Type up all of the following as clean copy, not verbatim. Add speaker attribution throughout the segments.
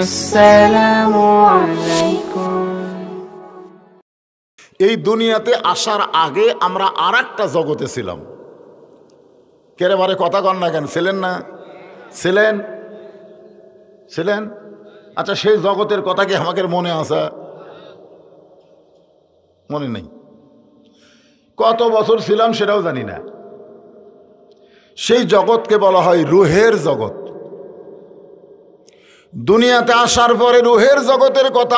Speaker 1: আসসালামু আলাইকুম।
Speaker 2: এই দুনিয়াতে আসার আগে আমরা আর একটা জগতে ছিলাম। কেরে বারে কথা কন না কেন? ছিলেন না? ছিলেন ছিলেন আচ্ছা, সেই জগতের কথা কি আমাদের মনে আছে? মনে নেই। কত বছর ছিলাম সেটাও জানি না। সেই জগৎকে বলা হয় রুহের জগৎ। দুনিয়াতে আসার পরে রুহের জগতের কথা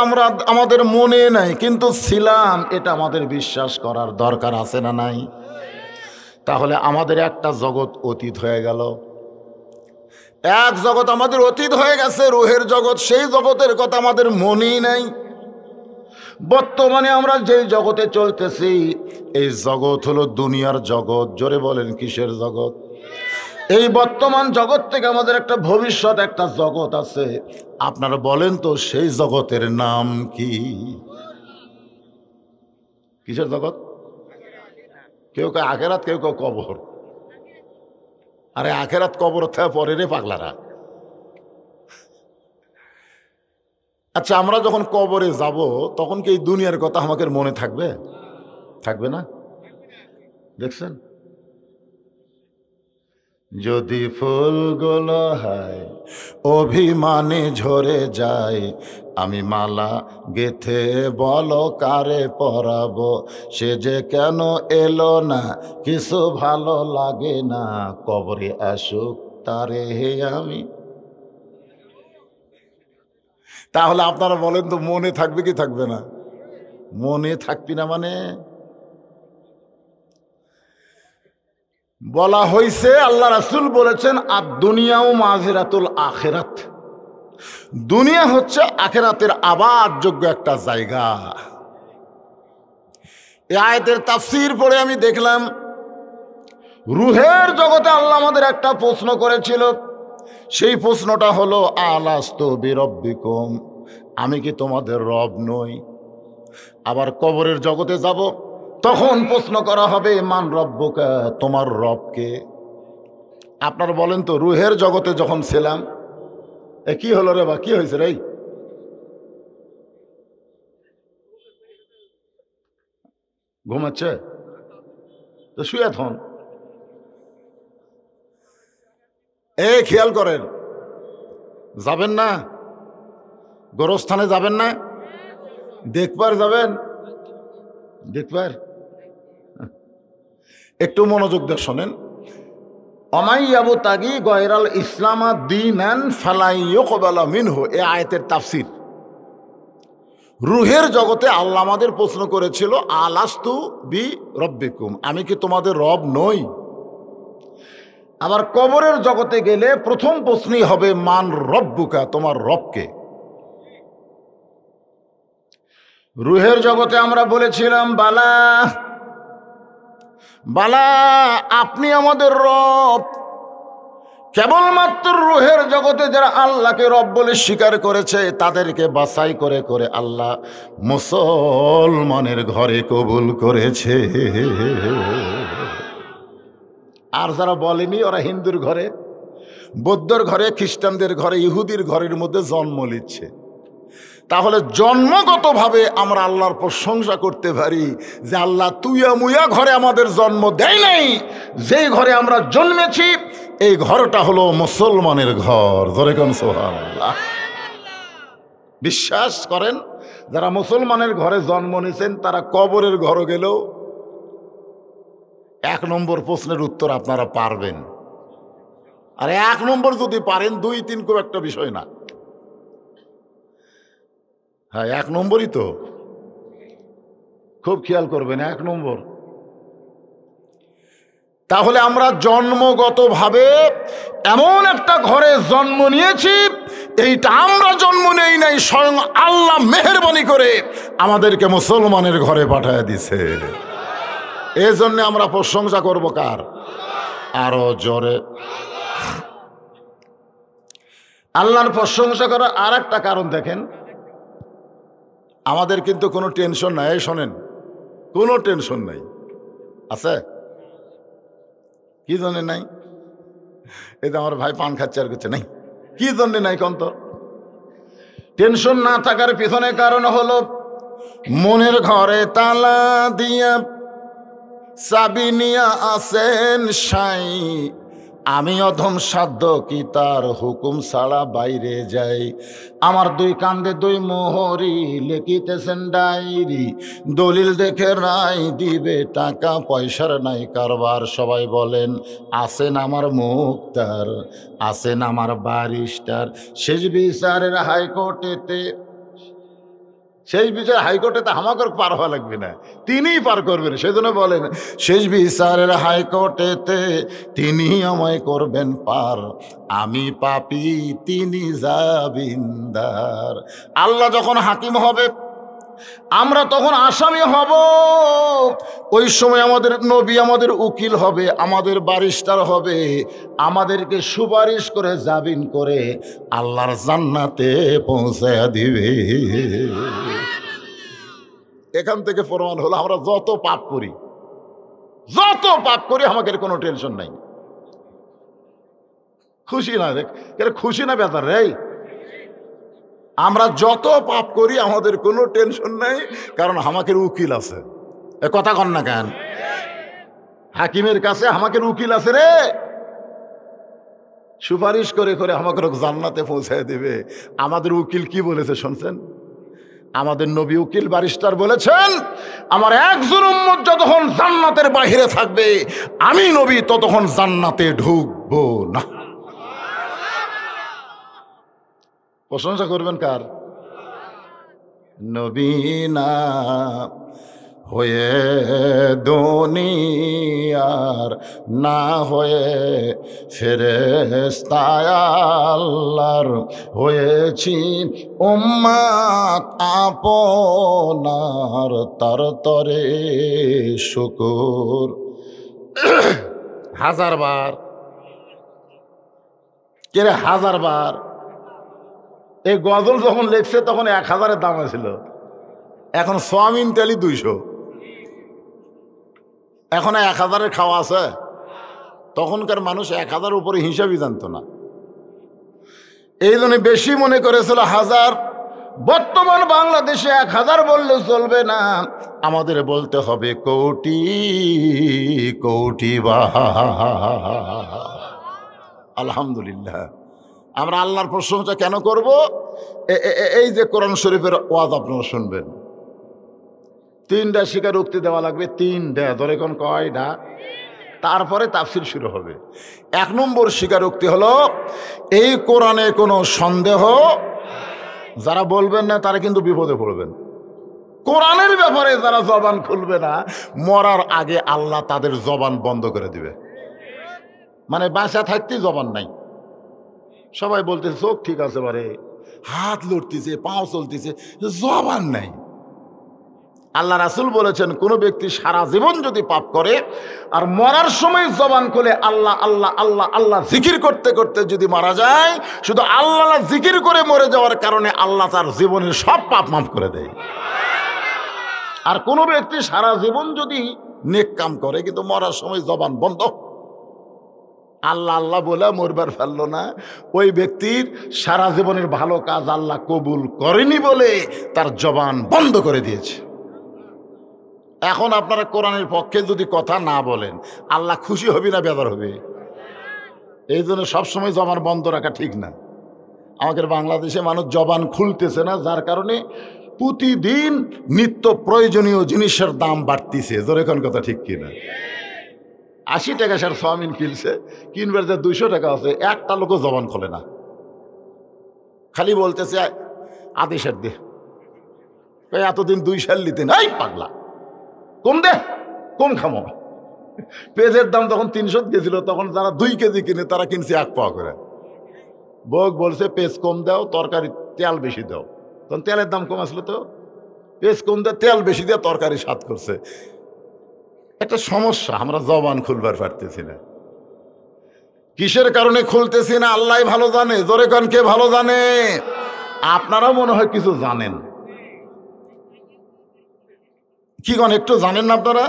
Speaker 2: আমাদের মনে নাই, কিন্তু ছিলাম এটা আমাদের বিশ্বাস করার দরকার আছে না নাই? তাহলে আমাদের একটা জগৎ অতীত হয়ে গেল, এক জগৎ আমাদের অতীত হয়ে গেছে, রুহের জগৎ। সেই জগতের কথা আমাদের মনেই নাই। বর্তমানে আমরা যেই জগতে চলতেছি এই জগৎ হলো দুনিয়ার জগৎ। জোরে বলেন কিসের জগৎ? এই বর্তমান জগৎ থেকে আমাদের একটা ভবিষ্যৎ একটা জগৎ আছে। আপনারা বলেন তো সেই জগতের নাম কি? কিসের জগৎ? কেউ কেউ আখেরাত, কেউ কেউ কবর। আরে আখেরাত কবর থেকে পরে রে পাগলারা। আচ্ছা, আমরা যখন কবরে যাব তখন কি এই দুনিয়ার কথা আমাদের মনে থাকবে? থাকবে না? দেখছেন, যদি ফুলগুলো হয় অভিমানে ঝরে যায়, আমি মালা গেথে বলো কারে পরাবো, সে যে কেন এলো না, কিছু ভালো লাগে না, কবরে আসুক তারে হে আমি। তাহলে আপনারা বলেন তো মনে থাকবে কি থাকবে না? মনে থাকবি না মানে বলা হয়েছে, আল্লাহ রাসূল বলেছেন আর দুনিয়াও মাযিরাতুল আখিরাত। দুনিয়া হচ্ছে আখিরাতের আবার যোগ্য একটা জায়গা। এই আয়াতের তাফসীর পড়ে আমি দেখলাম রুহের জগতে আল্লাহ আমাদের একটা প্রশ্ন করেছিল। সেই প্রশ্নটা হলো আলাস্তু বিরব্বিকুম, আমি কি তোমাদের রব নই? আবার কবরের জগতে যাব তখন প্রশ্ন করা হবে মান রব্বুকা, তোমার রবকে। আপনারা বলেন তো রুহের জগতে যখন ছিলাম কি হলো রে বা, কি হয়েছে রে? ঘুমাচ্ছে তো শুয়ে থন। খেয়াল করেন, যাবেন না গোরস্থানে? যাবেন না? দেখবার যাবেন? দেখবার একটু মনোযোগ দিয়ে শোনেন। অমাইয়াবু তাগি গয়রাল ইসলামা দীনান ফালাই ইউকবালা মিনহু, এই আয়াতের তাফসীর। রুহের জগতে আল্লাহ আমাদের প্রশ্ন করেছিল আলাস্তু বি রব্বিকুম, আমি কি তোমাদের রব নই? আবার কবরের জগতে গেলে প্রথম প্রশ্নই হবে মান রব্বুকা, তোমার রবকে। রুহের জগতে আমরা বলেছিলাম বালা বালা, আপনি আমাদের রব। কেবলমাত্র রুহের জগতে যারা আল্লাহকে রব বলে স্বীকার করেছে তাদেরকে বাছাই করে করে আল্লাহ মুসলমানের ঘরে কবুল করেছে। আর যারা বলেনি ওরা হিন্দুর ঘরে, বৌদ্ধর ঘরে, খ্রিস্টানদের ঘরে, ইহুদির ঘরের মধ্যে জন্ম নিচ্ছে। তাহলে জন্মগতভাবে আমরা আল্লাহর প্রশংসা করতে পারি যে আল্লাহ তুইয়া মুয়া ঘরে আমাদের জন্ম দেয় নাই। যেই ঘরে আমরা জন্মেছি এই ঘরটা হলো মুসলমানের ঘর। ধরে কোন সুবহানাল্লাহ। বিশ্বাস করেন, যারা মুসলমানের ঘরে জন্ম নিয়েছেন তারা কবরের ঘরে গেলেও 1 নম্বর প্রশ্নের উত্তর আপনারা পারবেন। আর 1 নম্বর যদি পারেন 2-3 খুব একটা বিষয় না। হ্যাঁ, 1 নম্বরই তো, খুব খেয়াল করবেন 1 নম্বর। তাহলে আমরা জন্মগতভাবে এমন একটা ঘরে জন্ম নিয়েছি, এইটা আমরা জন্ম নেই নাই, স্বয়ং আল্লাহ মেহেরবানি করে আমাদেরকে মুসলমানের ঘরে পাঠায় দিছে। এই জন্য আমরা প্রশংসা করব কার? আরো জোরে। আল্লাহর প্রশংসা করার আর একটা কারণ দেখেন, আমাদের কিন্তু কোনো টেনশন নাই। শোনেন, কোনো টেনশন নাই। আছে? কি জন্য নাই? এই তো আমার ভাই পান খাচ্ছে আর করছে নাই। কি জন্য নাই কন্ত? টেনশন না থাকার পিছনে কারণ হলো মনের ঘরে তালা দিয়া চাবি নিয়া আসেন সাই, আমি অধম সাধ্য কি তার হুকুম ছাড়া বাইরে যাই। আমার দুই কান্দে দুই মোহরি লিখিতেছেন ডায়েরি, দলিল দেখে রায় দিবে, টাকা পয়সার নাই কারবার। সবাই বলেন আছেন আমার মুক্তার, আছেন আমার ব্যারিস্টার। শেষ বিচারের হাইকোর্টেতে, শেষ বিচার হাইকোর্টেতে আমাকে পার হওয়া লাগবে না, তিনিই পার করবেন। সেজন্য বলেন শেষ বিচারের হাইকোর্টেতে তিনি আমায় করবেন পার, আমি পাপী তিনি জামিনদার। আল্লাহ যখন হাকিম হবে আমরা তখন আসামি হব। ওই সময় আমাদের নবী আমাদের উকিল হবে, আমাদের ব্যারিস্টার হবে, আমাদেরকে সুপারিশ করে জামিন করে আল্লাহর জান্নাতে পৌঁছায়া দিবে। এখান থেকে প্রমাণ হলো আমরা যত পাপ করি আমাদের কোনো টেনশন নাই। খুশি না খুশি না বেতার রে, আমরা যত পাপ করি আমাদের কোনো টেনশন নাই, কারণ আমাদের উকিল আছে। এ কথা কন না কেন? হাকিমের কাছে আমাদের উকিল আছে রে, সুপারিশ করে করে আমাকে জান্নাতে পৌঁছায় দিবে। আমাদের উকিল কি বলেছে শুনছেন? আমাদের নবী উকিল ব্যারিস্টার বলেছেন, আমার একজন উম্মত যতক্ষণ জান্নাতের বাহিরে থাকবে আমি নবী ততক্ষণ জান্নাতে ঢুকবো না। প্রশংসা করবেন কার? নবী না হয়ে দুনিয়ার, না হয়ে ফেরেশতা আল্লাহর, হয়েছি উম্মত আপনার, তার তরে শুকুর। হাজারবার কে রে, হাজারবার। এই গজল যখন লেখছে তখন 1000-এর দাম ছিল, এখন সোয়াবিন তেলি 200। এখন 1000-এর খাওয়া আছে, তখনকার মানুষ 1000 উপরে হিসাবই জানতো না, এই জন্য বেশি মনে করেছিল 1000। বর্তমান বাংলাদেশে 1000 বললে চলবে না, আমাদের বলতে হবে কোটি কোটি। আলহামদুলিল্লাহ। আমরা আল্লাহর প্রশংসা কেন করব? এই যে কোরআন শরীফের ওয়াজ আপনারা শুনবেন, 3টা স্বীকারোক্তি দেওয়া লাগবে, 3টা। ধরে কোন কয়টা? তারপরে তাফসীর শুরু হবে। 1 নম্বর স্বীকারোক্তি হলো এই কোরআনে কোনো সন্দেহ, যারা বলবেন না তারা কিন্তু বিপদে পড়বেন। কোরআনের ব্যাপারে যারা জবান খুলবে না, মরার আগে আল্লাহ তাদের জবান বন্ধ করে দিবে। মানে বাঁচা থাকতেই জবান নাই। সবাই বলতেছে চোখ ঠিক আছে, বারে হাত লড়তেছে, পাও চলতেছে, জবান নাই। আল্লাহ রাসূল বলেছেন কোন ব্যক্তি সারা জীবন যদি পাপ করে আর মরার সময় জবান খুলে আল্লাহ আল্লাহ আল্লাহ আল্লাহ জিকির করতে করতে যদি মারা যায়, শুধু আল্লাহ জিকির করে মরে যাওয়ার কারণে আল্লাহ তার জীবনের সব পাপ মাফ করে দেয়। আর কোন ব্যক্তি সারা জীবন যদি নেক কাম করে কিন্তু মরার সময় জবান বন্ধ, আল্লাহ আল্লাহ বলে মরবার ফেললো না, ওই ব্যক্তির সারা জীবনের ভালো কাজ আল্লাহ কবুল করেনি বলে তার জবান বন্ধ করে দিয়েছে। এখন আপনারা কোরআনের পক্ষে যদি কথা না বলেন, আল্লাহ খুশি হবে না বেজার হবে? এই জন্য সবসময় জবান বন্ধ রাখা ঠিক না। আমাদের বাংলাদেশে মানুষ জবান খুলতেছে না, যার কারণে প্রতিদিন নিত্য প্রয়োজনীয় জিনিসের দাম বাড়তিছে। জোরে কোন কথা ঠিক কিনা? 80 টাকা সার সোয়াবিন কিনছে, কিনবার যে 200 টাকা আছে, একটা লোকও জবান খোলে না, খালি বলতেছে আদি সার দে। এতদিন 2 সাল নিতেন, এই পাগলা কম দে, কম খামো। পেঁয়াজের দাম তখন 300 গেছিল, তখন যারা 2 কেজি কিনে তারা কিনছে 1 পাওয়া করে। বউ বলছে পেঁয়াজ কম দাও, তরকারি তেল বেশি দাও। তখন তেলের দাম কম আসলো, তো পেঁয়াজ কম দেয়, তেল বেশি দিয়ে তরকারি স্বাদ করছে। একটা সমস্যা, আমরা জবান খুলবার পারতেছি না। কিসের কারণে খুলতেছি না আল্লাহ ভালো জানে। জোরে কান কে ভালো জানে? আপনারাও মনে হয় কিছু জানেন, কি কোন একটু জানেন না আপনারা?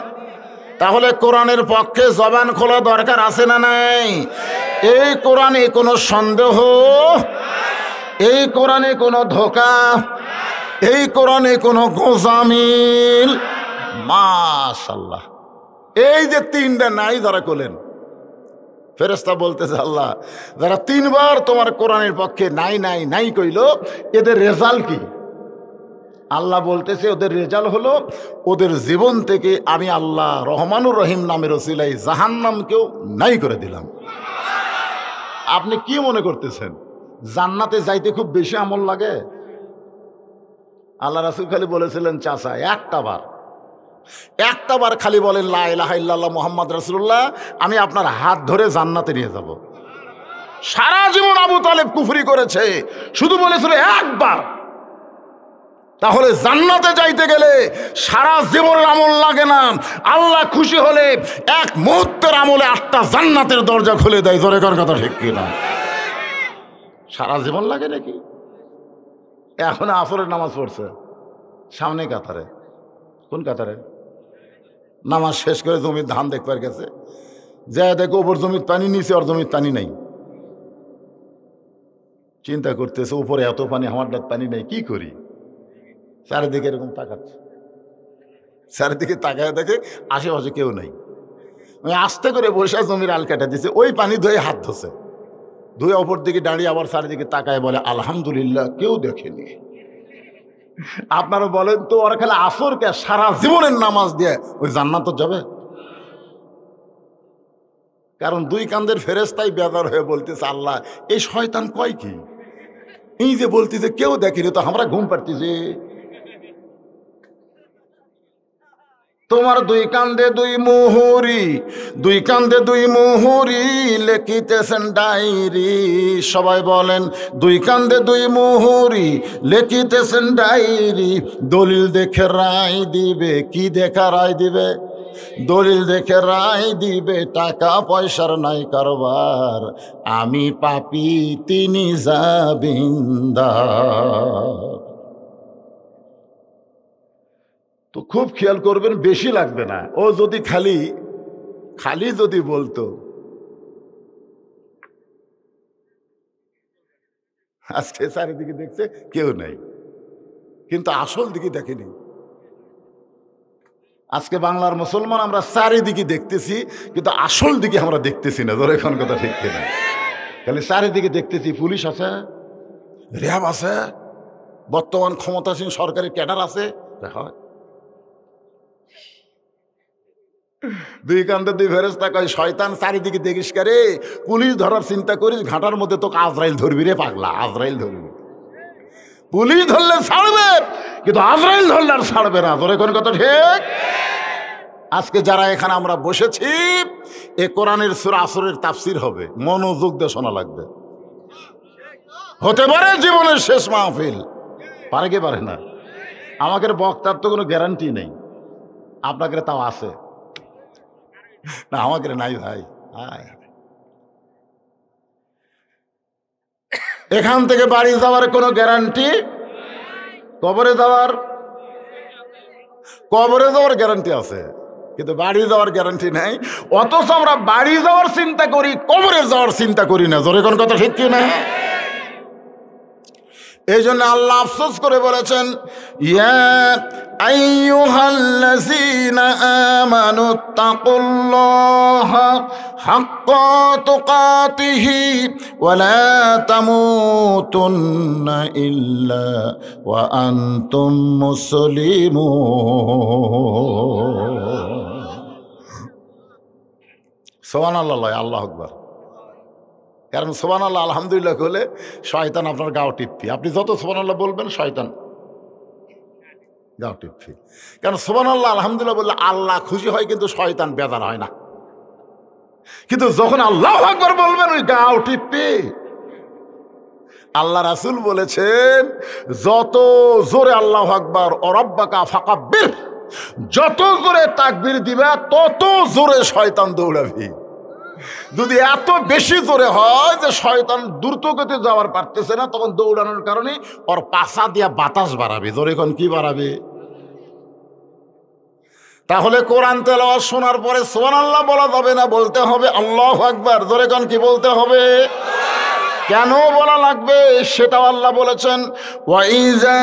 Speaker 2: তাহলে কোরআনের পক্ষে জবান খোলা দরকার আছে না নাই? এই কোরআনে কোনো সন্দেহ এই কোরআনে কোনো ধোঁকা, এই কোরআনে কোনো গোজামিল। মাশাআল্লাহ, এই যে তিনটা নাই যারা করলেন, ফেরেশতা বলতেছে আল্লাহ যারা তিনবার তোমার কোরআনের পক্ষে নাই নাই নাই কইল, এদের রেজাল্ট কি? আল্লাহ বলতেছে ওদের রেজাল্ট হলো ওদের জীবন থেকে আমি আল্লাহ রহমানুর রহিম নামের ওসিলাই জাহান্নামকেও নাই করে দিলাম। আপনি কি মনে করতেছেন জান্নাতে যাইতে খুব বেশি আমল লাগে? আল্লাহ রাসূল খালি বলেছিলেন চাচা একটা বার খালি বলেন লা ইলাহা ইল্লাল্লাহ মুহাম্মদ রাসূলুল্লাহ, আমি আপনার হাত ধরে জান্নাতে নিয়ে যাব। সারা জীবন আবু তালেব কুফরি করেছে, শুধু বলেছিল একবার। তাহলে জান্নাতে যাইতে গেলে সারা জীবনের আমল লাগে না, আল্লাহ খুশি হলে এক মুহূর্তের আমলে 8টা জান্নাতের দরজা খুলে দেয়। জোরে কর কথা ঠিক কিনা? সারা জীবন লাগে নাকি? এখন আসরের নামাজ পড়ছে সামনে কাতারে, কোন কাতারে? নামাজ শেষ করে জমির ধান দেখবার গেছে, যা দেখো ওপর জমির পানি, নিচে আর জমির পানি নাই। চিন্তা করতেছে উপরে এত পানি, আমার পানি নেই, কি করি? চারিদিকে এরকম তাকাচ্ছে, চারিদিকে তাকায় দেখে আশেপাশে কেউ নাই। আস্তে করে বসে জমির আল কেটে দিছে, ওই পানি ধুয়ে হাত ধোছে, ধুয়ে অপর দিকে দাঁড়িয়ে আবার চারিদিকে তাকায় বলে আলহামদুলিল্লাহ কেউ দেখেনি। আপনারা বলেন তো ওরা খালি আসরকে সারা জীবনের নামাজ দিয়ে ওই জান্নাত যাবে? কারণ দুই কান্দের ফেরেশতাই বেজার হয়ে বলতেছে আল্লাহ এই শয়তান কয় কি? এই যে বলতেছে কেউ দেখেনি, তো আমরা ঘুম পাড়তেছি। তোমার দুই কান্দে দুই মুহুরি লেখিতেছেন ডায়েরি। সবাই বলেন দুই কান্দে দুই মুহুরি লেখিতেছেন ডায়েরি। দলিল দেখে রায় দিবে, কি দেখা রায় দিবে? দলিল দেখে রায় দিবে, টাকা পয়সার নাই কারবার, আমি পাপী তিনি জামিনদার। তো খুব খেয়াল করবেন, বেশি লাগবে না। ও যদি খালি যদি বলতো আজকে চারিদিকে দেখছে কেউ নাই, কিন্তু আসল দিকে দেখেনি। আজকে বাংলার মুসলমান আমরা চারিদিকে দেখতেছি, কিন্তু আসল দিকে আমরা দেখতেছি না। ধরে এখন কথা ঠিক কিনা? খালি চারিদিকে দেখতেছি, পুলিশ আছে, র্যাব আছে, বর্তমান ক্ষমতাসীন সরকারি ক্যাডার আছে। দেখা দুই কান্দে দুই ফেরেশতা কয় শয়তান চারিদিকে দেখিস রে, পুলিশ ধরার চিন্তা করিস, ঘাটার মধ্যে তোকে আজরাইল ধরবি রে পাগলা, আজরাইল ধরবি। পুলিশ ধরলে ছাড়বে, কিন্তু আজরাইল ধরলে আর ছাড়বে না। তোর কোন কথা ঠিক? আজকে যারা এখানে আমরা বসেছি, এ কোরআনের সূরা আসরের তাফসীর হবে, মনোযোগ দিয়ে শোনা লাগবে। হতে পারে জীবনের শেষ মাহফিল, পারে কি পারে না? আমাদের বক্তার তো কোনো গ্যারান্টি নেই, আপনাকে তাও আছে না, আমাকে নাই ভাই। এখান থেকে বাড়ি যাওয়ার কোনো গ্যারান্টি, কবরে যাওয়ার গ্যারান্টি আছে, কিন্তু বাড়ি যাওয়ার গ্যারান্টি নাই। অথচ আমরা বাড়ি যাওয়ার চিন্তা করি, কবরে যাওয়ার চিন্তা করি না। জোরে কোন কথা ঠিক কি না? এই জন্য আল্লাহ আফসোস করে বলেছেন ইয়া আইয়ুহাল্লাযীনা আমানুত্তাকুল্লাহা হাক্কা তুকাতিহি ওয়া লা তামুতুন্না ইল্লা ওয়া আনতুম মুসলিমুন। সুবহানাল্লাহ, আল্লাহু আকবার। কারণ সুবহানাল্লাহ আলহামদুলিল্লাহ বলে শয়তান আপনার গাও টিপি, আপনি যত সুবহানাল্লাহ বলবেন শয়তান গাও টিপি। কারণ সুবহানাল্লাহ আলহামদুলিল্লাহ বললে আল্লাহ খুশি হয়, কিন্তু শয়তান বেজার হয় না। কিন্তু যখন আল্লাহু আকবার বলবেন ওই গাও টিপি। আল্লাহ রাসূল বলেছেন যত জোরে আল্লাহু আকবার ও রব্বাকা ফাকাব্বির, যত জোরে তাকবীর দিবা তত জোরে শয়তান দৌড়াবে। যদি এত বেশি জোরে হয় যে শয়তান দ্রুতগতিতে যাওয়ার পারতেছে না, তখন দৌড়ানোর কারণে ওর পাছা দিয়া বাতাস বাড়াবে। জোরে কোন কি বাড়াবে? তাহলে কোরআন তেলাওয়াত শোনার পরে সুবহানাল্লাহ বলা যাবে না, বলতে হবে আল্লাহু আকবার। জোরে কোন কি বলতে হবে? কেন বলা লাগবে সেটাও আল্লাহ বলেছেন, ওয়াইজা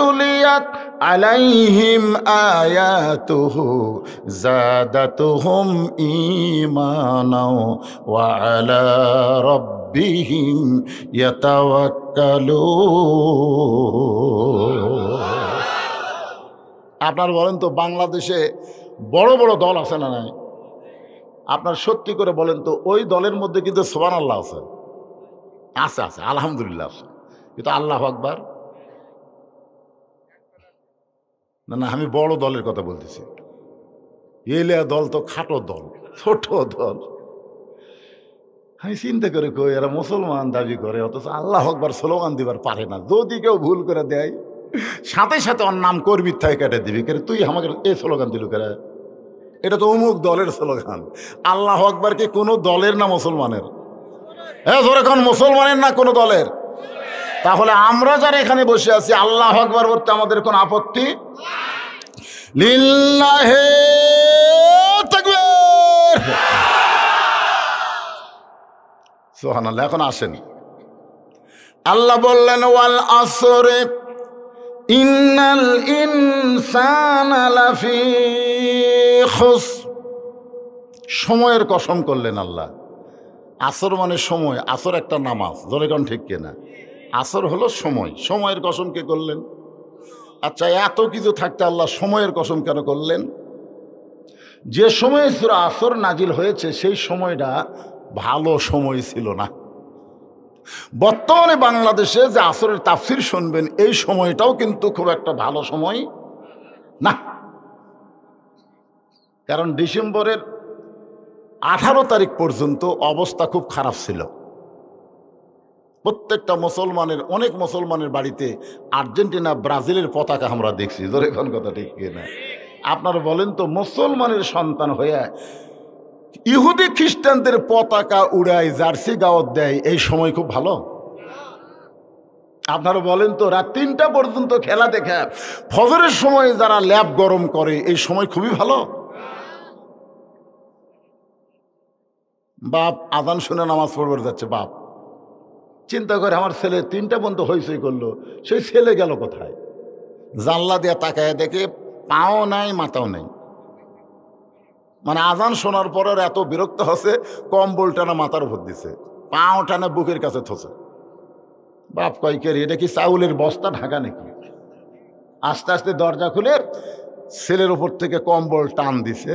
Speaker 2: তুলিয়াত আলাইহিম আয়াতুহু জাদাতুহুম ঈমানাও ওয়া আলা রাব্বিহিম ইয়াতাওয়াক্কালুন। আপনার বলেন তো বাংলাদেশে বড় বড় দল আছে না নাই? আপনার সত্যি করে বলেন তো ওই দলের মধ্যে কিন্তু সুবহানাল্লাহ আছে, আছে আছে, আলহামদুলিল্লাহ আছে, কিন্তু আল্লাহু আকবার না। না, আমি বড় দলের কথা বলতেছি। এলিয়া দল তো খাটো দল, ছোট দল। আমি চিন্তা করে কই এরা মুসলমান দাবি করে, অথচ আল্লাহু আকবার স্লোগান দিবার পারে না। যদি কেউ ভুল করে দেয় সাথে সাথে ওর নাম করবি থেকে কেটে দিবি, কেন তুই আমাকে এই স্লোগান দিল কেন? এটা তো অমুক দলের স্লোগান। আল্লাহু আকবার কি কোনো দলের না মুসলমানের? হ্যাঁ, ধরে কোন মুসলমানের না কোনো দলের? তাহলে আমরা যারা এখানে বসে আছি আল্লাহু আকবার বলতে আমাদের কোন আপত্তি? লিল্লাহে তাকবীর, সুবহানাল্লাহ। এখন আসেন, আল্লাহ বললেন ওয়াল আসরে ইন্নাল ইনসানা লাফি খুসর। সময়ের কসম করলেন আল্লাহ। আসর মানে সময়, আসর একটা নামাজ, ধরে কোন ঠিক কিনা? আসর হলো সময়, সময়ের কসম কে করলেন? আচ্ছা, এত কিছু থাকতে আল্লাহ সময়ের কসম কেন করলেন? যে সময়ে সূরা আসর নাজিল হয়েছে সেই সময়টা ভালো সময় ছিল না। বর্তমানে বাংলাদেশে যে আসরের তাফসির শুনবেন এই সময়টাও কিন্তু খুব একটা ভালো সময় না। কারণ ডিসেম্বরের 18 তারিখ পর্যন্ত অবস্থা খুব খারাপ ছিল। প্রত্যেকটা মুসলমানের, অনেক মুসলমানের বাড়িতে আর্জেন্টিনা ব্রাজিলের পতাকা আমরা দেখছি। ধরে কোন কথা ঠিক কিনা? আপনারা বলেন তো, মুসলমানের সন্তান হয়ে ইহুদি খ্রিস্টানদের পতাকা উড়ায়, জার্সি গাওয়াত দেয়, এই সময় খুব ভালো? আপনারা বলেন তো, রাত 3টা পর্যন্ত খেলা দেখা ফজরের সময় যারা ল্যাব গরম করে এই সময় খুবই ভালো? বাপ আজান শুনে নামাজ পড়বার যাচ্ছে, বাপ চিন্তা করে আমার ছেলে 3টা পর্যন্ত হইচই করলো, সেই ছেলে গেল কোথায়? জানলা দিয়ে তাকায় দেখে পাও নাই মাথাও নেই। মানে আজান শোনার পর এত বিরক্ত হচ্ছে, কম্বল টানা মাথার উপর দিছে, পাও টানা বুকের কাছে থসে। বাপ কয় কে রে, এটা কি চাউলের বস্তা ঢাকা নাকি? আস্তে আস্তে দরজা খুলে ছেলের উপর থেকে কম্বল টান দিছে,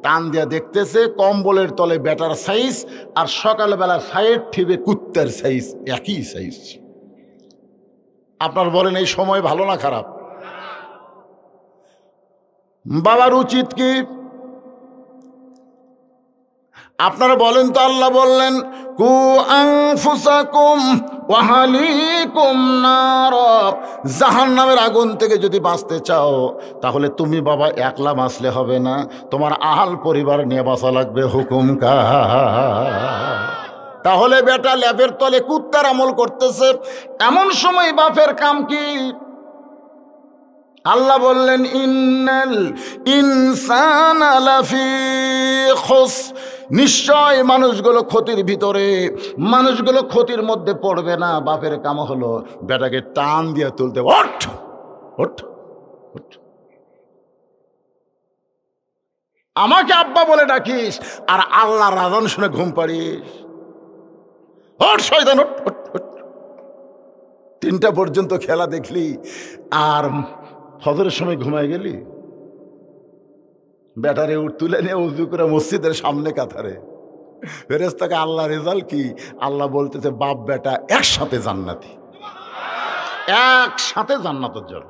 Speaker 2: টান দিয়া দেখতেছে কম্বলের তলে বেটার সাইজ আর সকালবেলা সাইড ঠিবে কুত্তার সাইজ, একই সাইজ। আপনার বলেন এই সময় ভালো না খারাপ? বাবার উচিত কি? আপনারা বলেন তো, আল্লাহ বললেন কু আনফুসাকুম ওয়া আহলিকুম নার। জাহান্নামের আগুন থেকে যদি বাঁচতে চাও তাহলে তুমি বাবা একলা বাঁচলে হবে না, তোমার আহাল পরিবার নিয়ে বাঁচা লাগবে। হুকুম কার? তাহলে বেটা ল্যাপের তলে কুত্তার আমল করতেছে, এমন সময় বাপের কাম কি? আল্লাহ বললেন ইন্নাল ইনসানা লাফি খুসর। নিশ্চয় মানুষগুলো ক্ষতির ভিতরে, মানুষগুলো ক্ষতির মধ্যে পড়বে না। বাপের কাম হলো বেটাকে টান দিয়ে তুলতে, ওঠ ওঠ ওঠ, আমাকে আব্বা বলে ডাকিস আর আল্লাহর আযান শুনে ঘুম পাড়িস। ওঠ শয়তান, ওঠ ওঠ ওঠ। 3টা পর্যন্ত খেলা দেখলি আর ফজরের সময় ঘুমায় গেলি। ব্যাটারে তুলে নিয়ে উজু করে মসজিদের সামনে কাতারে ফেরেশতাকে আল্লাহ রেজাল্ট কি? আল্লাহ বলতেছে বাপ বেটা একসাথে জান্নাতি, একসাথে জান্নাতের জন্য।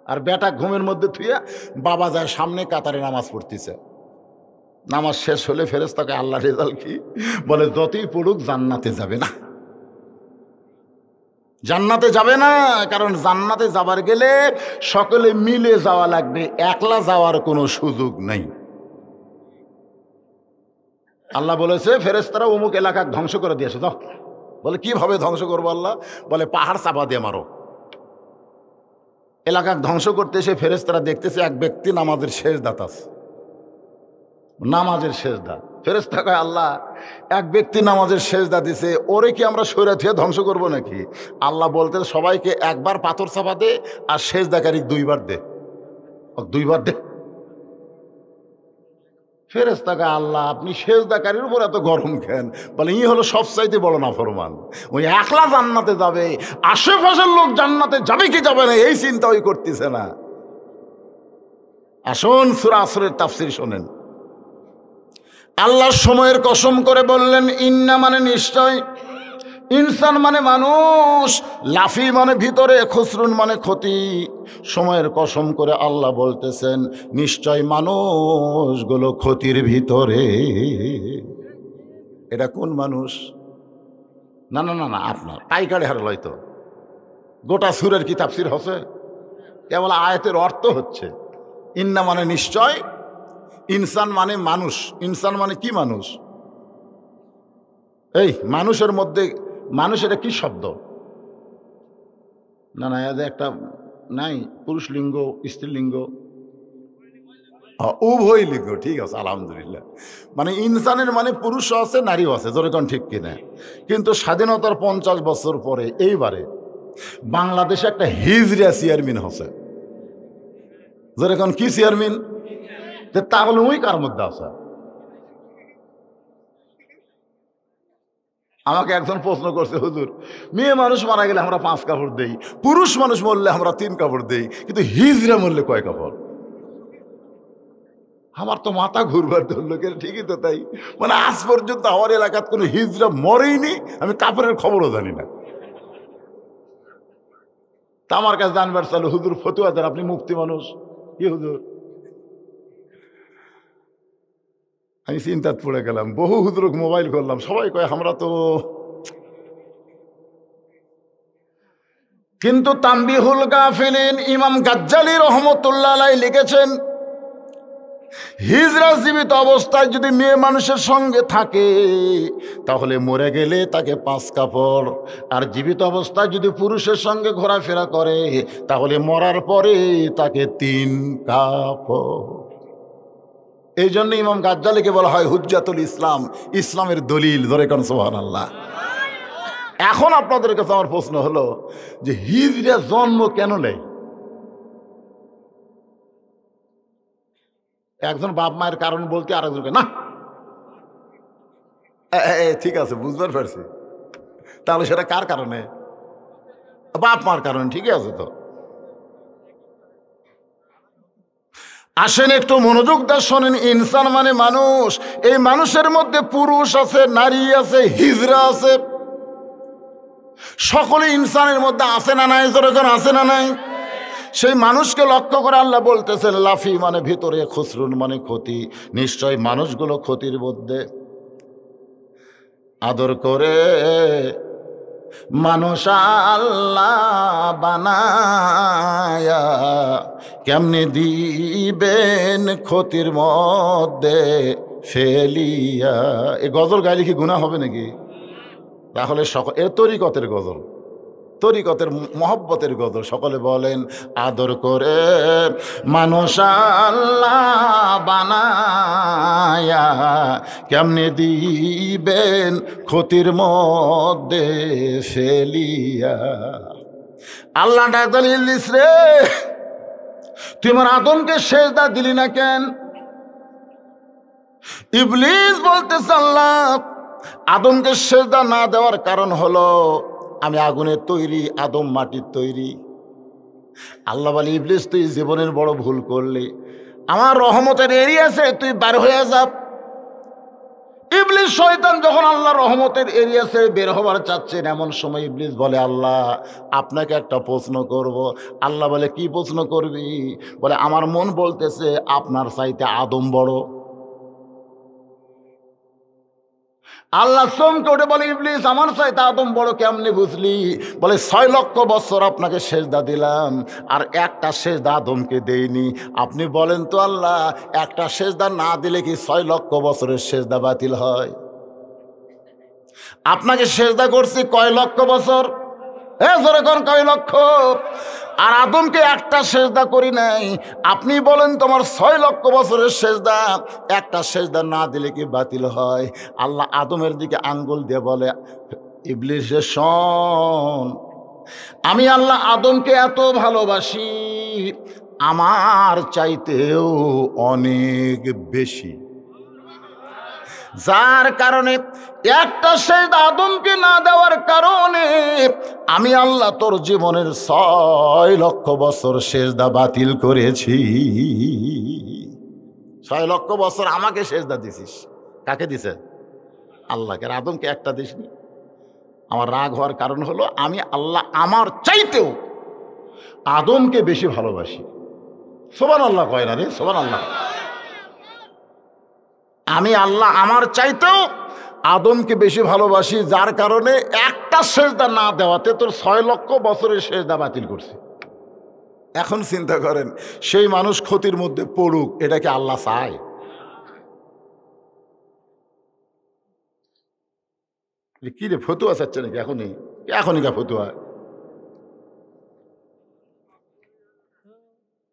Speaker 2: আর বেটা ঘুমের মধ্যে থুইয়া বাবা যায় সামনে কাতারে নামাজ পড়তেছে। নামাজ শেষ হলে ফেরেশতাকে আল্লাহ রেজাল্ট কি বলে? যতই পড়ুক জান্নাতে যাবে না, জান্নাতে যাবে না। কারণ জান্নাতে যাবার গেলে সকলে মিলে যাওয়া লাগবে, একলা যাওয়ার কোনো সুযোগ নেই। আল্লাহ বলেছে ফেরেশতারা অমুক এলাকা ধ্বংস করে দিয়েছে, যাও। বলে কিভাবে ধ্বংস করবো আল্লাহ? বলে পাহাড় চাপা দিয়ে মারো। এলাকা ধ্বংস করতে এসে ফেরেশতারা দেখতেছে এক ব্যক্তি নামাজের শেষ দাঁত আছে, নামাজের শেষ দাঁত। ফেরেশতা কয় আল্লাহ এক ব্যক্তি নামাজের সেজদা দিছে, ওরে কি আমরা সইরা থেকে ধ্বংস করব নাকি? আল্লাহ বলতে সবাইকে একবার পাথর চাপা দে আর সেজদাকারী দুইবার দে, দুইবার দে। ফেরেশতা কয় আল্লাহ আপনি সেজদাকারীর উপর এত গরম কেন? বলে ই হলো সবচাইতে বড় নাফরমান, ওই একলা জান্নাতে যাবে, আশেপাশের লোক জান্নাতে যাবে কি যাবে না এই চিন্তা ওই করতেছে না। আসুন সূরা আসরের তাফসীর শোনেন। আল্লাহ সময়ের কসম করে বললেন ইন্না মানে নিশ্চয়, ইনসান মানে মানুষ, লাফি মানে ভিতরে, খুসরুন মানে ক্ষতি। সময়ের কসম করে আল্লাহ বলতেছেন নিশ্চয় মানুষগুলো ক্ষতির ভিতরে। এটা কোন মানুষ? না না না না, আপনার পাইকারি হার লয়তো গোটা সুরের কি তাফসীর হচ্ছে? কেবল আয়াতের অর্থ হচ্ছে ইন্না মানে নিশ্চয়, ইনসান মানে মানুষ। ইনসান মানে কি মানুষ? এই মানুষের মধ্যে মানুষ এটা কি শব্দ? না না এদের একটা নাই, পুরুষ লিঙ্গ স্ত্রীলিঙ্গ উভয় লিঙ্গ, ঠিক আছে আলহামদুলিল্লাহ। মানে ইনসানের মানে পুরুষও আছে নারীও আছে, যেরকম ঠিক কিনা। কিন্তু স্বাধীনতার 50 বছর পরে এইবারে বাংলাদেশে একটা হিজড়া চেয়ারম্যান হচ্ছে, যেরকম কি চেয়ারম্যান? তাহলে ওই কার মধ্যে আছে? আমাকে একজন প্রশ্ন করছে হুজুর মেয়ে মানুষ মারা গেলে আমরা 5 কাপড় দেই, পুরুষ মানুষ মরলে আমরা 3 কাপড় দেই, কিন্তু হিজড়া মরলে কয় কাপড়? আমার তো মাথা ঘুরবার ধরলো। ঠিকই তো তাই, মানে আজ পর্যন্ত আমার এলাকার কোনো হিজড়া মরেইনি, আমি কাপড়ের খবরও জানি না। তা আমার কাছে জানবার চালু হুজুর ফতুয়া দেন, আপনি মুফতি মানুষ, কি হুজুর? আমি চিন্তাত পড়ে গেলাম, বহু হুজুরক মোবাইল করলাম, সবাই কয় আমরা তো। কিন্তু তানবিহুল গাফিলিন ইমাম গাজ্জালী রহমতুল্লাহ আলাইহি লিখেছেন হিজরা জীবিত অবস্থায় যদি মেয়ে মানুষের সঙ্গে থাকে তাহলে মরে গেলে তাকে 5 কাপড়, আর জীবিত অবস্থায় যদি পুরুষের সঙ্গে ঘোরাফেরা করে তাহলে মরার পরে তাকে 3 কাপড়। এই জন্য ইমাম গাজ্জালীকে বলা হয় হুজ্জাতুল ইসলাম, ইসলামের দলিল। ধরে কোন সুবহানাল্লাহ। এখন আপনাদের কাছে আমার প্রশ্ন হলো যে হিজরা জন্ম কেন নেই? একজন বাপ মায়ের কারণ বলতে আরেকজনকে না, ঠিক আছে বুঝবার পারছি, তাহলে সেটা কার কারণে? বাপ মার কারণে, ঠিকই আছে তো। আসেন একটু মনোযোগ দিয়ে শোনেন, ইনসান মানে মানুষ, এই মানুষের মধ্যে পুরুষ আছে, নারী আছে, হিজরা আছে, সকলে ইনসানের মধ্যে আছে না নাই? যখন আছে না নাই? সেই মানুষকে লক্ষ্য করে আল্লাহ বলতেছেন লাফি মানে ভিতরে, খুসরুন মানে ক্ষতি। নিশ্চয় মানুষগুলো ক্ষতির মধ্যে। আদর করে মানুষ আল্লাহ বানায়া কেমনে দিবেন ক্ষতির মধ্যে ফেলিয়া। এই গজল গাইলে কি গুনাহ হবে নাকি? তাহলে এ তরিকতের গজল, তরিকতের মহব্বতের গজল। সকলে বলেন আদর করে মানুষ আল্লাহ বানায়া কেমনে দিবেন ক্ষতির মধ্যে ফেলিয়া। আল্লাহ ডাকলেন ইবলিস রে, তুই আমার আদমকে সেজদা দিলি না কেন? ইবলিস বলতেছে আল্লাহ আদমকে সেজদা না দেওয়ার কারণ হলো আমি আগুনের তৈরি, আদম মাটির তৈরি। আল্লাহ বলে ইবলিস তুই জীবনের বড় ভুল করলি, আমার রহমতের এরিয়াছে তুই বার হয়ে যা। ইবলিস শয়তান যখন আল্লাহর রহমতের এরিয়া ছেড়ে বের হবার চাচ্ছেন, এমন সময় ইবলিস বলে আল্লাহ আপনাকে একটা প্রশ্ন করব। আল্লাহ বলে কি প্রশ্ন করবি? বলে আমার মন বলতেছে আপনার চাইতে আদম বড়। আল্লাহ চমকে উঠে বলে ইবলিস আমার চাইতে আদম বড় কেমনে বুঝলি? বলে 6 লক্ষ বছর আপনাকে সেজদা দিলাম আর একটা সেজদা আদমকে দেইনি। আপনি বলেন তো আল্লাহ একটা সেজদা না দিলে কি 6 লক্ষ বছরের সেজদা বাতিল হয়? আপনাকে সেজদা করছি কয় লক্ষ বছর? যেরকম কয় লক্ষ। আর আদমকে একটা সেজদা করি নাই। আপনি বলেন তোমার 6 লক্ষ বছরের সেজদা, একটা সেজদা না দিলে কি বাতিল হয়? আল্লাহ আদমের দিকে আঙ্গুল দিয়ে বলে, ইবলিস রে শোন, আমি আল্লাহ আদমকে এত ভালোবাসি, আমার চাইতেও অনেক বেশি, যার কারণে একটা সেজদা আদমকে না দেওয়ার কারণে আমি আল্লাহ তোর জীবনের 6 লক্ষ বছর সেজদা বাতিল করেছি। 6 লক্ষ বছর আমাকে সেজদা দিছিস। কাকে দিছে? আল্লাহকে। আদমকে একটা দিসনি। আমার রাগ হওয়ার কারণ হলো আমি আল্লাহ আমার চাইতেও আদমকে বেশি ভালোবাসি। সুবহানাল্লাহ কয় না রে? সুবহানাল্লাহ। আমি আল্লাহ আমার চাইতেও আদমকে বেশি ভালোবাসি, যার কারণে একটা সেজদা না দেওয়াতে তোর 6 লক্ষ বছরের সেজদা বাতিল করছে। এখন চিন্তা করেন, সেই মানুষ ক্ষতির মধ্যে পড়ুক, এটাকে আল্লাহ চায়? কি রে, ফতুয়া চাচ্ছে নাকি? এখনই এখনই কা ফতুয়া?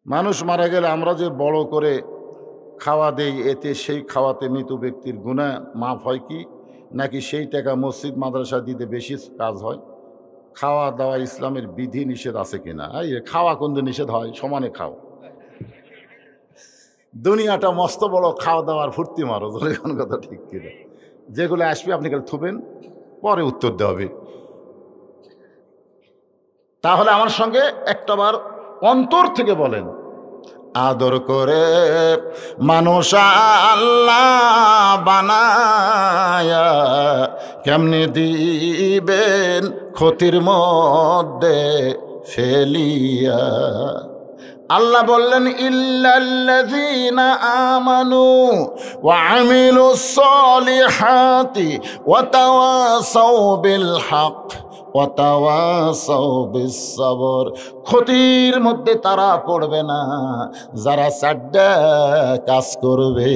Speaker 2: মানুষ মারা গেলে আমরা যে বড় করে খাওয়া দেই, এতে সেই খাওয়াতে মৃত ব্যক্তির গুনাহ মাফ হয় কি, নাকি সেই টাকা মসজিদ মাদ্রাসা দিতে বেশি কাজ হয়? খাওয়া দাওয়া ইসলামের বিধি নিষেধ আছে কিনা? এই খাওয়া কোন দিন নিষেধ হয়? সমানে খাও। দুনিয়াটা মস্ত বড়, খাওয়া দাওয়ার ফুর্তি মারো, কোন কথা ঠিক কিনা? যেগুলো আসবে আপনি কাল থুবেন, পরে উত্তর দেওয়া হবে। তাহলে আমার সঙ্গে একটাবার অন্তর থেকে বলেন, আদর করে মানুষ আল্লাহ বানায়া কেমনে দিবেন ক্ষতির মধ্যে ফেলিয়া। আল্লাহ বললেন, ইল্লাল্লাযীনা আমানু ওয়া আমিলুস সলিহাতি ওয়া তাওয়াসাউ বিল হক ওয়া তাওয়াসাউ বিস সবর। ক্ষতির মধ্যে তারা পড়বে না যারা 4টা কাজ করবে।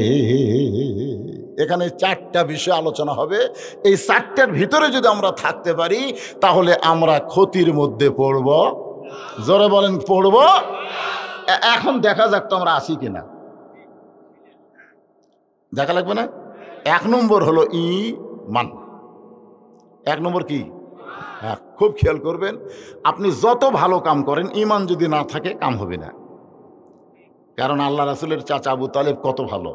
Speaker 2: এখানে 4টা বিষয় আলোচনা হবে। এই 4টার ভিতরে যদি আমরা থাকতে পারি তাহলে আমরা ক্ষতির মধ্যে পড়ব। জোরে বলেন, পড়ব। এখন দেখা যাক তো আমরা আছি কিনা, দেখা লাগবে না? 1 নম্বর হলো ঈমান। 1 নম্বর কি? হ্যাঁ, খুব খেয়াল করবেন, আপনি যত ভালো কাম করেন ঈমান যদি না থাকে কাম হবে না। কারণ আল্লাহ রাসূলের চাচা আবু তালেব কত ভালো।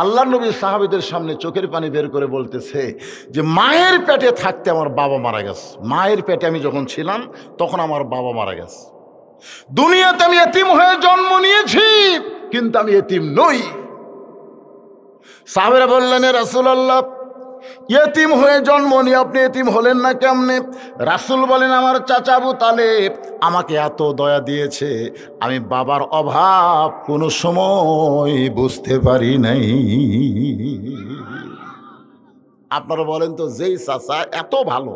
Speaker 2: আল্লাহ নবী সাহাবীদের সামনে চোখের পানি বের করে বলতেছে যে মায়ের পেটে থাকতে আমার বাবা মারা গেছে। মায়ের পেটে আমি যখন ছিলাম তখন আমার বাবা মারা গেছে। দুনিয়াতে আমি এতিম হয়ে জন্ম নিয়েছি, কিন্তু আমি এতিম নই। সাহাবীরা বললেন, রাসূলুল্লাহ, এতিম হয়ে জন্ম নিয়ে আপনি এতিম হলেন না কেমনে? রাসূল বলেন, আমার চাচা আবু তালেব আমাকে এত দয়া দিয়েছে, আমি বাবার অভাব কোনো সময় বুঝতে পারি নাই। আপনারা বলেন তো, যেই চাচা এত ভালো,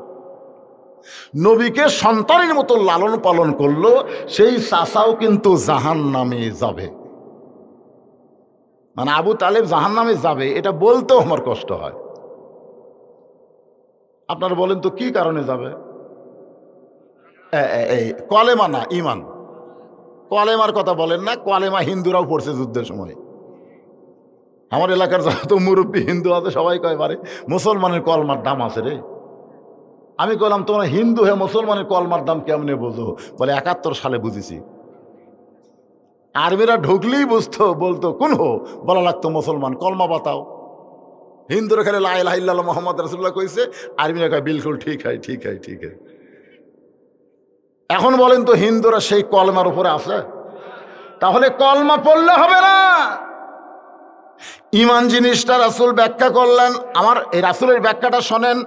Speaker 2: নবীকে সন্তানের মতো লালন পালন করলো, সেই চাচাও কিন্তু জাহান্নামে যাবে। মানে আবু তালেব জাহান্নামে যাবে, এটা বলতেও আমার কষ্ট হয়। আপনারা বলেন তো কি কারণে যাবে? এই কলেমা না, ঈমান। কলেমার কথা বলেন না, কলেমা হিন্দুরাও পড়ছে যুদ্ধের সময়। আমার এলাকার যত মুরব্বী হিন্দু আছে সবাই কয়, পারে মুসলমানের কলমার দাম আছে রে। আমি কইলাম, তোমরা হিন্দু হয়ে মুসলমানের কলমার দাম কেমনে বোঝো? বলে 71 সালে বুঝেছি। আর্মিরা ঢুকলেই বুঝতো, বলতো কোন হো, বলা লাগতো মুসলমান, কলমা বাতাও। হিন্দুরা খালি লা ইলাহা ইল্লাল্লাহ মুহাম্মদ রাসূলুল্লাহ কইছে, আর্মিরা কয় বিলকুল ঠিক হয়, ঠিক হয়, ঠিক হয়। এখন বলেন তো, হিন্দুরা সেই কলমার উপরে আছে? তাহলে কলমা পড়লে হবে না। ঈমান জিনিসটা রাসূল ব্যাখ্যা করলেন। আমার এই রাসূলের ব্যাখ্যাটা শোনেন।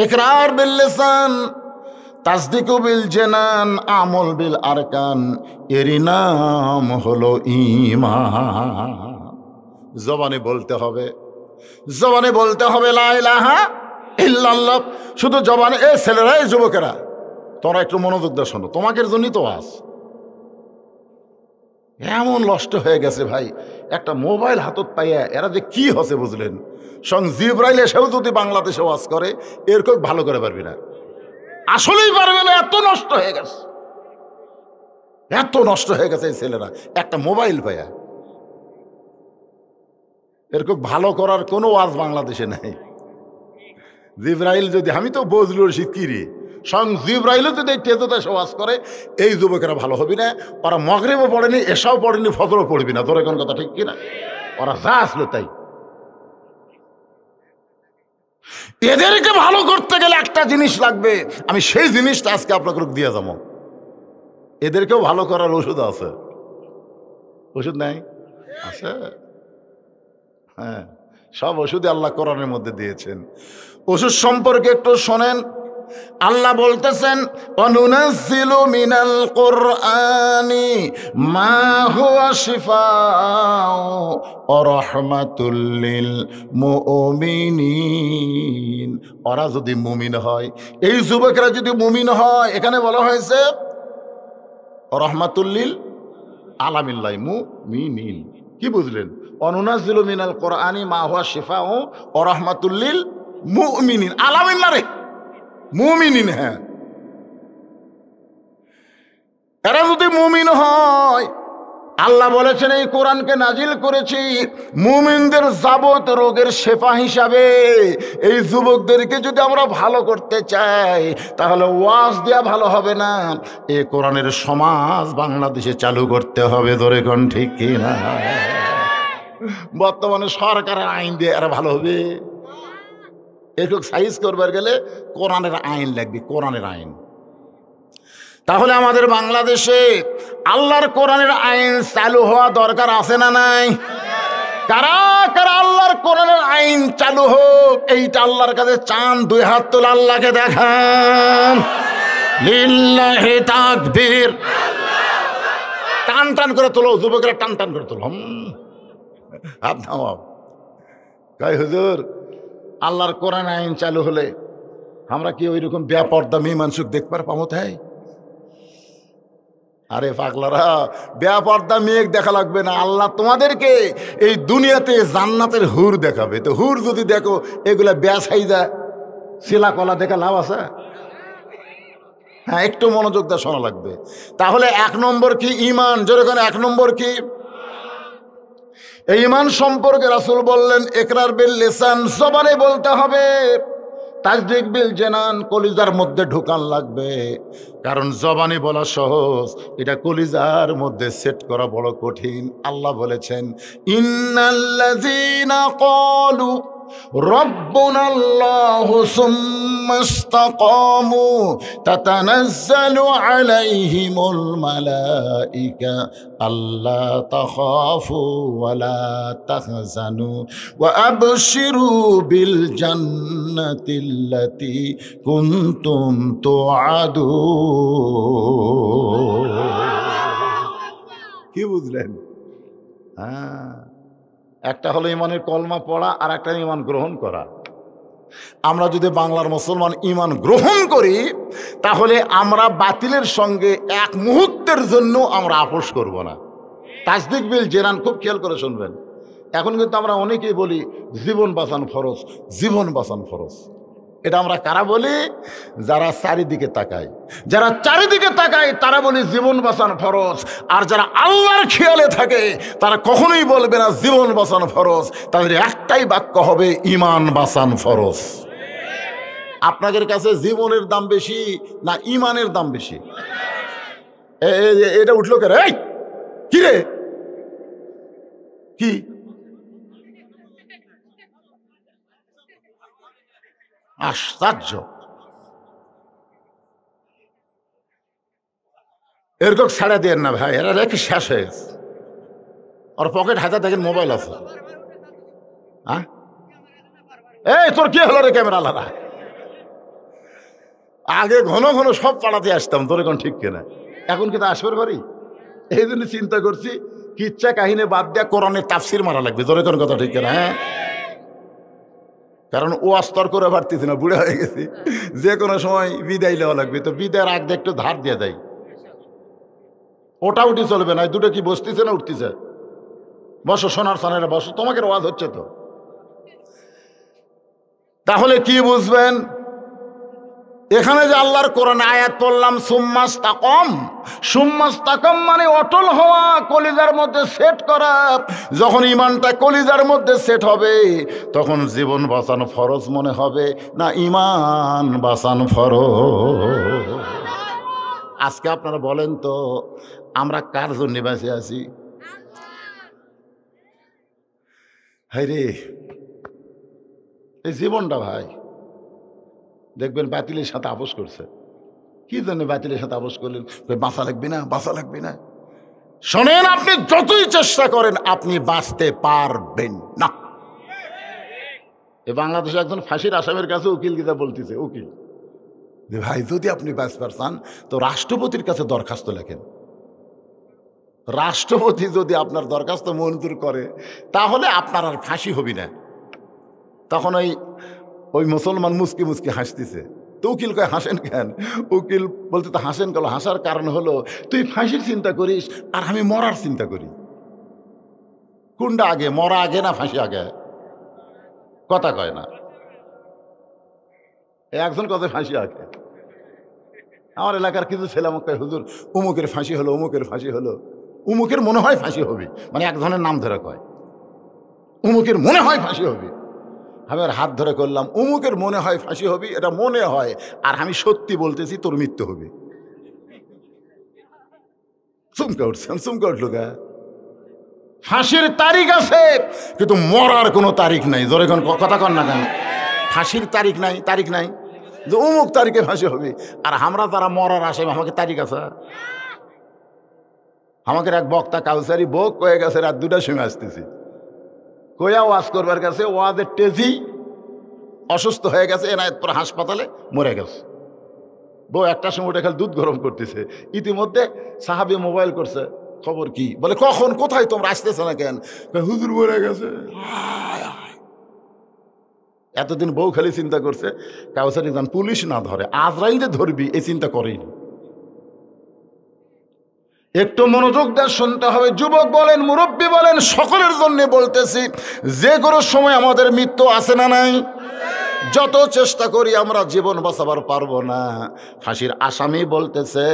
Speaker 2: ইকরার বিল লিসান, তাসদিকু বিল জানান, আমল বিল আরকান, এরই নাম হলো ঈমান। জবানে বলতে হবে, জবানে বলতে হবে লা ইলাহা ইল্লাল্লাহ। শুধু জবানে। এ ছেলেরা, এই যুবকেরা, তোমরা একটু মনোযোগ দিয়ে শোনো, তোমাদের জন্যই তো আজ এমন নষ্ট হয়ে গেছে ভাই। একটা মোবাইল হাতত পাইয়া এরা যে কি হচ্ছে বুঝলেন? জিবরাইল এসেও যদি বাংলাদেশে ওয়াজ করে, এরকম ভালো করে পারবি না। আসলেই পারবে না, এত নষ্ট হয়ে গেছে, এত নষ্ট হয়ে গেছে এই ছেলেরা একটা মোবাইল পায়া। এরকম ভালো করার কোনো ওয়াজ বাংলাদেশে নাই। জিব্রাইল যদি, আমি তো বজলুর রশিদ কি রে, সং জিব্রাইলও যদি এই তেজোতে ওয়াজ করে, এই যুবকেরা ভালো হবি না। ওরা মগরিবও পড়েনি, এসাও পড়েনি, ফজরও পড়বি না। তোর কোন কথা ঠিক কিনা? ওরা যা আসলো তাই। এদেরকে ভালো করতে গেলে একটা জিনিস লাগবে, আমি সেই জিনিসটা আজকে আপনাকে দিয়ে যাবো। এদেরকেও ভালো করার ওষুধ আছে। ওষুধ নাই? আছে। হ্যাঁ, সব ওষুধই আল্লাহ কোরআনের মধ্যে দিয়েছেন। ওষুধ সম্পর্কে একটু শোনেন। আল্লাহ বলতেছেন, অনুনাজ্জিলু মিনাল কুরআনি মা হুয়া শিফাউ ওয়া রাহমাতুল লিল মুমিনিন। ওরা যদি মুমিন হয়, এই যুবকেরা যদি মুমিন হয়, এখানে বলা হয়েছে রাহমাতুল লিল আলামিল্লাহ মুমিনিন। কি বুঝলেন? অনুনাজ্জিলু মিনাল কুরআনি মা হুয়া শিফাউ ওয়া রাহমাতুল লিল মুমিনিন। আলামিল্লাহ রে মুমিনিন। হ্যাঁ, এরা যদি মুমিন হয়, আল্লাহ বলেছেন এই কোরআনকে নাজিল করেছি মুমিনদের যাবত রোগের শেফা হিসাবে। এই যুবকদেরকে যদি আমরা ভালো করতে চাই, তাহলে ওয়াজ দেয়া ভালো হবে না, এই কোরআনের সমাজ বাংলাদেশে চালু করতে হবে। ধরে কোন ঠিক কিনা? বর্তমানে সরকারের আইন দিয়ে এরা ভালো হবে? এরকম সাইজ করবার গেলে কোরআনের আইন লাগবে, কোরআনের আইন। তাহলে আমাদের বাংলাদেশে আল্লাহর কোরআনের আইন চালু হওয়া দরকার আছে না নাই? কারা কারা আল্লাহর কোরআনের আইন চালু হোক এইটা আল্লাহর কাছে চান? দুই হাত তুলে আল্লাহকে দেখান। লিল্লাহি তাকবীর। টান টান করে তোলো, যুবকেরা টান টান করে তোলো। হাত নামাও। কয় হুজুর, আল্লাহর কোরআন আইন চালু হলে আমরা কি ওই রকম বেপর্দা মেয়ে মানুষ দেখবার পাবো? তাই আরে পাগলারা, বেপর্দা মেয়ে দেখা লাগবে না। আল্লাহ তোমাদেরকে এই দুনিয়াতে জান্নাতের হুর দেখাবে। তো হুর যদি দেখো এগুলা ব্যাসাই যায়, শিলা কলা দেখা লাভ আছে? হ্যাঁ, একটু মনোযোগ দিয়ে শোনা লাগবে। তাহলে এক নম্বর কি? ইমান। জোরে করে, এক নম্বর কি? এই ইমান সম্পর্কে রাসূল বললেন, ইকরার বিল লিসান, জবানে বলতে হবে, তাসদীক বিল জানান, কলিজার মধ্যে ঢোকান লাগবে। কারণ জবানে বলা সহজ, এটা কলিজার মধ্যে সেট করা বড় কঠিন। আল্লাহ বলেছেন, ইন্নাল্লাযীনা ক্বালু রব্বুনাল্লাহু সুম্মা ইসতাকামু তাতানাজ্জালু আলাইহিমুল মালাইকা আল্লা তাখাফু ওয়া লা তাহজানু ওয়া আবশিরু বিল জান্নাতিল্লাতী কুনতুম তুআদুন। কি বুঝলেন? হ্যাঁ, একটা হলো ইমানের কলমা পড়া, আর একটা ইমান গ্রহণ করা। আমরা যদি বাংলার মুসলমান ইমান গ্রহণ করি, তাহলে আমরা বাতিলের সঙ্গে এক মুহূর্তের জন্য আমরা আপোষ করব না। তাসদীক বিল জানান, খুব খেয়াল করে শুনবেন। এখন কিন্তু আমরা অনেকেই বলি জীবন বাঁচান ফরজ, জীবন বাঁচান ফরজ। এটা আমরা কারা বলি? যারা চারিদিকে তাকায়। যারা চারিদিকে তাকায় তারা বলি জীবন বাঁচান ফরজ। আর যারা আল্লাহর খেয়ালে থাকে তারা কখনোই বলবে না জীবন বাঁচান ফরজ। তাদের একটাই বাক্য হবে, ইমান বাঁচান ফরজ। আপনাদের কাছে জীবনের দাম বেশি না ইমানের দাম বেশি? এটা উঠলো কে রে? কি রে? কি আশ্চর্য! এরকম ছাড়া দেন না ভাই, এরা রেখে শেষ হয়ে গেছে। ওর পকেট হাতে দেখেন মোবাইল আছে। হ্যাঁ, এই তোর কি হলো রে ক্যামেরা আলাদা? আগে ঘন ঘন সব পাড়াতে আসতাম, তোর এখন ঠিক কিনা? এখন কিন্তু আসবার পারি। এই জন্য চিন্তা করছি কিচ্ছা কাহিনী বাদ দেয়া কোরআনের তাফসির মারা লাগবে। তোর এখন কথা ঠিক কিনা? হ্যাঁ, কারণ ও আস্তর করে পারতেছি না, বুড়া হয়ে গেছি। যে কোনো সময় বিদায় নেওয়া লাগবে, তো বিদায়ের আগ দিয়ে একটু ধার দিয়ে দেয়। ওটা উঠি চলবে না। দুটো কি বসতেছে না উঠতেছে? বসো সোনার সানেরা, বসো, তোমাকে ওয়াজ হচ্ছে তো। তাহলে কি বুঝবেন? এখানে যে আল্লাহর কোরআন আয়াত পড়লাম সুম্মাস্তাকম, সুম্মাস্তাকম মানে অটল হওয়া, কলিজার মধ্যে সেট করা। যখন ইমানটা কলিজার মধ্যে সেট হবে তখন জীবন বাঁচানো ফরজ মনে হবে না ইমান বাঁচানো ফরজ। আজকে আপনারা বলেন তো আমরা কার জন্য বেঁচে আছি? হায় রে, এই জীবনটা ভাই দেখবেন বাতিলের সাথে আপোষ করছে। কি জন্য বাতিলের সাথে আপোষ করলেন? বাঁচা লাগবে না, বাঁচা লাগবে না। শোনেন, আপনি যতই চেষ্টা করেন আপনি বাঁচতে পারবেন না। এ বাংলাদেশে একজন ফাঁসির আসামের কাছে উকিল গিয়ে বলতেছে, উকিল যে ভাই যদি আপনি বাঁচবার চান তো রাষ্ট্রপতির কাছে দরখাস্ত লেখেন। রাষ্ট্রপতি যদি আপনার দরখাস্ত মঞ্জুর করে তাহলে আপনার আর ফাঁসি হবি না। তখন ওই মুসলমান মুসকি মুসকি হাসতেছে। তো উকিল কয় হাসেন কেন? উকিল বলতে তো হাসেন কেন? হাসার কারণ হলো তুই ফাঁসির চিন্তা করিস আর আমি মরার চিন্তা করি। কোনটা আগে, মরা আগে না ফাঁসি আগে? কথা কয় না। একজন কথা ফাঁসি আগে। আমার এলাকার কিছু ছেলে আমাকে কয় হুজুর উমুকের ফাঁসি হলো, উমুকের ফাঁসি হলো। উমুকের মনে হয় ফাঁসি হবে, মানে এক ধরনের নাম ধরে কয় উমুকের মনে হয় ফাঁসি হবে। আমি আর হাত ধরে করলাম, উমুকের মনে হয় ফাঁসি হবে, এটা মনে হয়, আর আমি সত্যি বলতেছি তোর মৃত্যু হবে। চমকে উঠছেন? চমকে উঠল গা। ফাঁসির তারিখ আছে কিন্তু মরার কোনো তারিখ নাই। জোরে কোন কথা কন না কেন? ফাঁসির তারিখ নাই, তারিখ নাই যে অমুক তারিখে ফাঁসি হবে। আর আমরা যারা মরার আসে আমাকে তারিখ আছে। আমাকে এক বক্তা কাউসারি বোক কয়ে গেছে রাত 2টার সময় আসতেছি, কয়া ওয়াজ করবার কাছে, ওয়াজের টেজি অসুস্থ হয়ে গেছে, এনায়েতপুর হাসপাতালে মরে গেছে। বউ 1টার সময় উঠে খালি দুধ গরম করতেছে। ইতিমধ্যে সাহাবি মোবাইল করছে, খবর কি? বলে কখন, কোথায়, তোমরা আসতেছে না কেন? হুজুর মরে গেছে। এতদিন বউ খালি চিন্তা করছে কাউসারি যান পুলিশ না ধরে, আজরাইলে ধরবি, এই চিন্তা করেনি। একটু মনোযোগ দিয়ে শুনতে হবে। যুবক বলেন, মুরব্বী বলেন, সকলের জন্য বলতেছি, যে কোনো সময় আমাদের মৃত্যু আছে না নাই? যত চেষ্টা করি আমরা জীবন বাঁচাবার পারবো না। ফাঁসির আসামি বলতেছে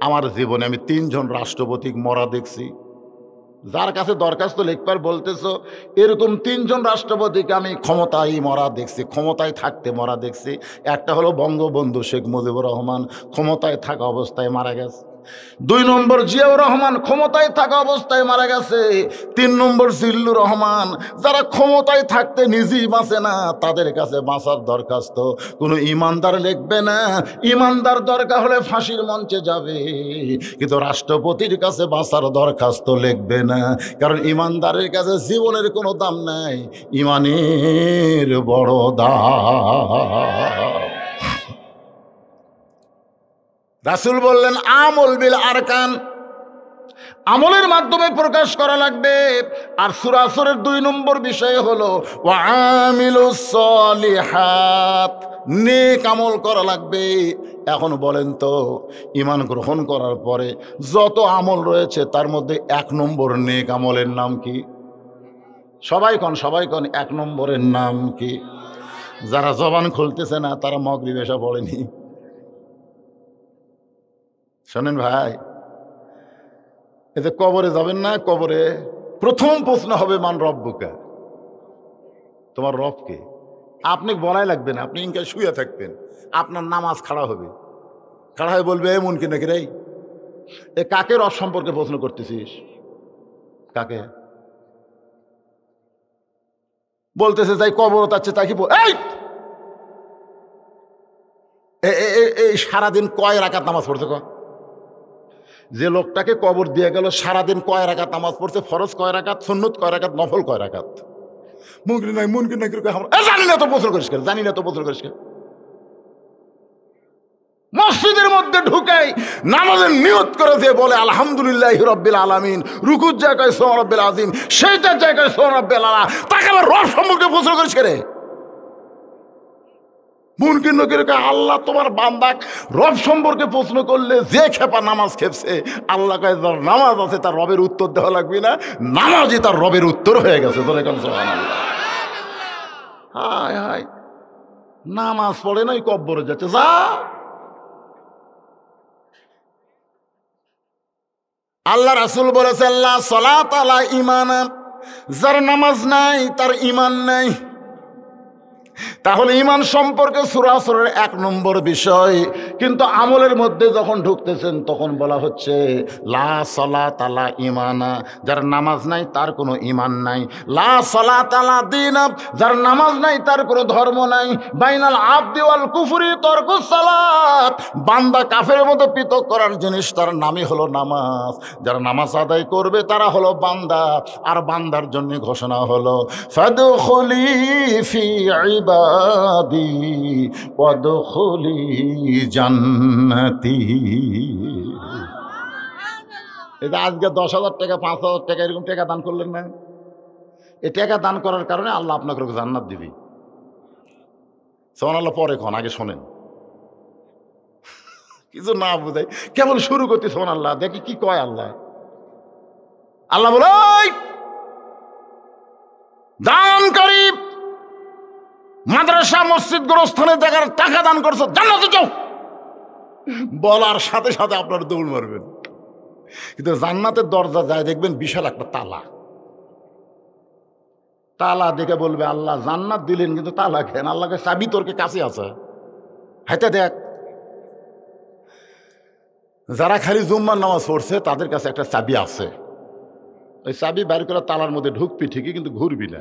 Speaker 2: আমার জীবনে আমি 3 জন রাষ্ট্রপতি মরা দেখছি। যার কাছে দরখাস্ত লিখবার বলতেছ, এরকম 3 জন রাষ্ট্রপতিকে আমি ক্ষমতায় মরা দেখছি, ক্ষমতায় থাকতে মরা দেখছি। একটা হলো বঙ্গবন্ধু শেখ মুজিবুর রহমান, ক্ষমতায় থাকা অবস্থায় মারা গেছে। 2 নম্বর জিয়াউর রহমান, ক্ষমতায় থাকা অবস্থায় মারা গেছে। 3 নম্বর জিল্লুর রহমান, যারা ক্ষমতায় থাকতে নিজেই বাঁচে না, তাদের কাছে বাঁচার দরখাস্ত কোনো ইমানদার লিখবে না। ইমানদার দরকার হলে ফাঁসির মঞ্চে যাবে, কিন্তু রাষ্ট্রপতির কাছে বাঁচার দরখাস্ত লিখবে না। কারণ ইমানদারের কাছে জীবনের কোনো দাম নাই, ইমানের বড় দাম। রাসূল বললেন আমল বিল আরকান, আমলের মাধ্যমে প্রকাশ করা লাগবে। আর সূরা আসরের 2 নম্বর বিষয় হলো ওয়া আমিলুস সলিহাত, নেক আমল করা লাগবে। এখন বলেন তো, ঈমান গ্রহণ করার পরে যত আমল রয়েছে তার মধ্যে 1 নম্বর নেক আমলের নাম কি? সবাই কোন 1 নম্বরের নাম কি? যারা জবান খুলতেছে না তারা মাগরিব এসা পড়েনি। শোনেন ভাই, এতে কবরে যাবেন না, কবরে প্রথম প্রশ্ন হবে মান রব্বুকা, তোমার রব কে? আপনি বলাই লাগবে না, আপনি ইনকা শুয়ে থাকবেন, আপনার নামাজ খাড়া হবে, খাড়া হয়ে বলবে এমন কি নাকি রে, এ কাকে রব সম্পর্কে প্রশ্ন করতেছিস? কাকে বলতেছে? যাই কবর তাচ্ছে তাকে এই সারাদিন কয় রাকাত নামাজ পড়ছে? যে লোকটাকে কবর দিয়ে গেল সারাদিন কয় রাকাত নামাজ পড়ছে? ফরজ কয় রাকাত, সুন্নত কয় রাকাত, নফল কয় রাকাত? মুনকির নাই, মুনকির নাই, জানি না তো প্রশ্ন করিস কেন? জানি না তো প্রশ্ন করিস কেন? মসজিদের মধ্যে ঢুকাই নামাজের নিয়ত করে দিয়ে বলে আলহামদুলিল্লাহি রাব্বিল আলামিন, রুকুর জায়গায় সুবহান রাব্বিল আযীম, সেজদার জায়গায় সুবহান রাব্বিল আলা, তাকে আবার রব সম্পর্কে প্রশ্ন করিস কেন? মুনকির নকির কয় আল্লাহ তোমার বান্দা রব সম্পর্কে প্রশ্ন করলে যে খেপা নামাজ খেপছে, আল্লাহ কয় যার নামাজ আছে তার রবের উত্তর দেওয়া লাগবে না, নামাজই তার রবের উত্তর হয়ে গেছে। হায় হায়, নামাজ পড়ে নাই কব্বরে যাচ্ছে, যা আল্লাহ রাসূল বলেছে আল্লাহ সালাত আলা ঈমানা, যার নামাজ নাই তার ঈমান নাই। তাহলে ঈমান সম্পর্কে সূরা আসরের 1 নম্বর বিষয়, কিন্তু আমলের মধ্যে যখন ঢুকতেছেন তখন বলা হচ্ছে লা সালাত আলা ঈমানা, যার নামাজ নাই তার কোনো ঈমান নাই। লা সালাত আলা দীন, যার নামাজ নাই তার কোনো ধর্ম নাই। বাইনাল আবদি ওয়াল কুফরি তরকুস সালাত, বান্দা কাফেরের মতো পৃথক করার জিনিস তার নামই হলো নামাজ। যারা নামাজ আদায় করবে তারা হলো বান্দা, আর বান্দার জন্য ঘোষণা হলো ফাদখুলি ফি ইবাদি ওয়াদখুলি জান্নাতি। এটা আজকে 10,000 টাকা 5,000 টাকা এরকম টাকা দান করলেন না, এই টাকা দান করার কারণে আল্লাহ আপনাকে জান্নাত দিবি। সুবহানাল্লাহ পরে কোন, আগে শোনেন, কিছু না বুঝাই কেবল শুরু করতে সুবহানাল্লাহ, দেখি কি কয় আল্লাহ। আল্লাহ বলে দানকারী মাদ্রাসা মসজিদ গোরস্থানে জায়গার টাকা দান করছো, জান্নাতে যাও। বলার সাথে সাথে আপনার দৌড় মারবেন, কিন্তু জান্নাতের দরজা যায় দেখবেন বিশাল একটা তালা। তালা দেখে বলবে আল্লাহ জান্নাত দিলেন কিন্তু তালা খেন, আল্লাহকে চাবি তোর কাছে আছে, হাইতে দেখ। যারা খালি জুম্মার নামাজ পড়ছে তাদের কাছে একটা চাবি আছে, ওই চাবি বাইর করে তালার মধ্যে ঢুকবি ঠিকই, কিন্তু ঘুরবি না।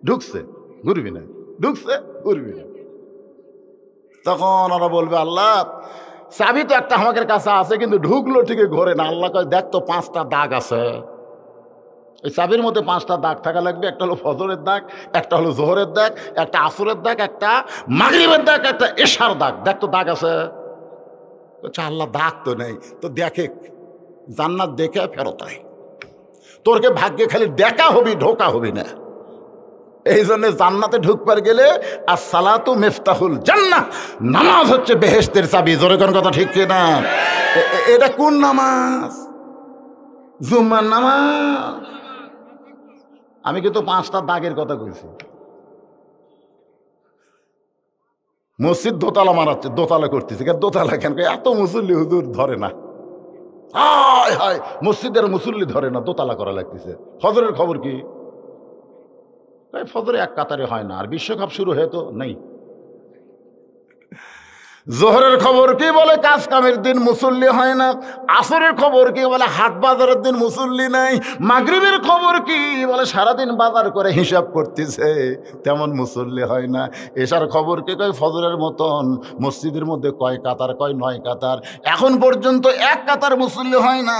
Speaker 2: ঢুকছে ঘুরবি না, ঢুকছে ঘুরবি না। তখন ওরা বলবে আল্লাহ চাবি তো একটা আমাদের কাছে আছে, কিন্তু ঢুকলো ঠিকই ঘোরে না। আল্লাহ কয় দেখ তো 5টা দাগ আছে, ওই চাবির মধ্যে 5টা দাগ থাকা লাগবে। একটা হলো ফজরের দাগ, একটা হলো জোহরের দাগ, একটা আসরের দাগ, একটা মাগরিবের দাগ, একটা এশার দাগ। দেখ তো দাগ আছে। আল্লাহ দাগ তো নেই, তো দেখে জান্নাত দেখে ফেরত আয়। তোরকে ভাগ্যে খালি দেখা হবি, ঢোকা হবি না। এই জন্য জান্নাতে ঢুকবার গেলে আসসালাতু মিফতাহুল জান্নাহ, নামাজ হচ্ছে বেহেশতের চাবি। জোরে কোন কথা ঠিক না? এটা কোন নামাজ? জুম্মার নামাজ। আমি কিন্তু 5টা দাগের কথা কইছি। মসজিদ দোতলা মারাচ্ছে, দোতলা করতেছে। দোতলা কেন? এত মুসল্লি হুজুর ধরে না। হায় হায়, মসজিদের মুসল্লি ধরে না, দোতলা করা লাগতেছে। ফজরের খবর কি? ফজরে 1 কাতারে হয় না, আর বিশ্বকাপ শুরু হয়ে তো নেই। জোহরের খবর কি? বলে কাজ কামের দিন মুসল্লি হয় না। আসরের খবর কি? বলে হাট বাজারের দিন মুসল্লি নাই। মাগরিবের খবর কি? বলে সারাদিন বাজার করে হিসাব করতেছে, তেমন মুসল্লি হয় না। এশার খবর কি? কয় ফজরের মতন মসজিদের মধ্যে কয় কাতার? কয় 9 কাতার। এখন পর্যন্ত 1 কাতার মুসল্লি হয় না,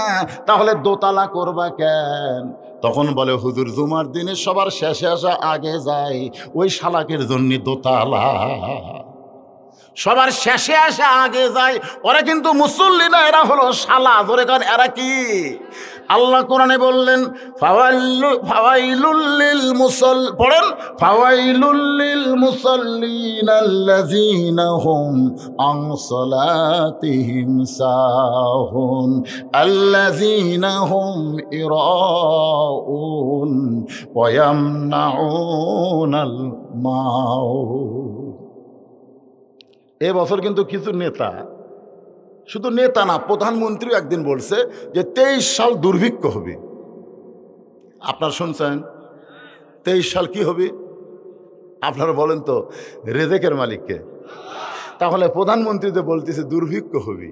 Speaker 2: তাহলে দোতলা করবা কেন? তখন বলে হুজুর জুমার দিনে সবার শেষে আসা আগে যায়, ওই শালাকের জন্য দোতলা। সবার শেষে আসা আগে যায়, ওরা কিন্তু মুসল্লি না, এরা হলো শালা। ধরে কারণ এরা কি? আল্লাহ কোরআনে বললেন ফাওয়াইলুল লিল মুসাল্লিন, পড়েন ফাওয়াইলুল লিল মুসাল্লিন আল্লাযীনা হুম আন সালাতিহিম সাহুন আল্লাযীনা হুম ইরাউন ওয়া ইয়ামনাউনাল মাউন। এবছর কিন্তু কিছু নেতা, শুধু নেতা না, প্রধানমন্ত্রী একদিন বলছে যে 23 সাল দুর্ভিক্ষ হবে। আপনারা শুনছেন? 23 সাল কি হবে? আপনারা বলেন তো, রেজেকের মালিককে। তাহলে প্রধানমন্ত্রী যে বলতেছে দুর্ভিক্ষ হবে,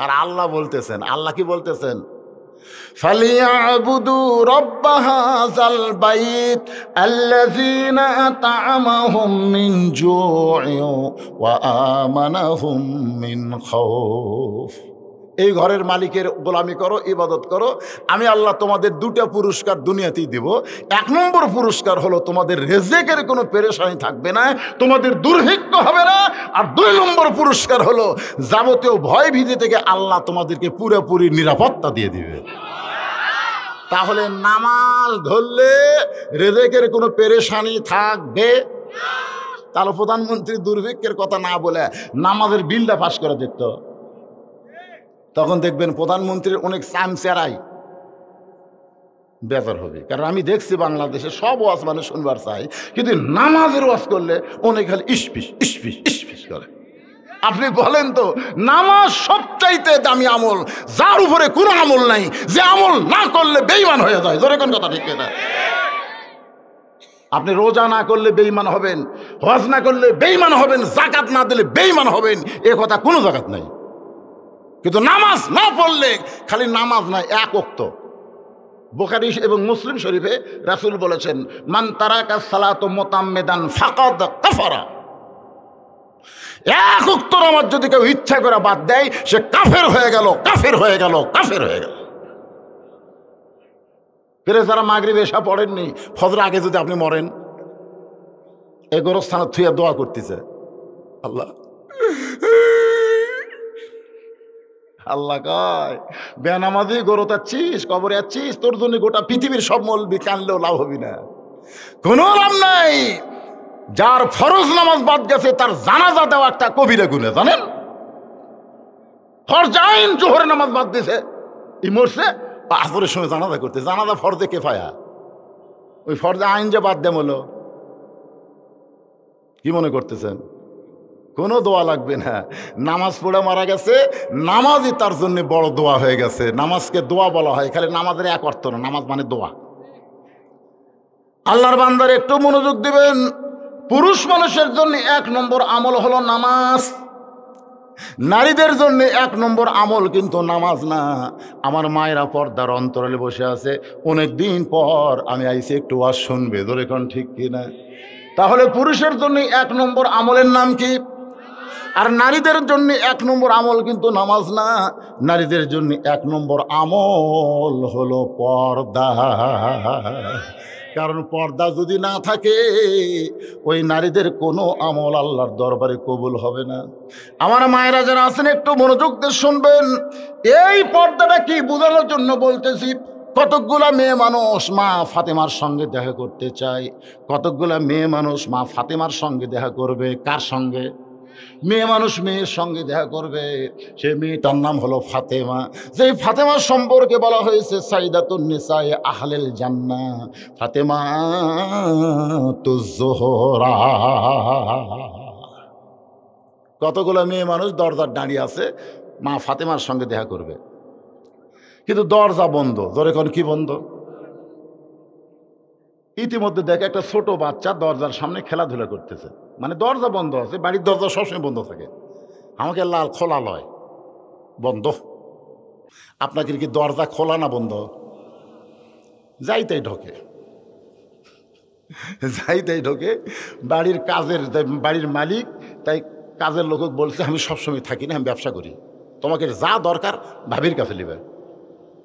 Speaker 2: আর আল্লাহ বলতেছেন, আল্লাহ কি বলতেছেন? ফালিয়াবুদু রাব্ব হাযাল বাইত আল্লাযীনা আত'আমাহুম মিন জু'ইন ওয়া আমানাহুম মিন খাউফ। এই ঘরের মালিকের গোলামি করো, ইবাদত করো, আমি আল্লাহ তোমাদের 2টা পুরস্কার দুনিয়াতেই দেব। 1 নম্বর পুরস্কার হলো তোমাদের রিজিকের কোনো পেরেশানি থাকবে না, তোমাদের দুর্ভিক্ষ হবে না। আর 2 নম্বর পুরস্কার হলো যাবতীয় ভয় ভীতি থেকে আল্লাহ তোমাদেরকে পুরোপুরি নিরাপত্তা দিয়ে দিবে। তাহলে নামাজ ধরলে রিজিকের কোনো পেরেশানি থাকবে না। তাহলে প্রধানমন্ত্রী দুর্ভিক্ষের কথা না বলে নামাজের বিলটা পাস করে দেখতো, তখন দেখবেন প্রধানমন্ত্রীর অনেক চামচেরাই বেজার হবে। কারণ আমি দেখছি বাংলাদেশে সব ওয়াজ মানে শুনবার চাই, কিন্তু নামাজের ওয়াজ করলে অনেক খালি ইসপিস ইসপিস ইসপিস করে। আপনি বলেন তো, নামাজ সবচাইতে দামি আমল, যার উপরে কোনো আমল নাই, যে আমল না করলে বেঈমান হয়ে যায়। জোরে কোন কথা ঠিক না? আপনি রোজা না করলে বেঈমান হবেন, হজ না করলে বেঈমান হবেন, যাকাত না দিলে বেঈমান হবেন, এ কথা কোনো জাকাত নাই। কিন্তু নামাজ না পড়লে, খালি নামাজ নাই, এক ওয়াক্ত। বুখারী এবং মুসলিম শরীফে রাসূল বলেছেন, মান তারাকা সালাত মুতাম্মিদান ফাকাদ কাফারা। এক ওয়াক্ত নামাজ যদি কেউ ইচ্ছা করে বাদ দেয়, সে কাফের হয়ে গেল, কাফের হয়ে গেল, কাফের হয়ে গেল। ফিরে যারা মাগরিব এশা পড়েননি, ফজর আগে যদি আপনি মরেন, এই গোরস্থানে থুইয়া দোয়া করতেছে, আল্লাহ আল্লাহ কয়, বেনামাজি গরু তাচ্ছিস, কবরে যাচ্ছিস, তোর জন্য গোটা পৃথিবীর সব মলবি কানলেও লাভ হবি না, কোনো লাভ নাই। যার ফরজ নামাজ বাদ গেছে, তার জানাজা দেওয়া একটা কবিরা গুনাহ, জানেন? ফরজ আইন জোহরের নামাজ বাদ দিয়েছে, ই মরছে, আসরের সময় জানাজা করতে, জানাজা ফরজে কেফায়া, ওই ফরজে আইন যে বাদ দেম হলো। কি মনে করতেছেন? কোনো দোয়া লাগবে না। নামাজ পড়ে মারা গেছে, নামাজই তার জন্য বড় দোয়া হয়ে গেছে। নামাজকে দোয়া বলা হয়, খালি নামাজের এক অর্থ না, নামাজ মানে দোয়া। আল্লাহর বান্দার একটু মনোযোগ দিবেন। পুরুষ মানুষের জন্য 1 নম্বর আমল হলো নামাজ, নারীদের জন্য 1 নম্বর আমল কিন্তু নামাজ না। আমার মায়েরা পর্দার অন্তরালে বসে আছে, অনেক দিন পর আমি আইসি একটু ওয়াজ শুনবে, ধরে কোন ঠিক কিনা? তাহলে পুরুষের জন্য 1 নম্বর আমলের নাম কি? আর নারীদের জন্য 1 নম্বর আমল কিন্তু নামাজ না, নারীদের জন্য 1 নম্বর আমল হলো পর্দা। কারণ পর্দা যদি না থাকে, ওই নারীদের কোনো আমল আল্লাহর দরবারে কবুল হবে না। আমার মায়েরা যারা আছেন, একটু মনোযোগ দিয়ে শুনবেন। এই পর্দাটা কি বোঝানোর জন্য বলতেছি। কতকগুলা মেয়ে মানুষ মা ফাতেমার সঙ্গে দেখা করতে চায়, কতকগুলা মেয়ে মানুষ মা ফাতেমার সঙ্গে দেখা করবে। কার সঙ্গে? মেয়ে মানুষ মেয়ের সঙ্গে দেখা করবে, সে মেয়েটার নাম হলো ফাতেমা। যেই ফাতেমার সম্পর্কে বলা হয়েছে সাইদাতুন নিসায়ে আহলেল জান্নাহ, ফাতেমা তুজ জোহরা। কতগুলো মেয়ে মানুষ দরজার দাঁড়িয়ে আছে, মা ফাতেমার সঙ্গে দেখা করবে, কিন্তু দরজা বন্ধ। জোরে কোন কি বন্ধ? ইতিমধ্যে দেখে একটা ছোট বাচ্চা দরজার সামনে খেলাধুলা করতেছে, মানে দরজা বন্ধ আছে, বাড়ির দরজা সবসময় বন্ধ থাকে। আমাকে লাল খোলা লয়, বন্ধ। আপনাকে কি দরজা খোলা না বন্ধ? যাইতেই ঢোকে, যাইতেই ঢোকে। বাড়ির কাজের, বাড়ির মালিক তাই কাজের লোক বলছে, আমি সবসময় থাকি না, আমি ব্যবসা করি, তোমাকে যা দরকার ভাবির কাছে নিবে।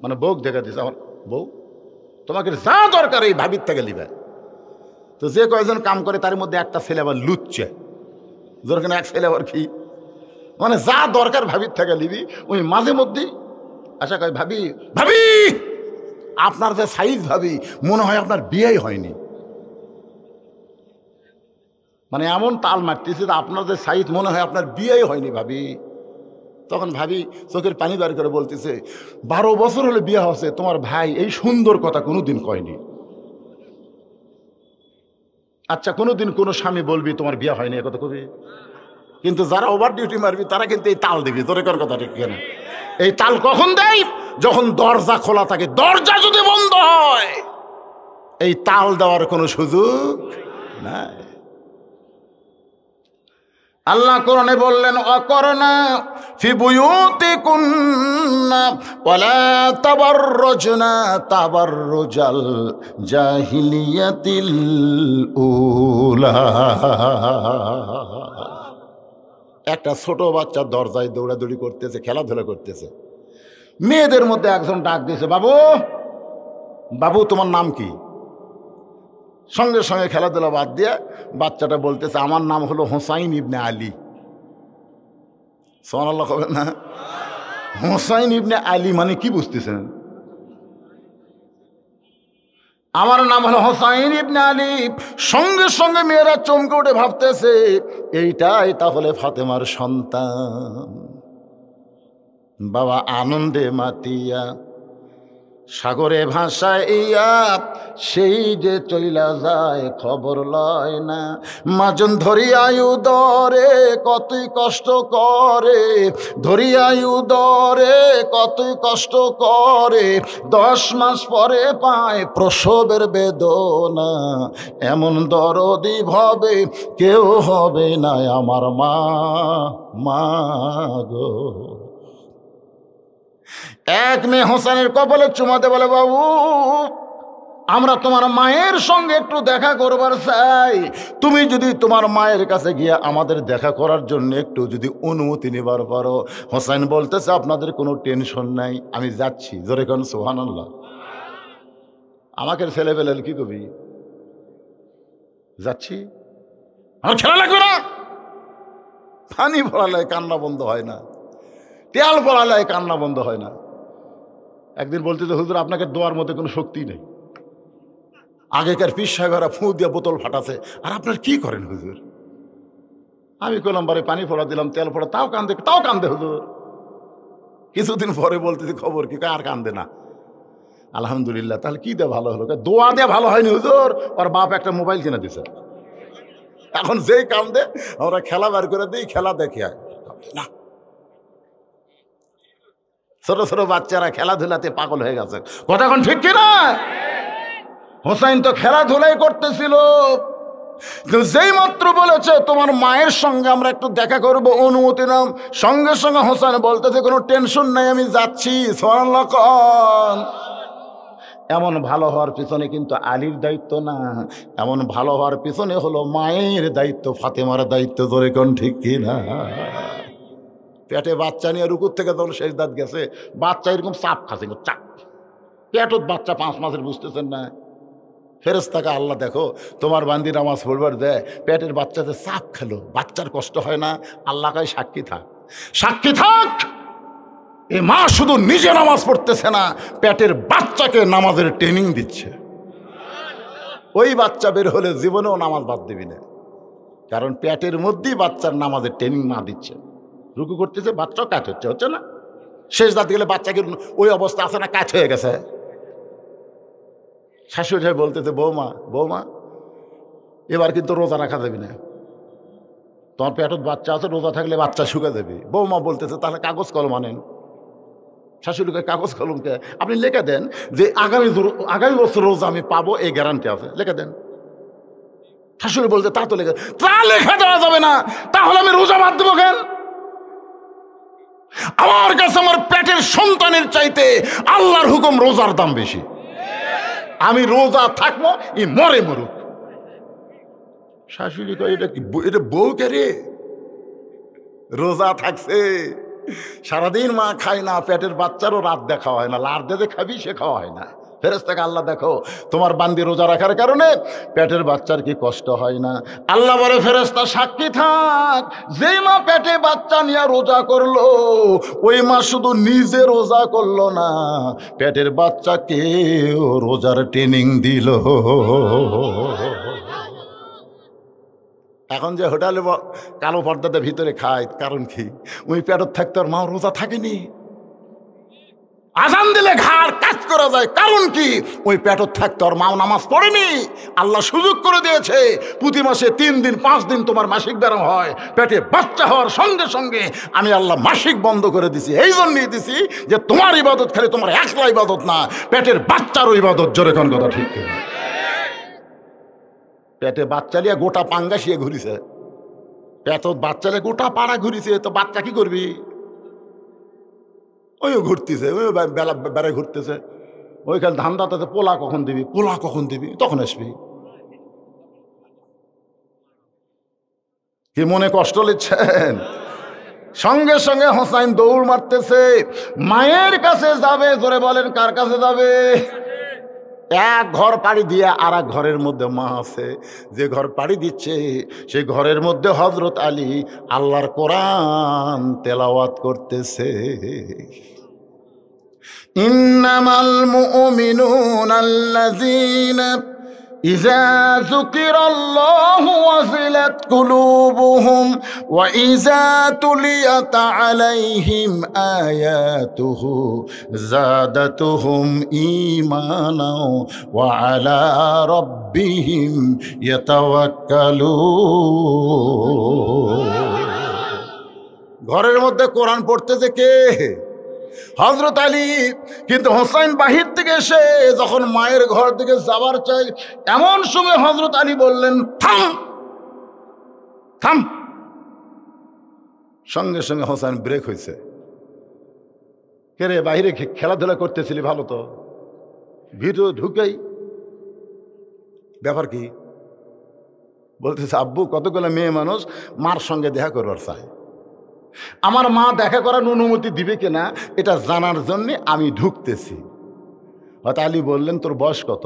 Speaker 2: মানে বউ দেখা দিচ্ছে, আমার বউ তোমাকে যা দরকার এই ভাবির থেকে নিবে। তো যে কয়েকজন কাম করে তার মধ্যে একটা ছেলে আবার লুচ্ছে, যেখানে এক ছেলে আবার কি, মানে যা দরকার ভাবির থেকে নিবি। ওই মাঝে মধ্যেই আশা কয়, ভাবি ভাবি আপনার যে সাইজ, ভাবি মনে হয় আপনার বিয়েই হয়নি। মানে এমন তাল মারতেছে, আপনার যে সাইজ মনে হয় আপনার বিয়েই হয়নি ভাবি। তখন ভাবি চোখের পানি বার করে বলতেছে, 12 বছর হলে বিয়ে হচ্ছে, তোমার ভাই এই সুন্দর কথা কোনোদিন কয়নি। আচ্ছা, কোনোদিন কোনো স্বামী বলবি তোমার বিয়ে হয়নি এ কথা কবি? কিন্তু যারা ওভার ডিউটি মারবি তারা কিন্তু এই তাল দিবি। তোর কার কথা ঠিক কেন? এই তাল কখন দেয়? যখন দরজা খোলা থাকে। দরজা যদি বন্ধ হয়, এই তাল দেওয়ার কোনো সুযোগ নাই। আল্লাহ কোরআনে বললেন, অকরনা ফি বুয়ুতিকুন্না ওয়ালা তাবাররুজনা তাবাররুজাল জাহিলিয়াতিল উলা। একটা ছোট বাচ্চা দরজায় দৌড়াদৌড়ি করতেছে, খেলাধুলা করতেছে। মেয়েদের মধ্যে একজন ডাক দিয়েছে, বাবু বাবু তোমার নাম কি? সঙ্গে সঙ্গে খেলাধুলা বাদ দিয়ে বাচ্চাটা বলতেছে, আমার নাম হলো হোসাইন ইবনে আলী। সুবহানাল্লাহ কবেন না? হোসাইন ইবনে আলী মানে কি বুঝতেছেন? আমার নাম হলো হোসাইন ইবনে আলী। সঙ্গে সঙ্গে মেয়েরা চমকে উঠে ভাবতেছে, এইটাই তাহলে ফাতেমার সন্তান। বাবা আনন্দে মাতিয়া সাগরে ভাসাইয়া সেই যে চইলা যায় খবর লয় না। মাজন ধরিয়ায়ু দরে কতই কষ্ট করে, ধরিয়ায়ু দরে কতই কষ্ট করে, 10 মাস পরে পায় প্রসবের বেদনা। এমন দরদি ভাবে কেউ হবে না আমার মা, মা গো। এক মেয়ে হোসেনের কপালে চুমাতে বলে, বাবু আমরা তোমার মায়ের সঙ্গে একটু দেখা করবার চাই, তুমি যদি তোমার মায়ের কাছে গিয়ে আমাদের দেখা করার জন্য একটু যদি অনুমতি নেবার পারো। হোসেন বলতেছে, আপনাদের কোনো টেনশন নাই, আমি যাচ্ছি। জোরে কোন সুবহানাল্লাহ। আমাকে ছেলে পেলে কি কবি, যাচ্ছি, আমার খেলা লাগবে না। পানি পড়ালে কান্না বন্ধ হয় না, তেল পড়ালে কান্না বন্ধ হয় না। একদিন বলতেছে, হুজুর আপনাকে দোয়ার মধ্যে কোনো শক্তি নেই। আগেকার পীর সাহেবেরা ফু দিয়ে বোতল ফাটাছে, আর আপনার কি করেন হুজুর? আমি কলম বারে পানি পড়া দিলাম, তেল পড়া, তাও কান্দে হুজুর। কিছুদিন পরে বলতেছি, খবর কি? আর কান্দে না। আলহামদুলিল্লাহ। তাহলে কি দিয়ে ভালো হলো? দোয়া দিয়ে ভালো হয়নি হুজুর, ওর বাপ একটা মোবাইল কিনে দিছে। এখন যেই কান্দে আমরা খেলা বের করে দিই, খেলা দেখে না। ছোট ছোট বাচ্চারা খেলাধুলাতে পাগল হয়ে গেছে। কথা এখন ঠিক কিনা? হোসেন তো খেলাধুলাই করতেছিল, যেই মাত্র বলেছে তোমার মায়ের সঙ্গে আমরা একটু দেখা করব, অনুমতি নাও, সঙ্গে সঙ্গে হোসেন বলতেছে, কোনো টেনশন নাই, আমি যাচ্ছি। সুবহানাল্লাহ। এমন ভালো হওয়ার পিছনে কিন্তু আলীর দায়িত্ব না, এমন ভালো হওয়ার পিছনে হলো মায়ের দায়িত্ব, ফাতেমার দায়িত্ব। ধরে কোন ঠিক কিনা? পেটে বাচ্চা নিয়ে রুকুর থেকে যখন শেষ দাঁত গেছে, বাচ্চা এরকম চাপ খাচ্ছে, চাপ। পেটত বাচ্চা 5 মাসের, বুঝতেছেন না? ফেরেশতাকে আল্লাহ, দেখো তোমার বান্দি নামাজ পড়বার দেয়, পেটের বাচ্চাতে চাপ খেলো, বাচ্চার কষ্ট হয় না? আল্লাহ কয়, সাক্ষী থাক, সাক্ষী থাক। এ মা শুধু নিজে নামাজ পড়তেছে না, পেটের বাচ্চাকে নামাজের ট্রেনিং দিচ্ছে। ওই বাচ্চা বের হলে জীবনেও নামাজ বাদ দিবি না, কারণ পেটের মধ্যেই বাচ্চার নামাজের ট্রেনিং মা দিচ্ছে। রুকু করতেছে, বাচ্চাও কাজ হচ্ছে না? শেষ দাঁত গেলে বাচ্চাকে ওই অবস্থা আছে না, কাজ হয়ে গেছে। শাশুড়ি সাহেব বলতেছে, বৌমা এবার কিন্তু রোজা রাখা যাবে না, তোমার পেটত বাচ্চা আছে, রোজা থাকলে বাচ্চা শুকে যাবে। বৌমা বলতেছে, তাহলে কাগজ কলম আনেন। শাশুড়িকে, কাগজ কলমকে আপনি লিখে দেন যে আগামী বছর রোজা আমি পাবো, এই গ্যারান্টি আছে, লিখে দেন। শাশুড়ি বলতে, তা তো লেখা দেওয়া যাবে না, তাহলে আমি রোজা বাদ দেবো কেন? আমার কাছে আমার পেটের সন্তানের চাইতে আল্লাহর হুকুম রোজার দাম বেশি। আমি রোজা থাকবো, ই মরে মরুক। শাশুড়ি কয়, এটা বউ কে রে? রোজা থাকছে সারাদিন, মা খায় না, পেটের বাচ্চারও রাত দেখা হয় না, লার দে খাবি সে খাওয়া হয় না। ফেরেশতাকে আল্লাহ, দেখো তোমার বান্দি রোজা রাখার কারণে পেটের বাচ্চার কি কষ্ট হয় না? আল্লাহ বলে, ফেরেশতা সাক্ষী থাক, যেই মা পেটে বাচ্চা নিয়ে রোজা করলো, ওই মা শুধু নিজে রোজা করলো না, পেটের বাচ্চাকেও রোজার ট্রেনিং দিল। এখন যে হোটেলে কালো পর্দাতে ভিতরে খায়, কারণ কি? ওই পেটত থাকতে আর মা রোজা থাকেনি। আজান দিলে ঘাড় কাজ করা যায়, কারণ কি? ওই পেটত থাকতে আর মা নামাজ পড়েনি। আল্লাহ সুযোগ করে দিয়েছে, প্রতি মাসে 3 দিন 5 দিন তোমার মাসিক ব্যায়াম হয়, পেটে বাচ্চা হওয়ার সঙ্গে সঙ্গে আমি আল্লাহ মাসিক বন্ধ করে দিছি। এই জন্যই দিছি যে তোমার ইবাদত খালি তোমার একলা ইবাদত না, পেটের বাচ্চারও ইবাদত। জোরে কোন কথা ঠিক? পেটে বাচ্চা নিয়ে গোটা পাঙ্গাসিয়ে ঘুরিছে, পেটত বাচ্চা নিয়ে গোটা পাড়া ঘুরিছে, তো বাচ্চা কি করবি? ওইও ঘুরতেছে, ওই বেড়ায় ঘুরতেছে, ওইখানে ধান্দাতে পোলা কখন দিবি, তখন আসবি। কি মনে কষ্ট নিচ্ছেন? সঙ্গে সঙ্গে হোসাইন দৌড় মারতেছে, মায়ের কাছে যাবে। জোরে বলেন, কার কাছে যাবে? এক ঘর পাড়ি দিয়ে আর এক ঘরের মধ্যে মা আছে। যে ঘর পাড়ি দিচ্ছে সেই ঘরের মধ্যে হযরত আলী আল্লাহর কোরআন তেলাওয়াত করতেছে। ইন্নামাল মুমিনুনা আল্লাযীনা ইযা যুকিরাল্লাহু ওয়াজিলাত কুলুবুহুম ওয়া ইযা তুলিয়াত আলাইহিম আয়াতুহু যাদাতুহুম ঈমানাও ওয়া আলা রাব্বিহিম ইয়াতাওয়াক্কালুন। ঘরের মধ্যে কোরআন পড়তেছে কে? হযরত আলী। কিন্তু হোসাইন বাহির থেকে এসে যখন মায়ের ঘর থেকে যাবার চাই, এমন সময় হযরত আলী বললেন, থাম থাম। সঙ্গে সঙ্গে হোসাইন ব্রেক হয়েছে। কে রে, বাহিরে খেলাধুলা করতেছিলি, ভালো তো, ভিডিও ঢুকেই ব্যাপার কি? বলতেছে, আব্বু কতগুলো মেয়ে মানুষ মার সঙ্গে দেখা করবার চায়, আমার মা দেখা করার অনুমতি দিবে কিনা এটা জানার জন্য আমি ঢুকতেছি। হয়তো আলী বললেন, তোর বয়স কত?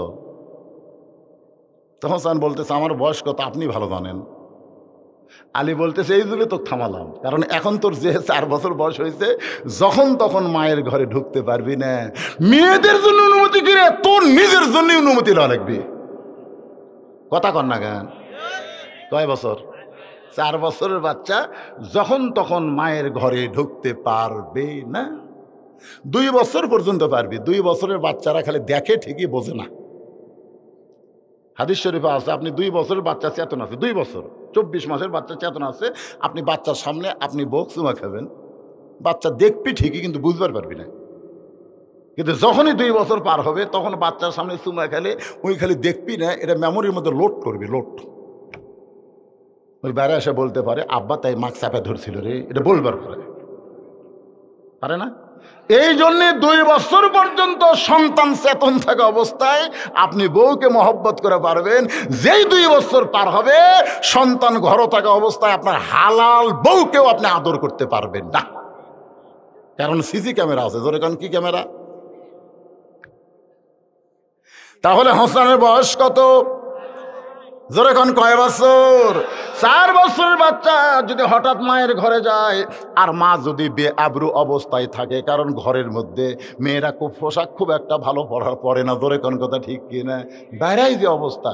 Speaker 2: তখন হোসেন বলতেছে, আমার বয়স কত আপনি ভালো জানেন। আলী বলতেছে, এই জন্য তো থামালাম, কারণ এখন তোর যে 4 বছর বয়স হয়েছে, যখন তখন মায়ের ঘরে ঢুকতে পারবি না। মেয়েদের জন্য অনুমতি কিরে, তোর নিজের জন্য অনুমতি লওয়া লাগবে। কথা কর না গান। কয় বছর? 4 বছরের বাচ্চা যখন তখন মায়ের ঘরে ঢুকতে পারবে না। 2 বছর পর্যন্ত পারবি। 2 বছরের বাচ্চারা খালি দেখে, ঠিকই বোঝে না। হাদিস শরীফে আছে, আপনি 2 বছরের বাচ্চা চেতনা আছে, 2 বছর 24 মাসের বাচ্চা চেতনা আছে, আপনি বাচ্চার সামনে আপনি বক চুমা খাবেন, বাচ্চা দেখবি ঠিকই, কিন্তু বুঝবার পারবি না। কিন্তু যখনই 2 বছর পার হবে, তখন বাচ্চার সামনে চুমা খেলে ওই খালি দেখবি না, এটা মেমোরির মধ্যে লোড করবি, লোড। ওই বাইরে এসে বলতে পারে, আব্বা তাই মাছ চাপা ধরছিল রে, এটা বলবার পারে না। এই জন্যে 2 বছর পর্যন্ত সন্তান চেতন থাকা অবস্থায় আপনি বউকে মহব্বত করে পারবেন। যেই 2 বছর পার হবে, সন্তান ঘরে থাকা অবস্থায় আপনার হালাল বউকেও আপনি আদর করতে পারবেন না, কারণ সিসি ক্যামেরা আছে। ধরে কারণ কি ক্যামেরা? তাহলে হোসেনের বয়স কত? জোরে কোন কয় বছর? 4 বছরের বাচ্চা যদি হঠাৎ মায়ের ঘরে যায়, আর মা যদি বেআব্রু অবস্থায় থাকে, কারণ ঘরের মধ্যে মেয়েরা খুব পোশাক খুব একটা ভালো পরে না, জোরে কোন কথা ঠিক কিনা? বাইরেই যে অবস্থা,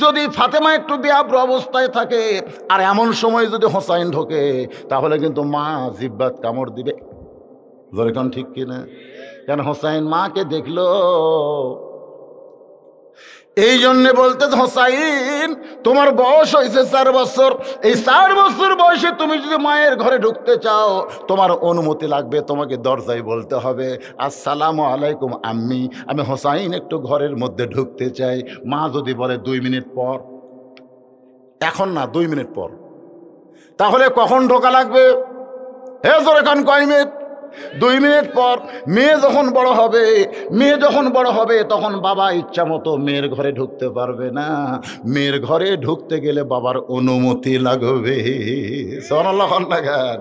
Speaker 2: যদি ফাতেমা একটু বেআব্রু অবস্থায় থাকে, আর এমন সময় যদি হোসাইন ঢোকে, তাহলে কিন্তু মা জিব্বাত কামড় দিবে, জোরে কোন ঠিক কিনা? কেন হোসাইন মাকে দেখলো। এই জন্যে বলতে, হোসাইন তোমার বয়স হয়েছে 4 বছর, এই 4 বছর বয়সে তুমি যদি মায়ের ঘরে ঢুকতে চাও, তোমার অনুমতি লাগবে, তোমাকে দরজায় বলতে হবে, আসসালামু আলাইকুম আম্মি, আমি হোসাইন একটু ঘরের মধ্যে ঢুকতে চাই। মা যদি বলে 2 মিনিট পর, এখন না 2 মিনিট পর, তাহলে কখন ঢোকা লাগবে? হে জোরে কান, কয় মিনিট? 2 মিনিট পর। মেয়ে যখন বড় হবে, তখন বাবা ইচ্ছা মতো মেয়ের ঘরে ঢুকতে পারবে না। মেয়ের ঘরে ঢুকতে গেলে বাবার অনুমতি লাগবে। সুবহানাল্লাহ লাগান।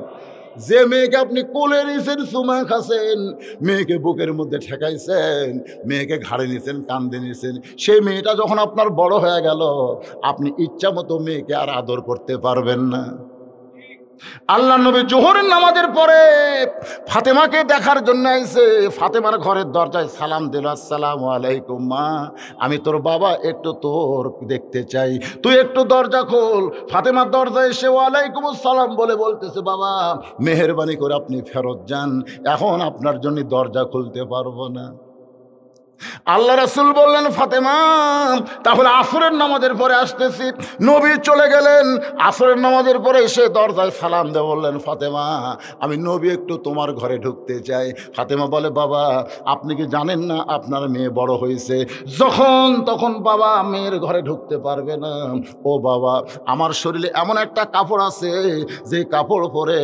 Speaker 2: যে মেয়েকে আপনি কোলে নিয়েছেন, চুমা খাচ্ছেন, মেয়েকে বুকের মধ্যে ঠেকাইছেন, মেয়েকে ঘাড়ে নিয়েছেন, কান্দে নিয়েছেন, সেই মেয়েটা যখন আপনার বড় হয়ে গেল, আপনি ইচ্ছা মতো মেয়েকে আর আদর করতে পারবেন না। আল্লাহ নবী জোহরের নামাজের পরে ফাতেমাকে দেখার জন্য আইছে। ফাতেমার ঘরের দরজায় সালাম দিল, আসসালামু আলাইকুম মা, আমি তোর বাবা, একটু তোর দেখতে চাই, তুই একটু দরজা খোল। ফাতেমার দরজায় এসে ওয়ালাইকুম আসসালাম বলে বলতেছে, বাবা মেহেরবানি করে আপনি ফেরত যান, এখন আপনার জন্য দরজা খুলতে পারবো না। আল্লাহ রাসূল বললেন, ফাতেমা তাহলে আসরের নামাজের পরে আসতেছি। নবী চলে গেলেন। আসরের নামাজের পরে এসে দরজায় সালাম দিয়ে বললেন, ফাতেমা আমি নবী একটু তোমার ঘরে ঢুকতে চাই। ফাতেমা বলে, বাবা আপনি কি জানেন না আপনার মেয়ে বড় হয়েছে, যখন তখন বাবা মেয়ের ঘরে ঢুকতে পারবে না। ও বাবা, আমার শরীরে এমন একটা কাপড় আছে, যে কাপড় পরে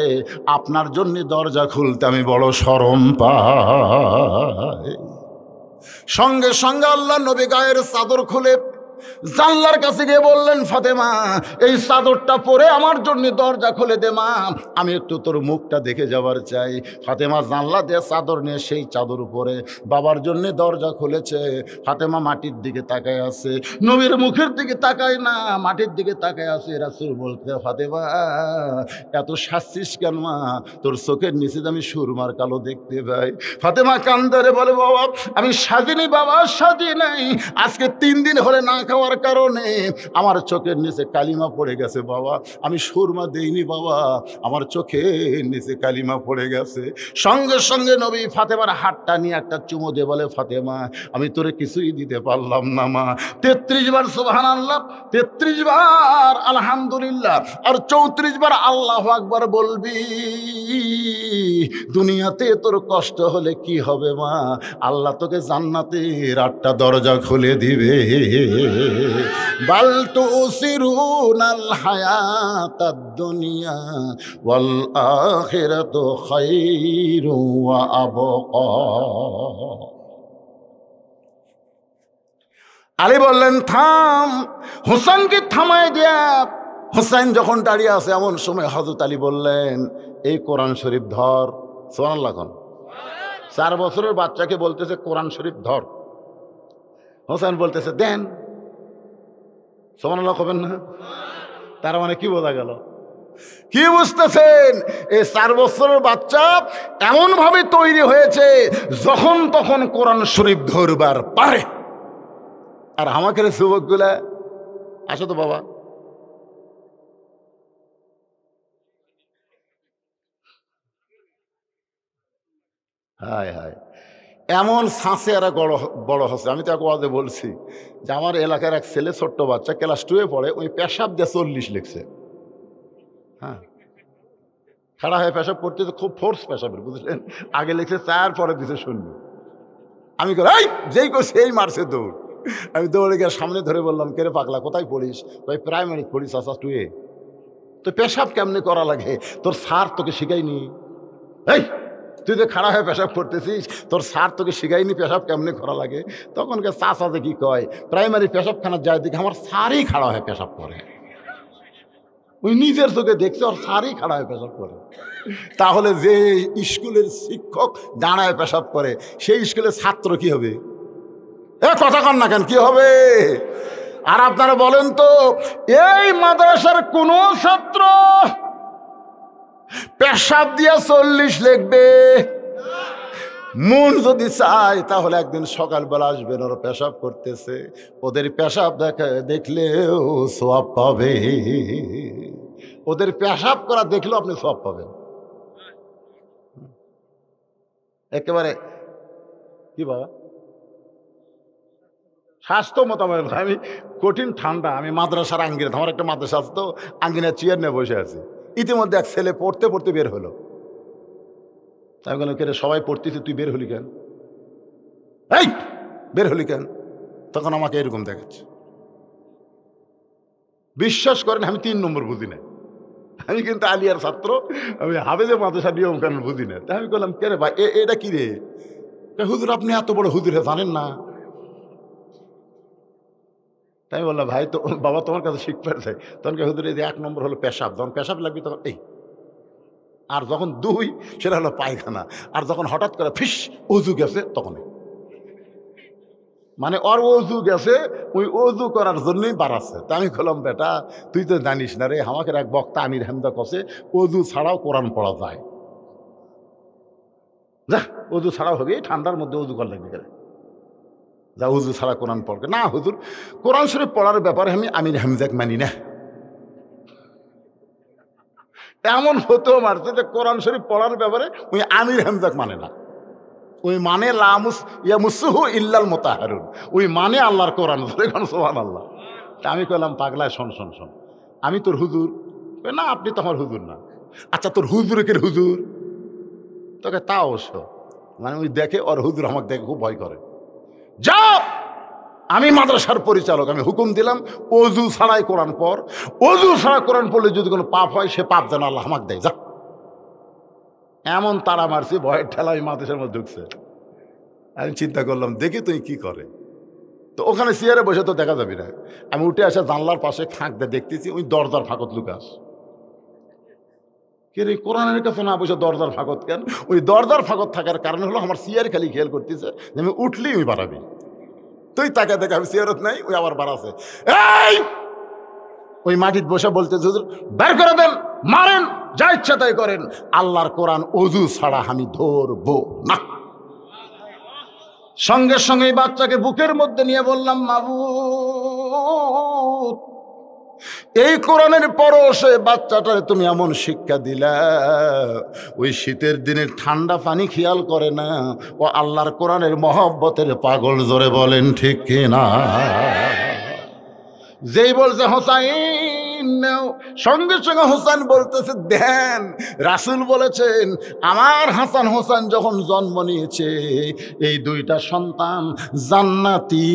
Speaker 2: আপনার জন্য দরজা খুলতে আমি বড় শরম পাই। সঙ্গে সঙ্গে আল্লাহ নবী গায়ের চাদর খুলে জানলার কাছে গিয়ে বললেন, ফাতেমা এই চাদরটা পরে আমার জন্য দরজা খুলে দে মা, আমি একটু তোর মুখটা দেখে যাবার চাই। ফাতেমা জানলা দিয়ে চাদর নিয়ে সেই চাদর উপরে বাবার জন্য দরজা খুলেছে। ফাতেমা মাটির দিকে তাকায় আছে, নবীর মুখের দিকে তাকায় না, মাটির দিকে তাকায় আছে। রাসূল বলতে, ফাতেমা এত শাস্তিস কেন মা, তোর চোখের নিচে আমি সুরমার কালো দেখতে পাই। ফাতেমা কান্দরে বলে, বাবা আমি সাজিনি বাবা, সাজি নাই, আজকে 3 দিন হলে না খাওয়ার কারণে আমার চোখের নিচে কালিমা পড়ে গেছে বাবা, আমি সুরমা দেইনি বাবা, আমার চোখের নিচে কালিমা পড়ে গেছে। সঙ্গে সঙ্গে নবী ফাতেমার হাতটা নিয়ে একটা চুমো দিয়ে বলে, ফাতেমা আমি তোরে কিছুই দিতে পারলাম না মা। 33 বার সুবহানাল্লাহ, 33 বার আলহামদুলিল্লাহ, আর 34 বার আল্লাহু আকবার বলবি। দুনিয়াতে তোর কষ্ট হলে কি হবে মা, আল্লাহ তোকে জান্নাতের 8টা দরজা খুলে দিবে। বাল তুসিরুনাল হায়াতাদ দুনিয়া ওয়াল আখিরাতু খায়রু ওয়া আবকা। আলী বললেন, থাম। হুসাইনকে থামায় দিয়া, হুসাইন যখন দাঁড়িয়ে আছে এমন সময় হযরত আলী বললেন, এই কোরআন শরীফ ধর। সুবহানাল্লাহ। 4 বছরের বাচ্চাকে বলতেছে কোরআন শরীফ ধর, হুসাইন বলতেছে দেন। সুবহানাল্লাহ কবেন না? তার মানে কি বোঝা গেল? কি বুঝতেছেন? এই 4 বছরের বাচ্চা এমন ভাবে তৈরি হয়েছে যখন তখন কোরআন শরীফ ধরবার পারে। আর আমাকে যুবকগুলা, আসো তো বাবা, হায় হায়, এমন ছাঁচে এরা বড় হচ্ছে। আমি তো এক ওয়াজে বলছি যে আমার এলাকার এক ছেলে, ছোট্ট বাচ্চা, ক্লাস 2-এ পড়ে, ওই পেশাব দিয়ে 40 লিখছে। হ্যাঁ, খাড়া হয়ে পেশাব করতে তো খুব ফোর্স পেশাবের, বুঝলেন? আগে লিখছে 4, পরে দিছে 0। আমি এই যেই করছি এই মারছে দৌড়। আমি দৌড়ে গিয়ে সামনে ধরে বললাম, কে রে পাগলা, কোথায় পড়িস? ভাই প্রাইমারি পড়িস। আচ্ছা 2-এ তো পেশাব কেমনে করা লাগে তোর স্যার তোকে শিখাইনি? এই তুই যে খাড়া হয়ে পেশাব করতেছিস, তোর স্যার তোকে শিখাইনি পেশাব কেমনে করা লাগে? তখনকে চাচাতে কি কয়, প্রাইমারি পেশাবখানার যায় দেখে আমার স্যারই খাড়া হয়ে পেশাব করে। ওই নিজের চোখে দেখছে ওর স্যারই খাড়া হয়ে পেশাব করে। তাহলে যে স্কুলের শিক্ষক দাঁড়ায় পেশাব করে, সেই স্কুলের ছাত্র কি হবে? কথা কন না কেন, কি হবে? আর আপনারা বলেন তো, এই মাদ্রাসার কোন ছাত্র পেশাব দিয়া 40 লিখবে? মন যদি চায় তাহলে একদিন সকালবেলা আসবেন, ওরা পেশাব করতেছে, ওদের পেশাব দেখলেও সওয়াব পাবে। ওদের পেশাব করা দেখলেও আপনি সওয়াব পাবেন। একেবারে কি বাবা, স্বাস্থ্য মোতাবেক। আমি কঠিন ঠান্ডা, আমি মাদ্রাসার আঙ্গিনা, আমার একটা মাদ্রাসা আছে তো, আঙ্গিনা চেয়ার নিয়ে বসে আছি। ইতিমধ্যে এক ছেলে পড়তে পড়তে বের হলো। আমি বললাম, কে রে, সবাই পড়তেছি, তুই বের হলি কেন? এই বের হলি কেন? তখন আমাকে এরকম দেখাচ্ছে। বিশ্বাস করেন আমি 3 নম্বর বুঝি না। আমি কিন্তু আলিয়ার ছাত্র, আমি হাফেজে মাদ্রাসা নিয়ম কানুন বুঝি না। তাই আমি বললাম, কে রে ভাই, এটা কি রে? হুজুর আপনি এত বড় হুজুর জানেন না? তাই বললাম, ভাই তো বাবা তোমার কাছে শিখতে চাই। তখন হুজুর এই যে 1 নম্বর হলো পেশাব, যখন পেশাব লাগবে তখন এই, আর যখন 2 সেটা হলো পায়খানা, আর যখন হঠাৎ করে ফিস অজু গেছে তখন, মানে ওর অজু গেছে, ওই অজু করার জন্যই বাড়াচ্ছে। তা আমি বললাম, বেটা তুই তো জানিস না রে, আমাকে এক বক্তা আমির হামদা কছে অজু ছাড়াও কোরআন পড়া যায়। যা অজু ছাড়াও হবে, এই ঠান্ডার মধ্যে অজু করা লাগবে কেন? যা হুজুর ছাড়া কোরআন পড়বে না। হুজুর কোরআন শরীফ পড়ার ব্যাপারে আমি আমির হামজাক মানি না। এমন হতেও মারছে যে কোরআন শরীফ পড়ার ব্যাপারে ওই আমির হামজাক মানে না। ওই মানে ইয়ামুসুহু ইল্লাল মুতাহহারুন, ওই মানে আল্লাহর কোরআন। সুবহানাল্লাহ। তা আমি কইলাম, পাগলায় শোন শোন শোন, আমি তোর হুজুর? না আপনি তো আমার হুজুর না। আচ্ছা তোর হুজুরের হুজুর? তোকে তা অবশ্য, মানে ওই দেখে ওর হুজুর আমাকে দেখে খুব ভয় করে। যাও, আমি মাদ্রাসার পরিচালক, আমি হুকুম দিলাম অজু ছাড়াই কোরআন পড়। অজু ছাড়া কোরআন পড়লে যদি কোনো পাপ হয়, সে পাপ যেন আল্লাহ আমাকে দেয়। যা। এমন তারা মারছি, ভয়ের ঠেলা আমি মাদ্রাসার মধ্যে ঢুকছে। আমি চিন্তা করলাম, দেখি তুই কি করে। তো ওখানে চেয়ারে বসে তো দেখা যাবি না। আমি উঠে আসা জানলার পাশে খাঁক দিয়ে দেখতেছি ওই দরজার ফাঁকত লুকাস। কে রে, কোরআনের কাছে না বসে দরজার ফাঁকত কেন? ওই দরজার ফাঁকত থাকার কারণ হলো আমার চেয়ার খালি খেয়াল করতেছে যে আমি উঠলেই ওই বাড়াবি। তুই তাকে দেখে আমি চেয়ারত নাই, ওই আবার বাড়াছে। এই ওই মাটিত বসে বলতে হুজুর বের করে দেন, মারেন, যা ইচ্ছা তাই করেন, আল্লাহর কোরআন অজু ছাড়া আমি ধরবো না। সঙ্গে সঙ্গে বাচ্চাকে বুকের মধ্যে নিয়ে বললাম, মাবুদ, এই কোরআনের পরশে বাচ্চাটারে তুমি এমন শিক্ষা দিলা, ওই শীতের দিনে ঠান্ডা পানি খেয়াল করে না, ও আল্লাহর কোরআনের মহব্বতের পাগল। জোরে বলেন ঠিক কিনা? যেই বলছে হোসাইন নাও, সঙ্গে সঙ্গে হোসেন বলতেছে, দেন রাসূল বলেছেন আমার হাসান হোসেন যখন জন্ম নিয়েছে এই দুইটা সন্তান জান্নাতি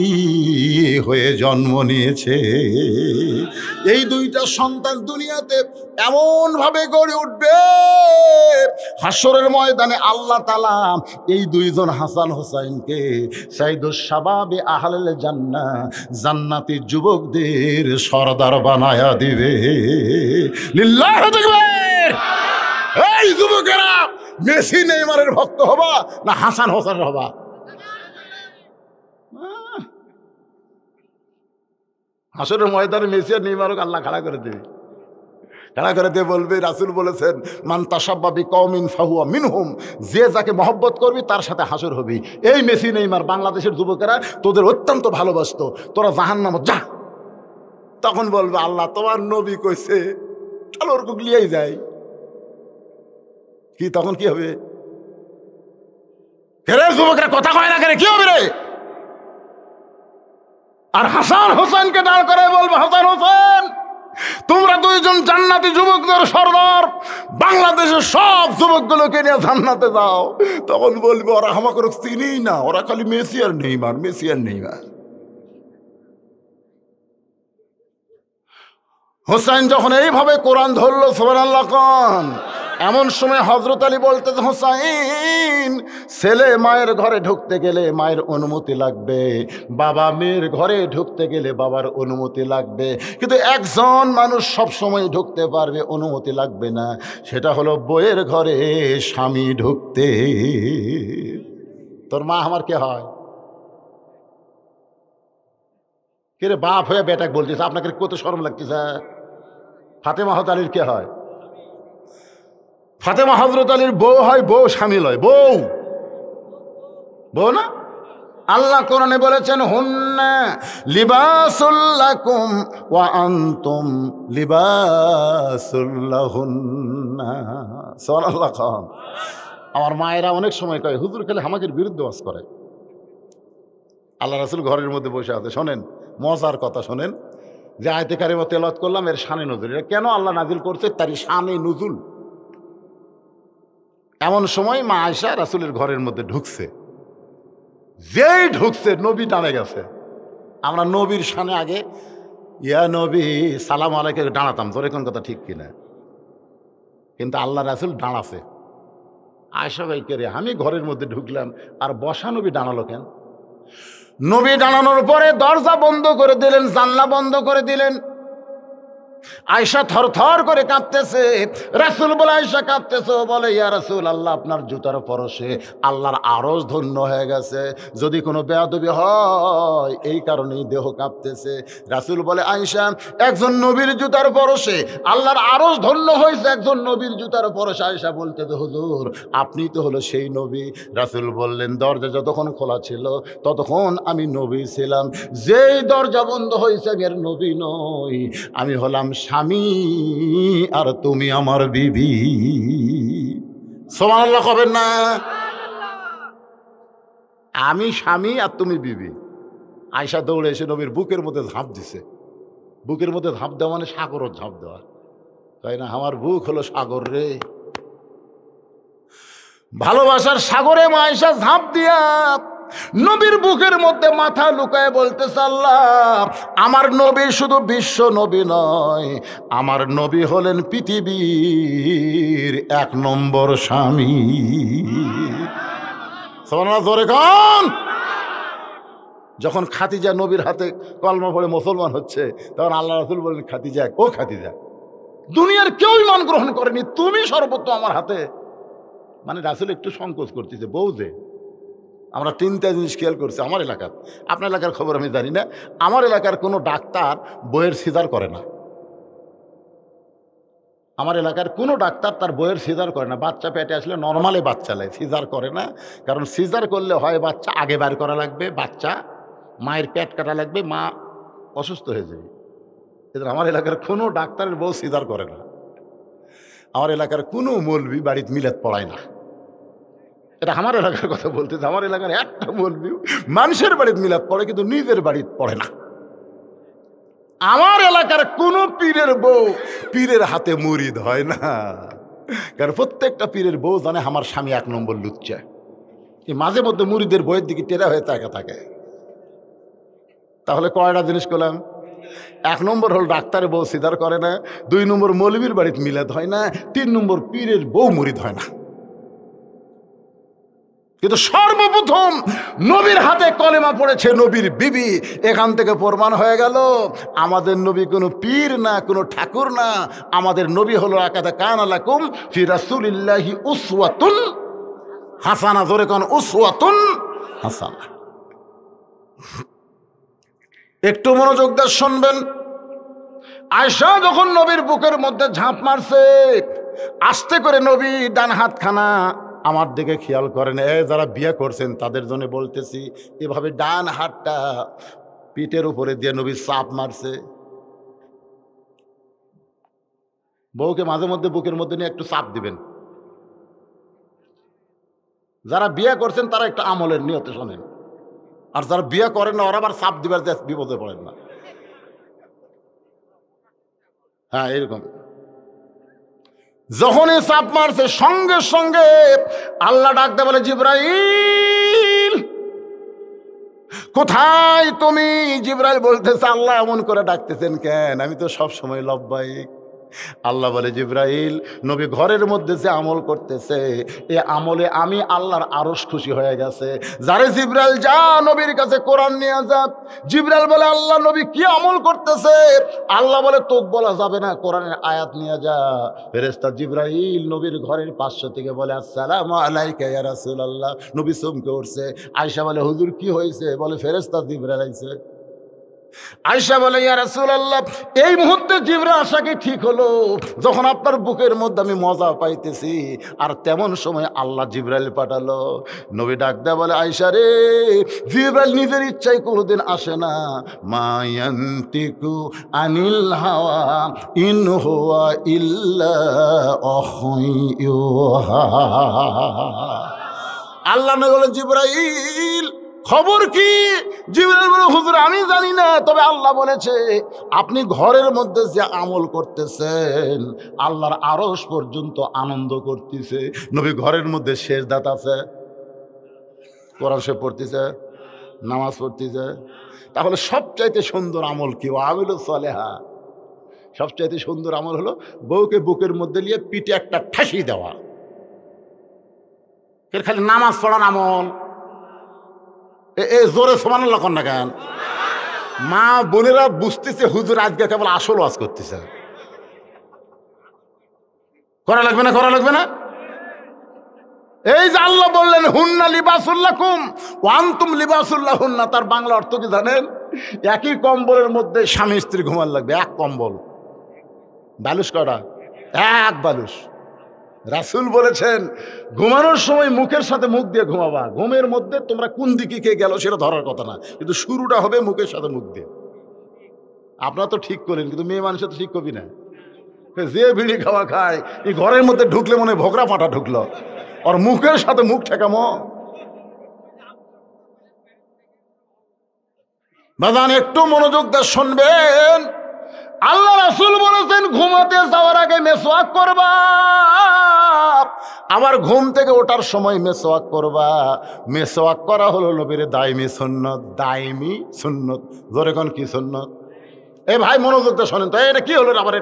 Speaker 2: হয়ে জন্ম নিয়েছে। এই দুইটা সন্তান দুনিয়াতে এমন ভাবে গড়ে উঠবে, হাসরের ময়দানে আল্লাহ তাআলা এই দুইজন হাসান হোসেনকে সাইয়্যিদুশ শাবাবে আহলে জান্নাহ, জান্নাতি যুবকদের সরদার বানায়া দিবে। লিল্লাহু তাকবীর। এই যুবকেরা, মেসি নেইমারের ভক্ত হবা না হাসান হোসেনের হবা? হাসরের ময়দানে মেসি আর নেইমারকে আল্লাহ খাড়া করে দেবে। খাড়া করে দিয়ে বলবে, রাসূল বলেছেন মান তাশাব্বা বিকওমিন ফাহুয়া মিনহুম, যে যাকে মহব্বত করবি তার সাথে হাসর হবি। এই মেসি নেইমার বাংলাদেশের যুবকেরা তোদের অত্যন্ত ভালোবাসতো, তোরা জাহান্নামে যা। তখন বলবে, আল্লাহ তোমার নবী কইছে, চলো ওর লিয়েই যাই। কি তখন কি হবে? যুবকেরা কথা কয় না কেন, কি হবে রে? আর হাসান হোসেনকে দাঁড় করে বলবে, হাসান হোসেন তোমরা দুইজন জান্নাতি যুবকদের সর্দার, বাংলাদেশের সব যুবকগুলোকে নিয়ে জান্নাতে যাও। তখন বলবে, ওরা আমাকে চিনিই না, ওরা খালি মেসি আর নেইমার, মেসি আর নেইমার। হোসেন যখন এইভাবে কোরআন ধরলো, সুবহানাল্লাহ কোন, এমন সময় হযরত আলী বলতে, হোসেন ছেলে মায়ের ঘরে ঢুকতে গেলে মায়ের অনুমতি লাগবে, বাবা মেয়ের ঘরে ঢুকতে গেলে বাবার অনুমতি লাগবে, কিন্তু একজন মানুষ সব সময় ঢুকতে পারবে, অনুমতি লাগবে না, সেটা হলো বউয়ের ঘরে স্বামী ঢুকতে। তোর মা আমার কে হয়? কে রে, বাপ হয়ে বেটাকে বলতেছে, আপনাকে কত শরম লাগতেছে? ফাতেমা হযরত আলীর কে হয়? ফাতেমা হযরত আলীর বউ হয়, বউ স্বামী লয়, বউ বউ না। আল্লাহ কোরআনে বলেছেন, হুন্না লিবাসুল লাকুম ওয়া আনতুম লিবাসুল লাহুন্না। সুবহানাল্লাহ। আমার মায়েরা অনেক সময় কয়, হুজুর খালি আমাদের বিরুদ্ধে ওয়াজ করে। আল্লাহ রাসূল ঘরের মধ্যে বসে আছে, শোনেন মজার কথা, শোনেন যে আয়াতে কারিমা তেলাওয়াত করলাম, এর শানে নজুল। এটা কেন আল্লাহ নাজিল করছে, তারই শানে নজুল। এমন সময় মা আয়েশা রাসূলের ঘরের মধ্যে ঢুকছে, যেই ঢুকছে নবী ডানে গেছে। আমরা নবীর শানে আগে ইয়া নবী সালাম আলাইকুম ডানাতাম, তোর কোন কথা ঠিক কিনা? কিন্তু আল্লাহ রাসূল ডানাছে। আয়েশা ভাই কে রে, আমি ঘরের মধ্যে ঢুকলাম আর বসা নবী ডানালো কেন? নবী ডানানোর পরে দরজা বন্ধ করে দিলেন, জানলা বন্ধ করে দিলেন। আয়েশা থরথর করে কাঁপতেছে। রাসূল বলে, আয়েশা কাঁপতেছে, বলে ইয়া রাসূলুল্লাহ আপনার জুতার পরশে আল্লাহর আরশ ধন্য হয়ে গেছে, যদি কোনো বেয়াদবি হয় এই কারণেই দেহ কাঁপতেছে। রাসূল বলে, আয়েশা একজন নবীর জুতার পরশে আল্লাহর আরশ ধন্য হয়েছে, একজন নবীর জুতার পরশে। আয়েশা বলতে, হুজুর আপনি তো হলো সেই নবী। রাসূল বললেন, দরজা যতক্ষণ খোলা ছিল ততক্ষণ আমি নবী ছিলাম, যেই দরজা বন্ধ হয়েছে আমি আর নবী নই, আমি হলাম স্বামী আর তুমি আমার বিবি। সুবহানাল্লাহ কবেন না? আমি স্বামী আর তুমি বিবি। আয়েশা দৌড়ে এসে নবীর বুকের মধ্যে ঝাঁপ দিছে। বুকের মধ্যে ঝাঁপ দেওয়া মানে সাগরও ঝাঁপ দেওয়া, তাই না? আমার বুক হলো সাগর রে, ভালোবাসার সাগরে মা আয়েশা ঝাঁপ দিয়া নবীর বুকের মধ্যে মাথা লুকায় বলতেছে, আল্লাহ আমার নবী শুধু বিশ্ব নবী নয়, আমার নবী হলেন পৃথিবীর 1 নম্বর স্বামী। সুবহানাল্লাহ, জোরে গান। যখন খাদিজা নবীর হাতে কলমা পড়ে মুসলমান হচ্ছে, তখন আল্লাহ রাসূল বললেন, খাদিজা, ও খাদিজা, দুনিয়ার কেউ ইমান গ্রহণ করেনি, তুমি সর্বত্র আমার হাতে। মানে রাসূল একটু সংকোচ করতেছে, বউ যে। আমরা 3টা জিনিস খেয়াল করছি আমার এলাকার, আপনার এলাকার খবর আমি জানি না। আমার এলাকার কোনো ডাক্তার বইয়ের সিজার করে না। আমার এলাকার কোনো ডাক্তার তার বইয়ের সিজার করে না। বাচ্চা পেটে আসলে নর্মালে বাচ্চা নেয়, সিজার করে না। কারণ সিজার করলে হয় বাচ্চা আগে বার করা লাগবে, বাচ্চা মায়ের পেট কাটা লাগবে, মা অসুস্থ হয়ে যাবে। এদের আমার এলাকার কোনো ডাক্তারের বউ সিজার করে না। আমার এলাকার কোনো মৌলবি বাড়িতে মিলাদ পড়ায় না। এটা আমার এলাকার কথা বলতেছে। আমার এলাকার একটা মৌলবি মানুষের বাড়িতে মিলাদ পড়ে, কিন্তু নিজের বাড়িতে পড়ে না। আমার এলাকার কোনো পীরের বউ পীরের হাতে মুরিদ হয় না। কারণ প্রত্যেকটা পীরের বউ জানে আমার স্বামী 1 নম্বর লুচ্চা। মাঝে মধ্যে মুরিদের বইয়ের দিকে টেরা হয়ে তাকা থাকে। তাহলে কয়টা জিনিস করলাম? 1 নম্বর হল ডাক্তারের বউ সিজার করে না, 2 নম্বর মৌলবীর বাড়িতে মিলাদ হয় না, 3 নম্বর পীরের বউ মুরিদ হয় না। কিন্তু সর্বপ্রথম নবীর হাতে কলেমা পড়েছে নবীর বিবি। এখান থেকে প্রমাণ হয়ে গেল আমাদের নবী কোনো পীর না, কোনো ঠাকুর না। আমাদের নবী হলো লাকাদ কানা লাকুম ফি রাসূলিল্লাহি উসওয়াতুন হাসানা। জোরে কোন উসওয়াতুন হাসানা। একটু মনোযোগ দিয়ে শুনবেন। আয়েশা যখন নবীর বুকের মধ্যে ঝাঁপ মারছে, আস্তে করে নবী ডান হাতখানা আমার দিকে খেয়াল করেন। যারা বিয়ে করছেন তাদের জন্য বলতেছি, এভাবে ডান হাতটা পিঠের উপরে দিয়ে নবী চাপ মারছে। বউকে মাঝে মধ্যে বুকের মধ্যে নিয়ে একটু চাপ দিবেন। যারা বিয়ে করছেন তারা একটু আমলের নিয়তে শোনেন, আর যারা বিয়ে করেন না ওরা আবার চাপ দিবার বিপদে পড়েন না। হ্যাঁ, এরকম যখনই চাপ মারছে সঙ্গে সঙ্গে আল্লাহ ডাকতে বলে, জিবরাইল কোথায় তুমি? জিবরাইল বলতেছে, আল্লাহ এমন করে ডাকতেছেন কেন? আমি তো সব সময় লব্বাইক। আল্লাহ বলে, জিবরাইল নবী ঘরের মধ্যে যে আমল করতেছে, এ আমলে আমি আল্লাহর আরশ খুশি হয়ে গেছে। যারে জিবরাইল যা নবীর কাছে কোরআন নিয়ে যা। জিবরাইল বলে, আল্লাহ নবী কি আমল করতেছে? আল্লাহ বলে, তোকে বলা যাবে না, কোরআনের আয়াত নিয়ে যা। ফেরেশতা জিবরাইল নবীর ঘরের পাশে থেকে বলে, আসসালামু আলাইকা ইয়া রাসূলুল্লাহ। নবী চমকে উঠছে। আয়েশা বলে, হুজুর কি হয়েছে? বলে, ফেরেশতা জিবরাইল আইছে। আয়েশা বলে, ইয়া রাসূলুল্লাহ, এই মুহূর্তে জিবরাইল আসা কি ঠিক হলো? যখন আপনার বুকের মধ্যে আমি মজা পাইতেছি, আর তেমন সময় আল্লাহ জিবরাইল পাঠালো। নবী ডাক দেয়া বলে, আয়েশা রে, জিবরাইল নিজের ইচ্ছায় কোনোদিন আসে না। মা ইয়ান্তিকু আনিল হাওয়া ইন হুয়া ইল্লা ওয়াহয়ুহা। আল্লাহ নবী বলেন, জিবরাইল খবর কি? জিবরাইল বলে, হুজুর আমি জানি না, তবে আল্লাহ বলেছে আপনি ঘরের মধ্যে যে আমল করতেছেন আল্লাহর আরশ পর্যন্ত আনন্দ করতেছে। নবী ঘরের মধ্যে সেজদাত আছে, কোরআন শরীফ পড়তেছে, নামাজ পড়তেছে। তাহলে সবচাইতে সুন্দর আমল কি? আমিলুস সালেহা। সবচাইতে সুন্দর আমল হলো বউকে বুকের মধ্যে নিয়ে পিঠে একটা ঠাসি দেওয়া। এর খালি নামাজ পড়ার আমল। এ জোরে সুবহানাল্লাহ কন না কেন? মা বোনেরা বুঝতেছে হুজুর আজকে কেবল আসল ওয়াজ করতেছে। করা লাগবে না, করা লাগবে না। এই যে আল্লাহ বললেন, হুন্না লিবাসুল লাকুম ওয়া আনতুম লিবাসুল লাহুন্না, তার বাংলা অর্থ কি জানেন? একই কম্বলের মধ্যে স্বামী স্ত্রী ঘুমান লাগবে। এক কম্বল, বালুস কটা? এক বালুস। রাসূল বলেছেন, ঘুমানোর সময় মুখের সাথে মুখ দিয়ে ঘুমাবা। ঘুমের মধ্যে তোমরা কোন দিকে কে গেল সেটা ধরার কথা না, কিন্তু শুরুটা হবে মুখের সাথে মুখ দিয়ে। আপনারা তো ঠিক করেন, কিন্তু মেয়ে মানুষের তো ঠিক করবি না। যে বিড়ি খাওয়া খায়, এই ঘরের মধ্যে ঢুকলে মনে ভোগরা ফাটা ঢুকলো, আর মুখের সাথে মুখ ঠেকামো। বাজান একটু মনোযোগ দিয়ে শুনবেন। আল্লাহ রাসূল বলেছেন, ঘুমাতে যাওয়ার আগে মেসওয়াক করবা, আবার ঘুম থেকে ওঠার সময় মেসওয়াক করবা। মেসওয়াক করা হলো নবীর দাইমি সুন্নত। দাইমি সুন্নত। জোরে কোন কি সুন্নত? এই ভাই মনোযোগ দিয়ে শোনেন তো। এটা কি হলো আবার?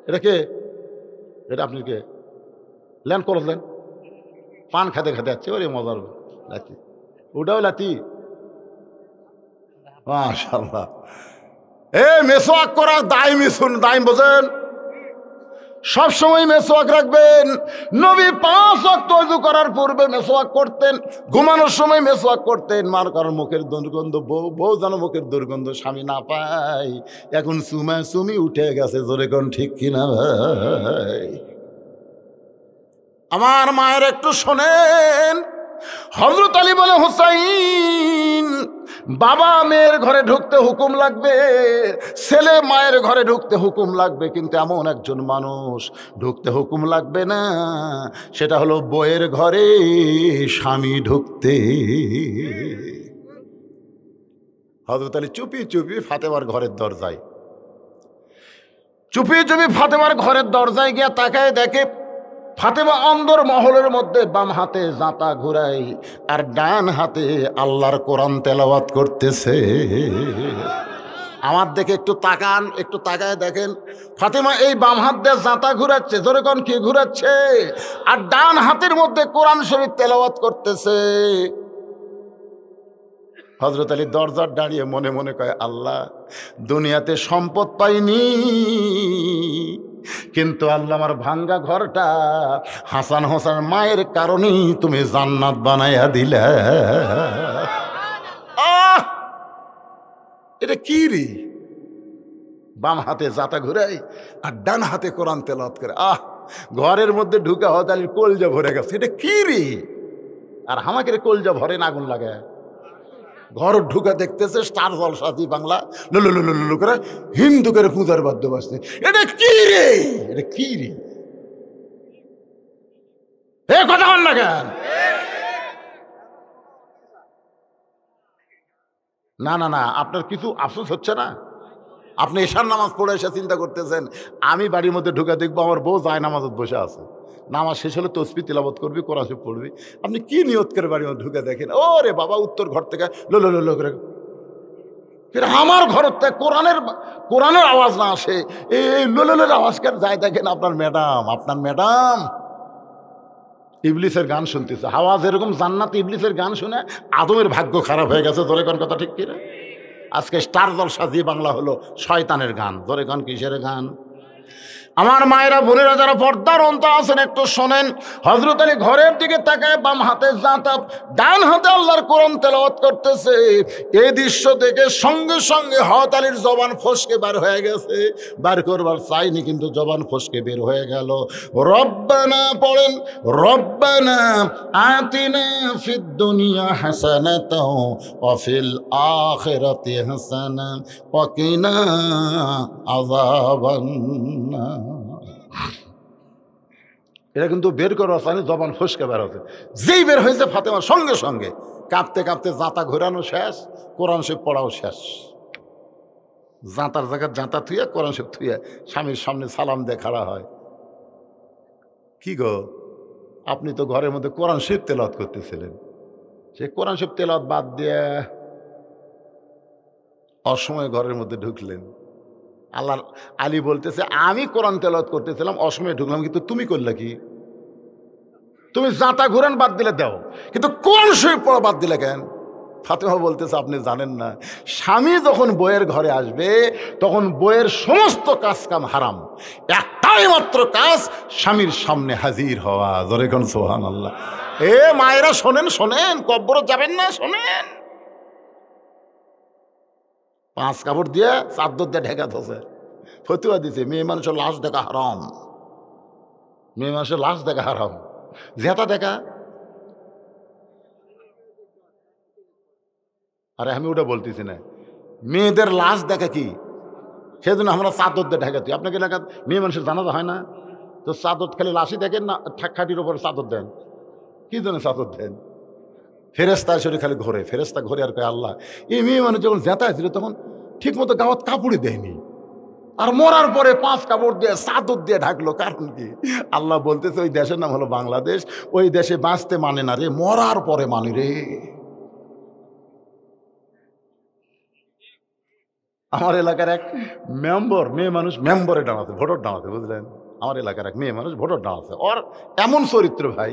Speaker 2: এটা কে? এটা আপনি কে? ল্যান করলেন, পান খাতে খাতে যাচ্ছে। ওরে মজার লাতি, ওটাও লাতি। মাশাআল্লাহ। মেসওয়াক করা দাইমি দাইম বোঝেন, সবসময় মেসওয়াক রাখবেন। নবী 5 ওয়াক্ত ওযু করার পূর্বে মেসওয়াক করতেন, ঘুমানোর সময় মেসওয়াক করতেন। মার কারণ মুখের দুর্গন্ধ, বউ যেন মুখের দুর্গন্ধ স্বামী না পায়। এখন সুমি উঠে গেছে, জোরে কোন ঠিক কিনা ভাই? আমার মায়ের একটু শোনেন। হযরত আলী বলে, হুসাইন, বাবা মেয়ের ঘরে ঢুকতে হুকুম লাগবে, ছেলে মায়ের ঘরে ঢুকতে হুকুম লাগবে, কিন্তু এমন একজন মানুষ ঢুকতে হুকুম লাগবে না, সেটা হলো বউয়ের ঘরে স্বামী ঢুকতে। হযরত আলী চুপি চুপি ফাতেমার ঘরের দরজায়, চুপি চুপি ফাতেমার ঘরের দরজায় গিয়ে তাকায়, দেখে ফাতেমা অন্দর মহলের মধ্যে বাম হাতে জাঁতা ঘুরাই আর ডান হাতে আল্লাহর কোরআন তেলাওয়াত করতেছে। আমার দেখে একটু তাকান, একটু তাকায় দেখেন, ফাতেমা এই বাম হাত দিয়ে জাঁতা ঘুরাচ্ছে, জোরে কোন কি ঘুরাচ্ছে, আর ডান হাতের মধ্যে কোরআন শরীফ তেলাওয়াত করতেছে। হযরত আলী দরজার দাঁড়িয়ে মনে মনে কয়, আল্লাহ, দুনিয়াতে সম্পদ পাইনি, কিন্তু আল্লাহ আমার ভাঙ্গা ঘরটা হাসান হোসেন মায়ের কারণেই তুমি জান্নাত বানাইয়া দিলে। এটা কি রে? বাম হাতে জাতা ঘুরাই আর ডান হাতে কোরআন তেলাওয়াত করে, ঘরের মধ্যে ঢুকে হযরত আলীর কলজা ভরে গেছে। এটা কি রে? আর আমাকে কলজা ভরে না, আগুন লাগে। ঘর ঢুকা দেখতেছে স্টার জলসা জি বাংলা লুলু করে হিন্দু করে পূজার বাদ্য বাজছে। এটা কি রে? এটা কি রে? কথা বল না কেন? না না না, আপনার কিছু আফসোস হচ্ছে না? আপনি এশার নামাজ পড়ে এসে চিন্তা করতেছেন, আমি বাড়ির মধ্যে ঢুকে দেখবো আমার বউ যায় নামাজত বসে আছে, নামাজ শেষ হলে তসবিহ তিলাওয়াত করবি, কোরআন শরীফ পড়বি। আপনি কি নিয়ত করে বাড়ির মধ্যে ঢুকে দেখেন, ও রে বাবা, উত্তর ঘর থেকে লো করে আমার ঘর থেকে কোরআনের আওয়াজ না আসে, এই লোলের আওয়াজ কেন যায়? দেখেন আপনার ম্যাডাম ইবলিসের গান শুনতেছে, আওয়াজ এরকম জান্নাত ইবলিসের গান শুনে আদমের ভাগ্য খারাপ হয়ে গেছে। জোরে কোন কথা ঠিক কিনা? আজকে স্টার জলসা জি বাংলা হলো শয়তানের গান। জোরে কোন কিসের গান? আমার মায়েরা বোনেরা যারা পর্দার অন্তর আছেন একটু শোনেন। হযরত আলী ঘরের দিকে তাকায়, বাম হাতে জাঁতা, ডান হাতে আল্লাহর কোরআন তেলাওয়াত করতেছে। এই দৃশ্য দেখে সঙ্গে সঙ্গে হযরত আলীর জবান ফসকে বার হয়ে গেছে, বার করবার চাইনি কিন্তু জবান ফসকে বের হয়ে গেল। রব্বানা পড়েন, রব্বানা আতিনা ফিদ দুনিয়া হাসানাতাও ওয়া ফিল আখিরাতি হাসানা ওয়া কিনা আযাবান নার। এটা কিন্তু বের করার চাইনি, জবান ফসকে বের হচ্ছে। যেই বের হয়েছে ফাতেমার সঙ্গে সঙ্গে কাঁপতে কাঁপতে জাঁতা ঘোরানো শেষ, কোরআন শরীফ পড়াও শেষ। জাঁতার জায়গায় জাঁতা থুয়ে কোরআন শরীফ থুয়ে স্বামীর সামনে সালাম দিয়ে খাড়া হয়। কি গো, আপনি তো ঘরের মধ্যে কোরআন শরীফ তেলাওয়াত করতেছিলেন, সে কোরআন শরীফ তেলাওয়াত বাদ দিয়ে অসময়ে ঘরের মধ্যে ঢুকলেন। আল্লাহ আলী বলতেছে, আমি কোরআন তেলাওয়াত করতেছিলাম, অসময়ে ঢুকলাম, কিন্তু তুমি করলে কি? তুমি জাঁতা ঘুরান বাদ দিলে দাও, কিন্তু কোরআন শরীফ পড়া বাদ দিলে কেন? ফাতেমা বলতেছে, আপনি জানেন না, স্বামী যখন বইয়ের ঘরে আসবে তখন বইয়ের সমস্ত কাজ কাম হারাম, একটাই মাত্র কাজ, স্বামীর সামনে হাজির হওয়া। জোরে কোন সুবহানাল্লাহ। মায়েরা শোনেন, কব্বরে যাবেন না, শোনেন। 5 কাপড় দিয়ে চাদর দিয়ে ঢেকা ধসে ফতুয়া দিছে, মেয়ে মানুষের লাশ দেখা হারাম, মেয়ে মানুষের লাশ দেখা হারাম, জেতা দেখা। আরে আমি ওটা বলতেছি না, মেয়েদের লাশ দেখা কি, সেজন্য আমরা চাদর দিয়ে ঢেকা দিই। আপনাকে এলাকা মেয়ে মানুষের জানাজা হয় না, তো চাদর খালি লাশই দেখেন না, খাটির ওপরে চাদর দেন, কি জন্য চাদর দেন? ফেরেস্তা শরীর খালি ঘোরে, ফেরেস্তা ঘোরে আর কয়, আল্লাহ, এই মেয়ে মানুষ যখন জেতা ছিল তখন ঠিক মতো গাওয়াত কাপড়ই দেয়নি, আর মরার পরে 5 কাপড় দিয়ে চাদর দিয়ে ঢাকলো, কারণ কি? আল্লাহ বলতেছে, ওই দেশের নাম হলো বাংলাদেশ, ওই দেশে বাঁচতে মানে না রে, মরার পরে মানে রে। আমার এলাকার এক মেম্বার, মেয়ে মানুষ মেম্বারে ডানাতে, ভোটার ডানাতে, বুঝলেন? আমার এলাকার এক মেয়ে মানুষ ভোটার ডানাতে, ওর এমন চরিত্র ভাই,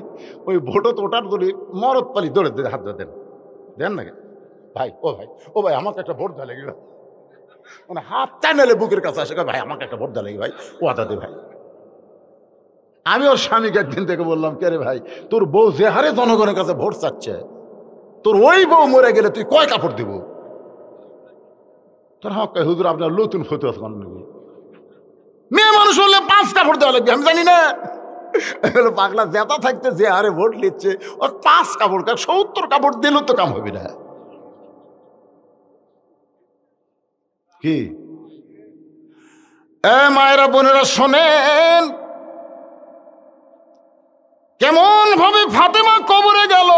Speaker 2: ওই ভোটত ওটার দড়ি মরত পালি দৌড়ে হাত দেন দেন না, ভাই ও ভাই আমাকে একটা ভোট দেওয়া লেগে, মানে হাত টাইনালে বুকের কাছে আসে, ভাই আমাকে একটা ভোট দেওয়া লেগে ভাই, ও দাদে ভাই। আমি ওর স্বামীকে একদিন থেকে বললাম, কে রে ভাই, তোর বউ যে হারে জনগণের কাছে ভোট চাচ্ছে, তোর ওই বউ মরে গেলে তুই কয় কাপড় দিব? তোর হক হুজুর আপনার নতুন ফতুয়া নাকি? মেয়ে মানুষ হলে 5 কাপড় দেওয়া লাগবে, আমি জানি না। পাগলা জেতা থাকতে যে হারে ভোট নিচ্ছে, ওর 5 কাপড়, 70 কাপড় দিলেও তো কাম হবে না। কি এ মায়েরা বোনেরা শোনেন, কেমন ভাবে ফাতেমা কবরে গেল।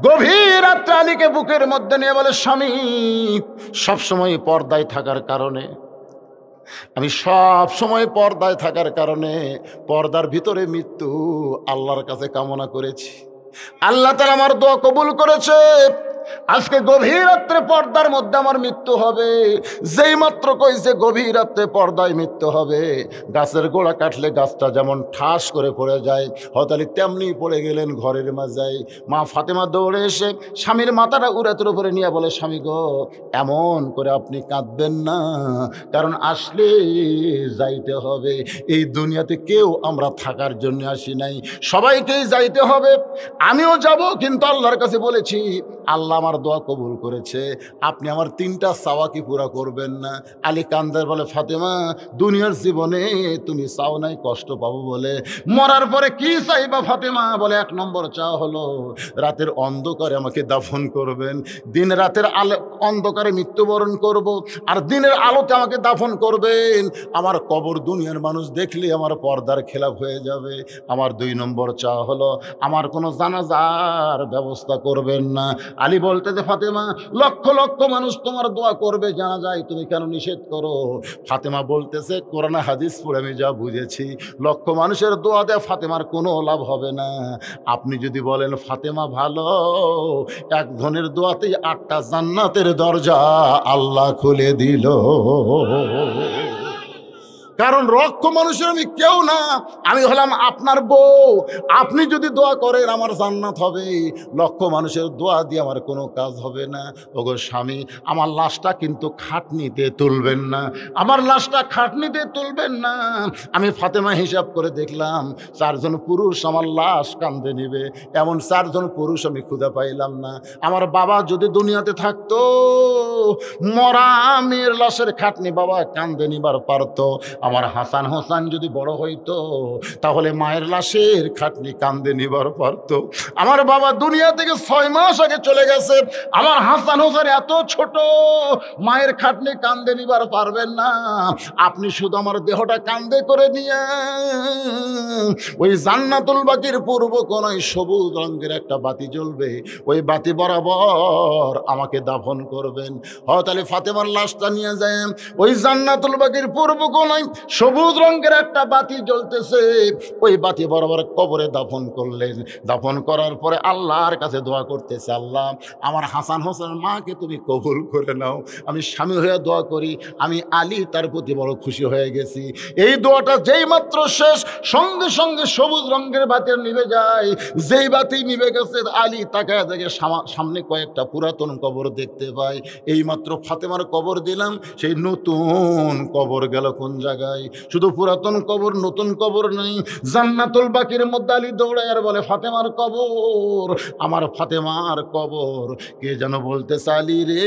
Speaker 2: গভীর রাত্রে আলীকে বুকের মধ্যে নিয়ে বলে, স্বামী সবসময় পর্দায় থাকার কারণে, আমি সব সময় পর্দায় থাকার কারণে পর্দার ভিতরে মৃত্যু আল্লাহর কাছে কামনা করেছি। আল্লাহ তাআলা আমার দোয়া কবুল করেছে। আজকে গভীর রাত্রে পর্দার মধ্যে আমার মৃত্যু হবে। যেই মাত্র কইছে গভীর রাত্রে পর্দায় মৃত্যু হবে, গাছের গোড়া কাটলে গাছটা যেমন ঠাস করে পড়ে যায়, হতালি তেমনি পড়ে গেলেন ঘরের মাঝায়। মা ফাতেমা দৌড়ে এসে স্বামীর মাথাটা উড়াতের উপরে নিয়ে বলে, স্বামী গো, এমন করে আপনি কাঁদবেন না, কারণ আসলে যাইতে হবে। এই দুনিয়াতে কেউ আমরা থাকার জন্য আসি নাই, সবাইকেই যাইতে হবে। আমিও যাব, কিন্তু আল্লাহর কাছে বলেছি, আল্লাহ আমার দোয়া কবুল করেছে, আপনি আমার 3টা চাওয়া কি পুরা করবেন না? আলী কান্দার বলে, ফাতেমা দুনিয়ার জীবনে তুমি চাও নাই কষ্ট পাবো বলে, মরার পরে কি চাইবা ফাতেমা? বলে 1 নম্বর চাওয়া হলো রাতের অন্ধকারে আমাকে দাফন করবেন, দিন রাতের আলো অন্ধকারে মৃত্যুবরণ করব, আর দিনের আলোতে আমাকে দাফন করবেন। আমার কবর দুনিয়ার মানুষ দেখলে আমার পর্দার খেলাফ হয়ে যাবে। আমার 2 নম্বর চাওয়া হলো আমার কোনো জানাজার ব্যবস্থা করবেন না। আলী বলতে যে, ফাতেমা লক্ষ লক্ষ মানুষ তোমার দোয়া করবে জানাজায়, তুমি কেন নিষেধ করো? ফাতেমা বলতেছে, কোরআন হাদিস পড়ে আমি যা বুঝেছি, লক্ষ মানুষের দোয়া দেয় ফাতেমার কোনো লাভ হবে না। আপনি যদি বলেন ফাতেমা ভালো, একজনের দোয়াতেই 8টা জান্নাতের দরজা আল্লাহ খুলে দিল। কারণ লক্ষ মানুষের আমি কেউ না, আমি হলাম আপনার বউ। আপনি যদি দোয়া করেন আমার জান্নাত হবে, লক্ষ মানুষের দোয়া দিয়ে আমার কোনো কাজ হবে না। ওগো স্বামী, আমার লাশটা কিন্তু খাটনিতে তুলবেন না, আমার লাশটা খাটনিতে তুলবেন না। আমি ফাতেমা হিসাব করে দেখলাম 4 জন পুরুষ আমার লাশ কাঁধে নিবে, এমন 4 জন পুরুষ আমি খুঁজে পাইলাম না। আমার বাবা যদি দুনিয়াতে থাকতো, মরা মেয়ের লাশের খাটনি বাবা কাঁধে নিবার পারতো। আমার হাসান হোসেন যদি বড় হইতো, তাহলে মায়ের লাশের খাটনি কাঁধে নিবার পারতো। আমার বাবা দুনিয়া থেকে 6 মাস আগে চলে গেছে, আমার হাসান হোসেন এত ছোট, মায়ের খাটনি কাঁধে নিবার পারবেন না। আপনি শুধু আমার দেহটা কাঁধে করে নিয়ে ওই জান্নাতুল বাকির পূর্ব কোণায় সবুজ রঙের একটা বাতি জ্বলবে, ওই বাতি বরাবর আমাকে দাফন করবেন। তাহলে ফাতেমার লাশটা নিয়ে যায় ওই জান্নাতুল বাকির পূর্ব কোণায় সবুজ রঙের একটা বাতি জ্বলতেছে, ওই বাতি বরাবর কবরে দাফন করলেন। দাফন করার পরে আল্লাহর কাছে দোয়া করতেছে, আল্লাহ আমার হাসান হোসেনের মাকে তুমি কবুল করে নাও। আমি স্বামী হয়ে দোয়া করি, আমি আলী তার প্রতি বড় খুশি হয়ে গেছি। এই দোয়াটা যেই মাত্র শেষ, সঙ্গে সঙ্গে সবুজ রঙের বাতি নিভে যায়। যেই বাতি নিভে গেছে, আলী তাকায় দেখে সামনে কয়েকটা পুরাতন কবর দেখতে পায়। এই মাত্র ফাতেমার কবর দিলাম, সেই নতুন কবর গেল কোন জায়গায়? শুধু পুরাতন কবর, নতুন কবর নেই। জান্নাতুল বাকির মধ্যে আলী দৌড়ায় আর বলে, ফাতেমার কবর, আমার ফাতেমার কবর। কে যেন বলতেছে, আলী রে,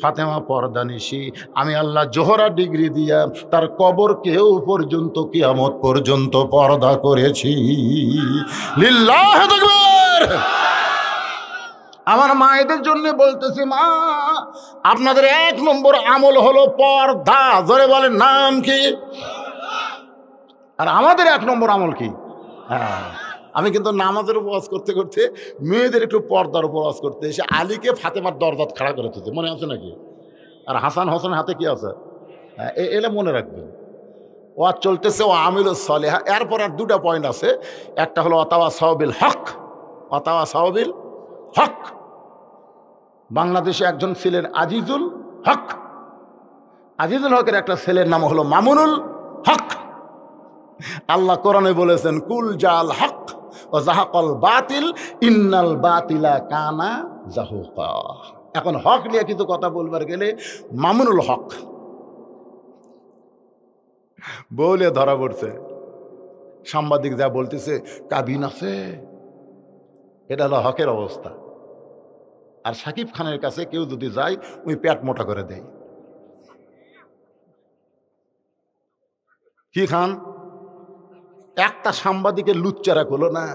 Speaker 2: ফাতেমা পর্দানিশী, আমি আল্লাহ জোহরা ডিগ্রি দিয়া তার কবর কেউ পর্যন্ত কিয়ামত পর্যন্ত পর্দা করেছি। লিল্লাহ তাকবীর। আমার মায়েদের জন্য বলতেছি, মা আপনাদের 1 নম্বর আমল হলো পর্দা। ধরে বলেন নাম কি? আর আমাদের 1 নম্বর আমল কি? হ্যাঁ, আমি কিন্তু নামাজের উপর ওয়াজ করতে করতে মেয়েদের একটু পর্দার উপর ওয়াজ করতে এসে আলীকে ফাতেমার দরজাত খাড়া করে দিতে, মনে আছে নাকি? আর হাসান হোসেনের হাতে কি আছে? হ্যাঁ, এলে মনে রাখবেন। ওয়াজ চলতেছে ও আমিল সলেহা। এরপর আর 2টা পয়েন্ট আছে। একটা হলো অতাওয়া সাওবিল হক, অতাওয়া সাওবিল হক। বাংলাদেশে একজন ছিলেন আজিজুল হক, আজিজুল হকের একটা ছেলের নাম হলো মামুনুল হক। আল্লাহ কোরআনে বলেছেন, কুল জাল হক ও জাহাকাল বাতিল ইন্নাল বাতিলা কানা জাহুকা। এখন হক নিয়ে কিছু কথা বলবার গেলে মামুনুল হক বলে ধরা পড়ছে। সাংবাদিক যা বলতেছে কাবিন আছে, এটা হলো হকের অবস্থা। আর সাকিব খানের কাছে কেউ যদি যায় ওই পেট মোটা করে দেয়। কি খান একটা সাংবাদিকের লুচ্চারা করলো না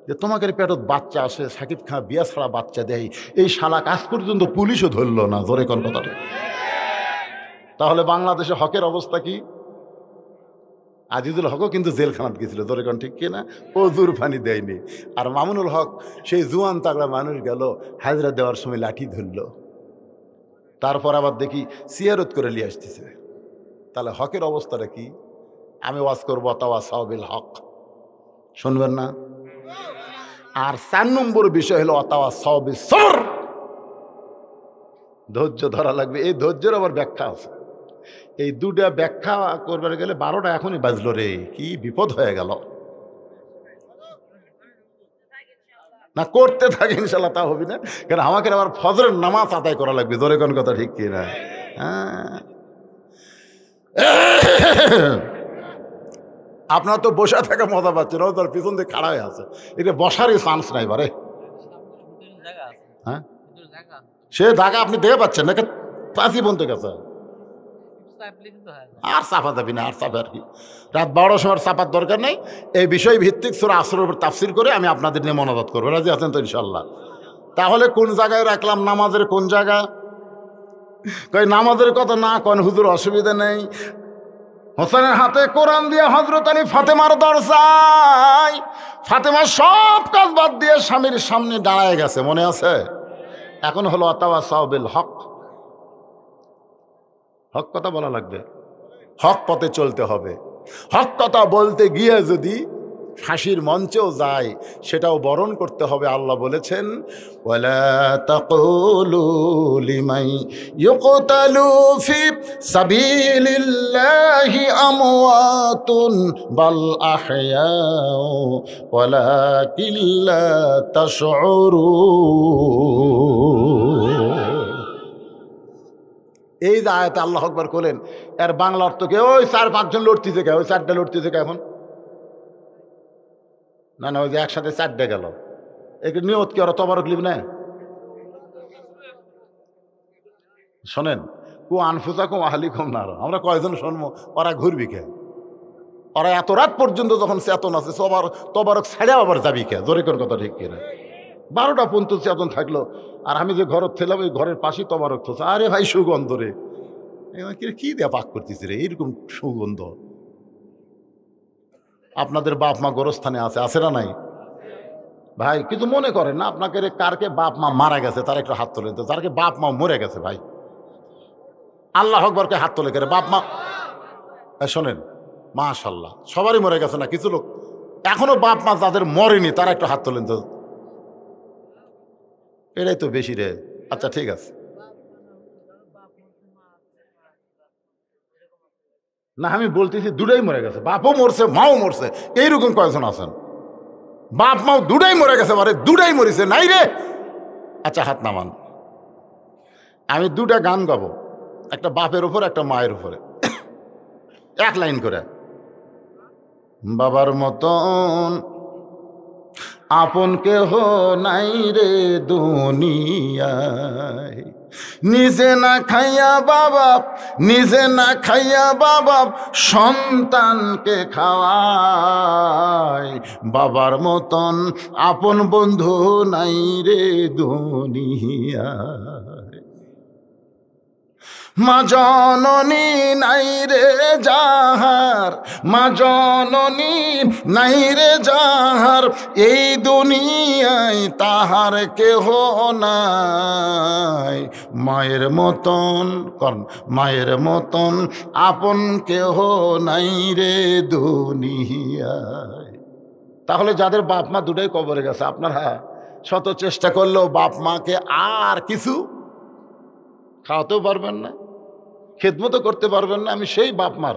Speaker 2: যে তোমাকে পেটত বাচ্চা আসে, সাকিব খান বিয়া ছাড়া বাচ্চা দেয়, এই শালা কাজ পর্যন্ত পুলিশও ধরলো না। জোরে কোন কথাটা? তাহলে বাংলাদেশে হকের অবস্থা কি? আজিজুল হকও কিন্তু জেলখানাত গেছিল, জোরে কোন ঠিক কিনা? প্রচুর পানি দেয়নি। আর মামুনুল হক সেই জুয়ান তাগড়া মানুষ গেল হাজরা দেওয়ার সময় লাঠি ধরলো, তারপর আবার দেখি সিয়ারত করে নিয়ে আসতেছে। তাহলে হকের অবস্থাটা কি? আমি ওয়াজ করবো তাওয়াসাবিল হক, শুনবেন না? আর 4 নম্বর বিষয় হলো তাওয়াসাবিস সবর, ধৈর্য ধরা লাগবে। এই ধৈর্যের আবার ব্যাখ্যা আছে। এই দুটা ব্যাখ্যা করবার গেলে 12টা এখনই বাজলো রে, কি বিপদ হয়ে গেল। না করতে থাকে ইনশাল্লাহ, তা হবে না, কারণ আমাকে আবার ফজরের নামাজ আদায় করা লাগবে। জোরে কোন কথা ঠিক কিনা? হ্যাঁ, আপনার তো বসে থাকা মজা পাচ্ছেন, ও তার পিছন দিয়ে খাড়া হয়ে আছে, এটা বসারই চান্স নাই বারে। হ্যাঁ, সে জায়গা আপনি দেখে পাচ্ছেন নাকি? পাঁচই বন্ধু গেছে, আর চাপা যাবি না, আর চাপা আর কি রাত 12টার সময় চাপার দরকার নেই। এই বিষয় ভিত্তিক সূরা আসরের উপর তাফসীর করে আমি আপনাদের নিয়ে মনোজাত করবো। রাজি আছেন তো ইনশাল্লাহ? তাহলে কোন জায়গায় রাখলাম? নামাজের কোন জায়গা? কই নামাজের কথা না কোন হুজুর, অসুবিধা নেই। হোসেনের হাতে কোরআন দিয়ে হযরত আলী ফাতেমার দরজায়, ফাতেমা সব কাজ বাদ দিয়ে স্বামীর সামনে দাঁড়ায় গেছে, মনে আছে? এখন হলো আতাওয়াসাউ বিল হক, হক কথা বলা লাগবে, হক পথে চলতে হবে। হক কথা বলতে গিয়ে যদি ফাঁসির মঞ্চেও যায় সেটাও বরণ করতে হবে। আল্লাহ বলেছেন ওয়ালা তাকুলু লিমান ইউকতালু ফি সাবিলিল্লাহি আমওয়াতুন বাল আহইয়াউ ওয়ালাকিন লা তাশউরুন। এই যে আয়াতে আল্লাহ আকবার করলেন, এর বাংলা অর্থ কে? ওই 4-5 জন লড়তেছে কে? ওই 4টা লড়তেছে কে এখন? না না, ওই যে একসাথে 4টা গেল, একে নিয়ত কি ওরা তবারক লিব না? শোনেন, কু আনফুসা কম আহলি কম না, আমরা কয়জন শুনবো? ওরা ঘুরবি কে? ওরা এত রাত পর্যন্ত যখন চেতন আছে তবারক ছাড়া আবার যাবি কে? জোরে কোন কথা ঠিক কিনা? 12টা পর্যন্ত চেতন থাকলো, আর আমি যে ঘর ছিলাম ওই ঘরের পাশেই তবারক থোছে। আরে ভাই সুগন্ধ রে, কি দিয়ে পাক করতেছি রে এইরকম সুগন্ধ। আপনাদের বাপ মা গোরস্থানে আছে না নাই? ভাই কিছু মনে করেন না, আপনাকে কারকে বাপ মা মারা গেছে তার একটা হাত তোলে, তারকে বাপ মা মরে গেছে ভাই, আল্লাহ আকবরকে হাত তোলে করে বাপ মা। শোনেন, মাশাল্লাহ সবারই মরে গেছে না, কিছু লোক এখনো বাপ মা যাদের মরেনি তারা একটু হাত তোলেন তো, এটাই তো বেশি রে। আচ্ছা ঠিক আছে, না আমি বলতেছি দুটাই মরে গেছে, বাপও মরছে মাও মরছে, এইরকম কয়েকজন আছেন বাপ মাও দুটাই মরে গেছে, মানে দুটাই মরেছে নাই রে। আচ্ছা হাত নামান, আমি 2টা গান গাবো, একটা বাপের উপর একটা মায়ের উপরে, 1 লাইন করে। বাবার মতন আপন কেহ নাই রে দুনিয়ায়, নিজে না খাইয়া বাবা সন্তানকে খাওয়ায়, বাবার মতন আপন বন্ধু নাই রে দুনিয়ায়। মা জননী নাই রে যাহার, মা জননী নাই রে যাহার, এই দুনিয়ায় তাহার কেহ নাই। মায়ের মতন মায়ের মতন আপন কেহ নাই রে দুনিয়ায়। তাহলে যাদের বাপ মা দুটাই কবরে গেছে, আপনারা শত চেষ্টা করলেও বাপ মাকে আর কিছু খাওয়াতেও পারবেন না, খেদমতো করতে পারবেন না। আমি সেই বাপ মার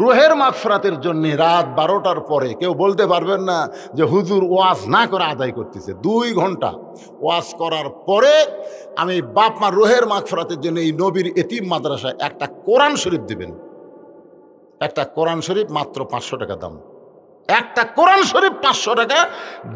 Speaker 2: রুহের মাগফিরাতের জন্য রাত 12টার পরে কেউ বলতে পারবেন না যে হুজুর ওয়াজ না করে আদায় করতেছে। 2 ঘন্টা ওয়াজ করার পরে আমি বাপ মা রুহের মাগফিরাতের জন্য এই নবীর এতিম মাদ্রাসায় একটা কোরআন শরীফ দিবেন। একটা কোরআন শরীফ মাত্র 500 টাকা দাম। একটা কোরআন শরীফ 500 টাকা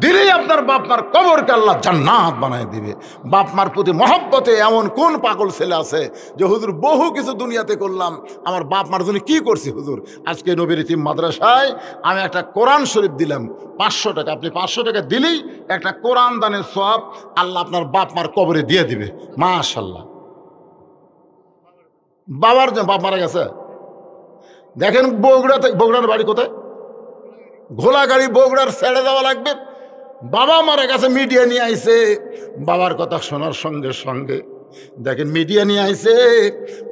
Speaker 2: দিলেই আপনার বাপমার কবরকে আল্লাহ জান্নাত বানায় দিবে। বাপমার প্রতি মহব্বতে এমন কোন পাগল ছেলে আছে যে হুজুর বহু কিছু দুনিয়াতে করলাম, আমার বাপমার জন্য কি করছি হুজুর, আজকে নবীর ইতিম মাদ্রাসায় আমি একটা কোরআন শরীফ দিলাম 500 টাকা। আপনি 500 টাকা দিলেই একটা কোরআন দানের সওয়াব আল্লাহ আপনার বাপমার কবরে দিয়ে দিবে। মাশাআল্লাহ। বাপ মারা গেছে, দেখেন বগুড়ার বাড়ি কোথায়, ঘোলাগাড়ি বগুড়ার ছেড়ে দেওয়া লাগবে। বাবা মারা গেছে, মিডিয়া নিয়ে আইছে। বাবার কথা শোনার সঙ্গে সঙ্গে দেখেন মিডিয়া নিয়ে আইছে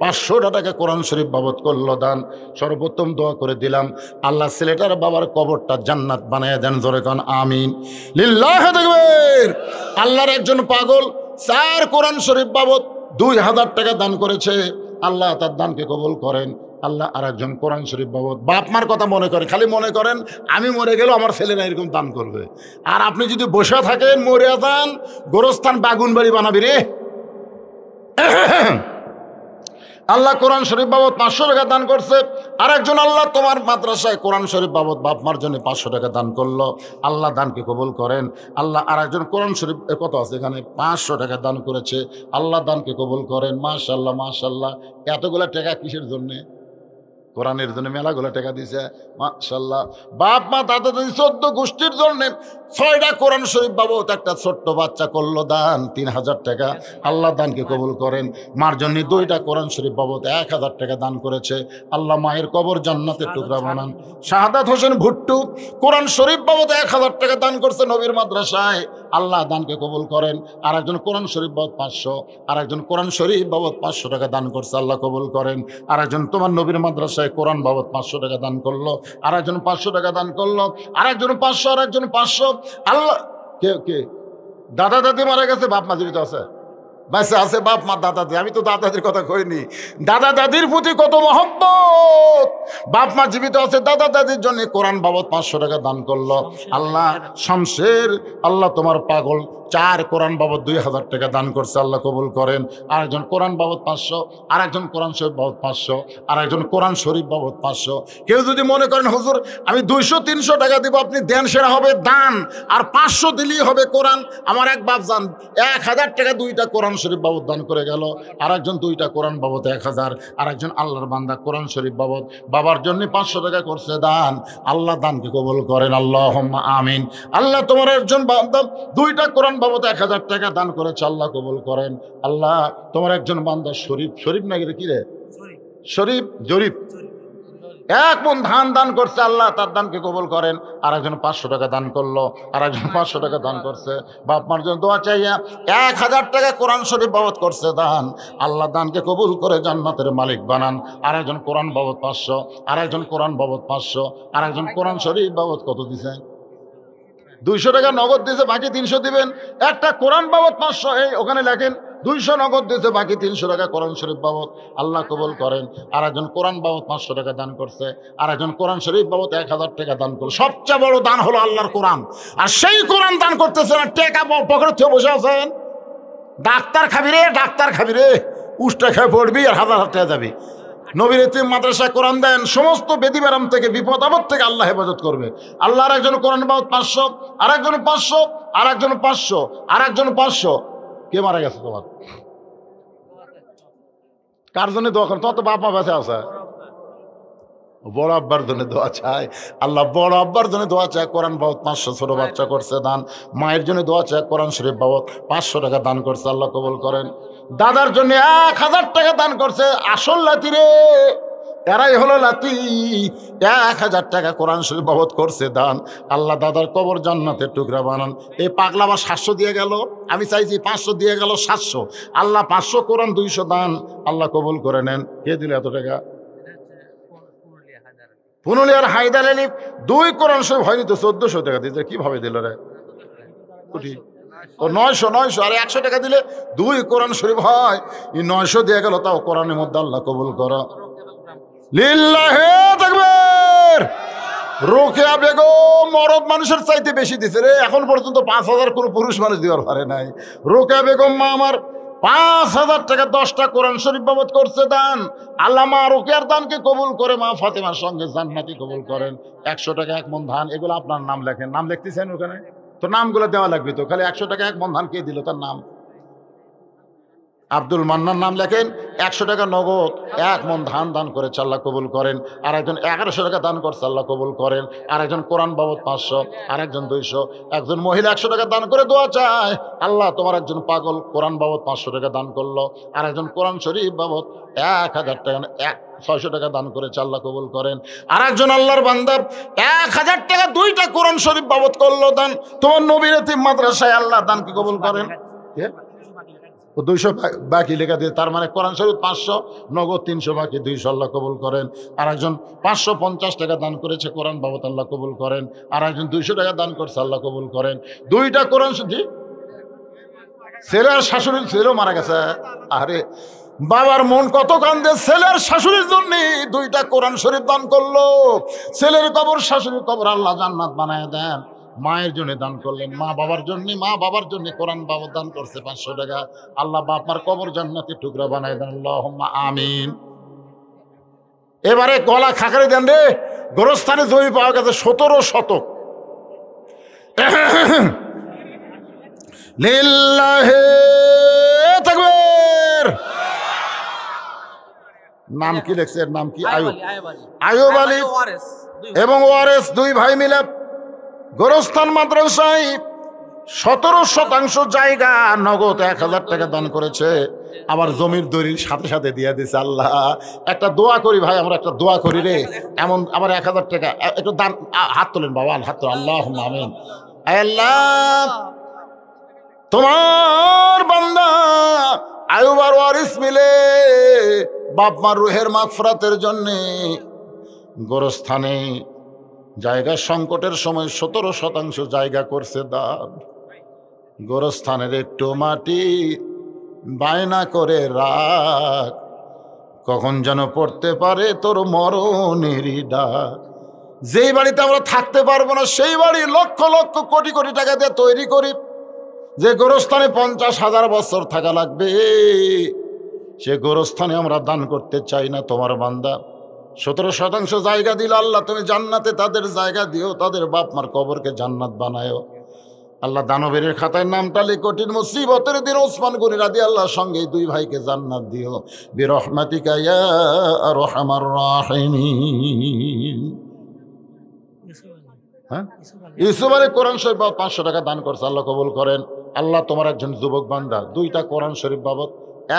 Speaker 2: 500 টাকা কোরআন শরীফ বাবদ করলো দান। সর্বোত্তম দোয়া করে দিলাম, আল্লাহ ছেলেটার বাবার কবরটা জান্নাত বানায় দেন। জোরে কোন আমিন। লিল্লাহি তাকবীর। আল্লাহর একজন পাগল 4 কোরআন শরীফ বাবদ 2000 টাকা দান করেছে। আল্লাহ তার দানকে কবুল করেন। আল্লাহ আর একজন কোরআন শরীফ বাবদ বাপ মার কথা মনে করে, খালি মনে করেন আমি মরে গেলেও আমার ছেলেরা এরকম দান করবে। আর আপনি যদি বসে থাকেন মরে যান, গোরস্থান বাগুন বাড়ি বানাবি রে। আল্লাহ কোরআন শরীফ বাবদ 500 টাকা দান করছে। আর একজন আল্লাহ তোমার মাদ্রাসায় কোরআন শরীফ বাবদ বাপ মার জন্য 500 টাকা দান করলো। আল্লাহ দানকে কবুল করেন। আল্লাহ আর একজন কোরআন শরীফ কত আছে এখানে 500 টাকা দান করেছে। আল্লাহ দানকে কবুল করেন। মাশাআল্লাহ মাশাআল্লাহ। এতগুলা টাকা কিসের জন্যে? কোরআনের জন্য মেলাগুলো টাকা দিছে। মাশাআল্লাহ। বাপ মা দাদা দাদি 14 গোষ্ঠীর জন্য 6টা কোরআন শরীফ বাবদ একটা ছোট্ট বাচ্চা করলো দান 3000 টাকা। আল্লাহ দানকে কবুল করেন। মার জন্য 2টা কোরআন শরীফ বাবদ 1000 টাকা দান করেছে। আল্লাহ মায়ের কবর জান্নাতের টুকরা বানান। শাহাদাত হোসেন ভুট্টু কোরআন শরীফ বাবদ 1000 টাকা দান করছে নবীর মাদ্রাসায়। আল্লাহ দানকে কবুল করেন। আর একজন কোরআন শরীফ বাবদ 500, আর একজন কোরআন শরীফ বাবদ 500 টাকা দান করছে। আল্লাহ কবুল করেন। আর একজন তোমার নবীর মাদ্রাসায় কোরআন বাবদ 500 টাকা দান করলো। আর একজন 500 টাকা দান করলো। আর একজন 500, আর একজন 500। আল্লাহ কে দাদা দাদি মারা গেছে, বাপ মা জীবিত আছে? বেঁচে আছে বাপ মা দাদা দাদি। আমি তো দাদা দাদির কথা কইনি। দাদা দাদির প্রতি কত মহব্বত। বাপ মা জীবিত আছে, দাদা দাদির জন্য কোরআন বাবদ 500 টাকা দান করলো। আল্লাহ শমশের, আল্লাহ তোমার পাগল 4 কোরআন বাবদ 2000 টাকা দান করছে। আল্লাহ কবুল করেন। আর একজন কোরআন বাবদ 500, আর একজন কোরআন শরীফ বাবদ 500, আর একজন কোরআন শরীফ বাবদ 500। কেউ যদি মনে করেন হুজুর আমি 200-300 টাকা দিব, আপনি দেন, সেটা হবে দান। আর 500 দিলেই হবে কোরআন। আমার এক বাপ যান 1000 টাকা 2টা কোরআন শরীফ বাবদ দান করে গেল। আর একজন 2টা কোরআন বাবদ 1000। আর একজন আল্লাহর বান্দা কোরআন শরীফ বাবদ বাবার জন্য 500 টাকা করছে দান। আল্লাহ দানকে কবুল করেন। আল্লাহুম্মা আমিন। আল্লাহ তোমার একজন বান্দা 2টা কোরআন বাবদ 1000 টাকা দান করেছে। আল্লাহ কবুল করেন। আল্লাহ তোমার একজন বান্দা শরীফ নাকি রে, কি রে জরিফ 1 মণ ধান দান করছে। আল্লাহ তার দানকে কবুল করেন। আর একজন 500 টাকা দান করলো। আর একজন 500 টাকা দান করছে। বাপ মার জন্য দোয়া চাইয়া 1000 টাকা কোরআন শরীফ বাবদ করছে দান। আল্লাহ দানকে কবুল করে জান্নাতের মালিক বানান। আর একজন কোরআন বাবদ 500, আর একজন কোরআন বাবদ 500, আর একজন কোরআন শরীফ বাবদ কত দিছে? 200 টাকা নগদ দিয়েছে, বাকি 300 দিবেন। একটা কোরআন বাবদ 500, এই ওখানে লেখেন 200 নগদ দিয়েছে, বাকি 300 টাকা কোরআন শরীফ বাবদ। আল্লাহ কবুল করেন। আর একজন কোরআন বাবদ 500 টাকা দান করছে। আর একজন কোরআন শরীফ বাবদ 1000 টাকা দান করল। সবচেয়ে বড় দান হলো আল্লাহর কোরআন। আর সেই কোরআন দান করতেছে না, টাকা পকেটে থেকে বসে আছেন। ডাক্তার খাবি রে উষ্টা খেয়ে পড়বি আর 1000 টাকা যাবি। নবীর এতিম মাদ্রাসায় কোরআন দেন, সমস্ত বেদি ব্যারাম থেকে, বিপদ আপদ থেকে আল্লাহ হেফাজত করবে। আল্লাহর একজন কোরআন বাবদ 500, আর একজন 500, আর একজন 500, আর একজন 500। কে মারা গেছে তোমার? কার জন্য দোয়া করেন? তত বাপ মা বেঁচে আছে। বড় আব্বার জন্য দোয়া চায়। আল্লাহ বড় আব্বার জন্য দোয়া চায়। কোরআন বাবদ 500 ছোট বাচ্চা করছে দান। মায়ের জন্য দোয়া চায়। কোরআন শরীফ বাবদ 500 টাকা দান করছে। আল্লাহ কবুল করেন। দাদার জন্য 1000 টাকা দান করছে। আসল লাতি রে, এরাই হলো লাতি। 1000 টাকা কোরআন শরীফ বাবদ করছে দান। আল্লাহ দাদার কবর জান্নাতের টুকরা বানান। এই পাগলা আবার 700 দিয়ে গেল। আমি চাইছি 500 দিয়ে গেল 700। আল্লাহ 500 কোরআন 200 দান। আল্লাহ কবুল করে নেন। কে দিল এত টাকা? পুনুলিয়ার হায়দার আলী 2 কোরআন শরীফ হয়নি তো 1400 টাকা দিতে। কিভাবে দিল রে? ও 900 আর 100 টাকা দিলে 2 কোরআন শরীফ হয়। এই 900 দিয়ে গেল, তাও কোরআনের মধ্যে। আল্লাহ কবুল করো। লিল্লাহি রোকেয়া বেগম মরদ মানুষের চাইতে বেশি দিছে রে, এখন পর্যন্ত 5,000 কোনো পুরুষ মানুষ দেওয়ার পারে নাই। রোকেয়া বেগম মা আমার 5,000 টাকা 10টা কোরআন শরীফ বাবদ করছে দান। আল্লাহ মা রোকেয়ার দানকে কবুল করে মা ফাতেমার সঙ্গে জান্নাতি কবুল করেন। 100 টাকা 1 মণ ধান, এগুলো আপনার নাম লেখেন। নাম লিখতেছেন ওখানে তো, নামগুলো দেওয়া লাগবে তো। খালি 100 টাকা 1 মণ ধান কে দিল, তার নাম আব্দুল মান্নার নাম লেখেন। 100 টাকা নগদ 1 মণ ধান দান করেছে, আল্লাহ কবুল করেন। আর একজন 1100 টাকা দান করছে, আল্লাহ কবুল করেন। আর একজন কোরআন বাবদ 500, আর একজন 200। একজন মহিলা 100 টাকা দান করে দোয়া চায়, আল্লাহ তোমার একজন পাগল কোরআন বাবদ 500 টাকা দান করলো। আর একজন কোরআন শরীফ বাবদ 1000 টাকা 600 টাকা দান করেছে, আল্লাহ কবুল করেন। আর একজন আল্লাহর বান্দা 1000 টাকা 2টা কোরআন শরীফ বাবদ করলো দান। তোমার নবীর এতিম মাদ্রাসায় আল্লাহ দানকে কবুল করেন। 200 বাকি লেখা দিয়ে, তার মানে কোরআন শরীফ 500 নগদ, 300 বাকি, 200 আল্লাহ কবুল করেন। আর একজন 550 টাকা দান করেছে কোরআন বাবদ, আল্লাহ কবুল করেন। আর একজন 200 টাকা দান করছে, আল্লাহ কবুল করেন। 2টা কোরআন শরীফ। ছেলে আর শাশুড়ির, ছেলেও মারা গেছে। আরে বাবার মন কত কান্দে, ছেলের শাশুড়ির জন্য 2টা কোরআন শরীফ দান করলো। ছেলের কবর শাশুড়ির কবর আল্লাহ জান্নাত বানায় দেন। মায়ের জন্য দান করলেন, মা বাবার জন্য কোরআন বাবদ দান করছে 500 টাকা। আল্লাহ বাপমার কবর জান্নাতের টুকরা বানায় দেন, আল্লাহুম্মা আমিন। এবারে গলা খাকারি দেন রে। গোরস্থানে জমি পাওয়া গেছে 17 শতক। লিল্লাহি তাকবীর। নাম কি লেখছে? নাম কি? আয়ুব আলী এবং ওয়ারেস 2 ভাই মিলে গোরস্থান মাদ্রাসায় 17% জায়গা নগদ 1000 টাকা দান করেছে। আবার জমির দলিল সাথে সাথে দিয়ে দিছে। আল্লাহ একটা দোয়া করি ভাই, আমরা একটা দোয়া করি রে। এমন আবার 1000 টাকা একটু দান, হাত তোলেন বাবা, হাত তোলেন। আল্লাহুম্মা আমিন। আল্লাহ তোমার বান্দা আয়ুব আর ওয়ারিস মিলে বাপ মার রুহের মাগফিরাতের জন্যে গোরস্থানে জায়গা সংকটের সময় 17% জায়গা করছে দান। গোরস্থানের একটু মাটি বায়না করে রাখ, কখন যেন পড়তে পারে তোর মরণেরই ডাক। যেই বাড়িতে আমরা থাকতে পারবো না, সেই বাড়ি লক্ষ লক্ষ কোটি কোটি টাকা দিয়ে তৈরি করি। যে গোরস্থানে 50,000 বছর থাকা লাগবে, সে গোরস্থানে আমরা দান করতে চাই না। তোমার বান্দা 17% জায়গা দিল, আল্লাহ তুমি জান্নাতে তাদের জায়গা দিও, তাদের বাপ মার কবরকে জান্নাত বানায়ো। আল্লাহ দানবের খাতায় নামটা লিখে কঠিন মুসিবতের দিন ওসমান গনি রাদিয়াল্লাহু সঙ্গে 2 ভাইকে জান্নাত দিও বিরহমাতিকা ইয়া আরহামার রাহিমিন। হ্যাঁ, ইউসুফ আলী কোরআন শরীফ বাবদ 500 টাকা দান করছে, আল্লাহ কবুল করেন। আল্লাহ তোমার একজন যুবক বান্দা 2টা কোরআন শরীফ বাবদ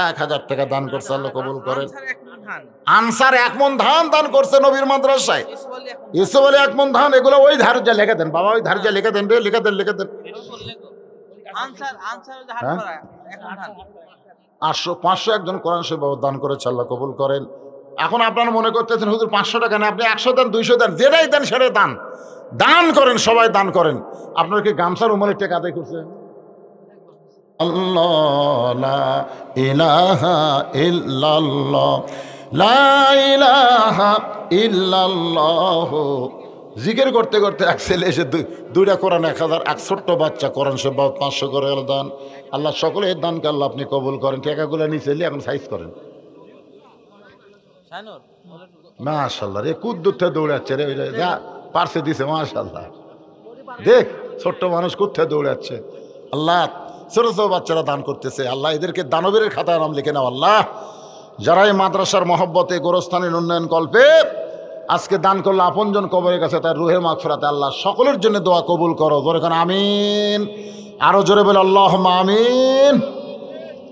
Speaker 2: 1000 টাকা দান করছে, আল্লাহ কবুল করেন। আনসার 1 মণ ধান দান করছে নবীর মাদ্রাসায়। ইউসুফ আলী 1 মণ ধান, এগুলো ওই ধার্যা লিখে দেন বাবা, ওই ধার্যা লিখে দেন রে, লিখে দেন। 500 একজন কোরআন শরীফ বাবদ দান করেছে, আল্লাহ কবুল করেন। এখন আপনারা মনে করতেছেন হুজুর 500 টাকা না, আপনি 100 দেন, 200 দেন, যেটাই দেন সেটাই দান। দান করেন, সবাই দান করেন। আপনার কি গামছার উমরের টাকা আদায় করছে? আল্লাহ লা ইলাহা ইল্লাল্লাহ, লা ইলাহা ইল্লাল্লাহ। জিকির করতে করতে এক ছেলে এসে 2টা কোরআন 1000, এক ছোট্ট বাচ্চা কোরআন শরীফ বাবদ 500 করে দান। আল্লাহ সকলের দানকে আল্লাহ আপনি কবুল করেন। টাকাগুলো নিচে এলে এখন সাইজ করেন। মাশাআল্লাহ রে, কুদ্দুতে দৌড়াচ্ছে রে, যা পারছে দিছে, মাশাআল্লাহ। দেখ ছোট্ট মানুষ কোথায় দৌড়াচ্ছে। আল্লাহ ছোট ছোট বাচ্চারা দান করতেছে, আল্লাহ এদেরকে দানবের খাতায় নাম লিখে নাও। আল্লাহ যারা এই মাদ্রাসার মহব্বতে গোরস্থানের উন্নয়ন কল্পে আজকে দান করলো আপনজন কবরের কাছে, তার রুহের মাগফিরাতে আল্লাহ সকলের জন্য দোয়া কবুল করো। জোরে কান আমিন। আরো জোরে বলে আল্লাহুম্মা আমিন।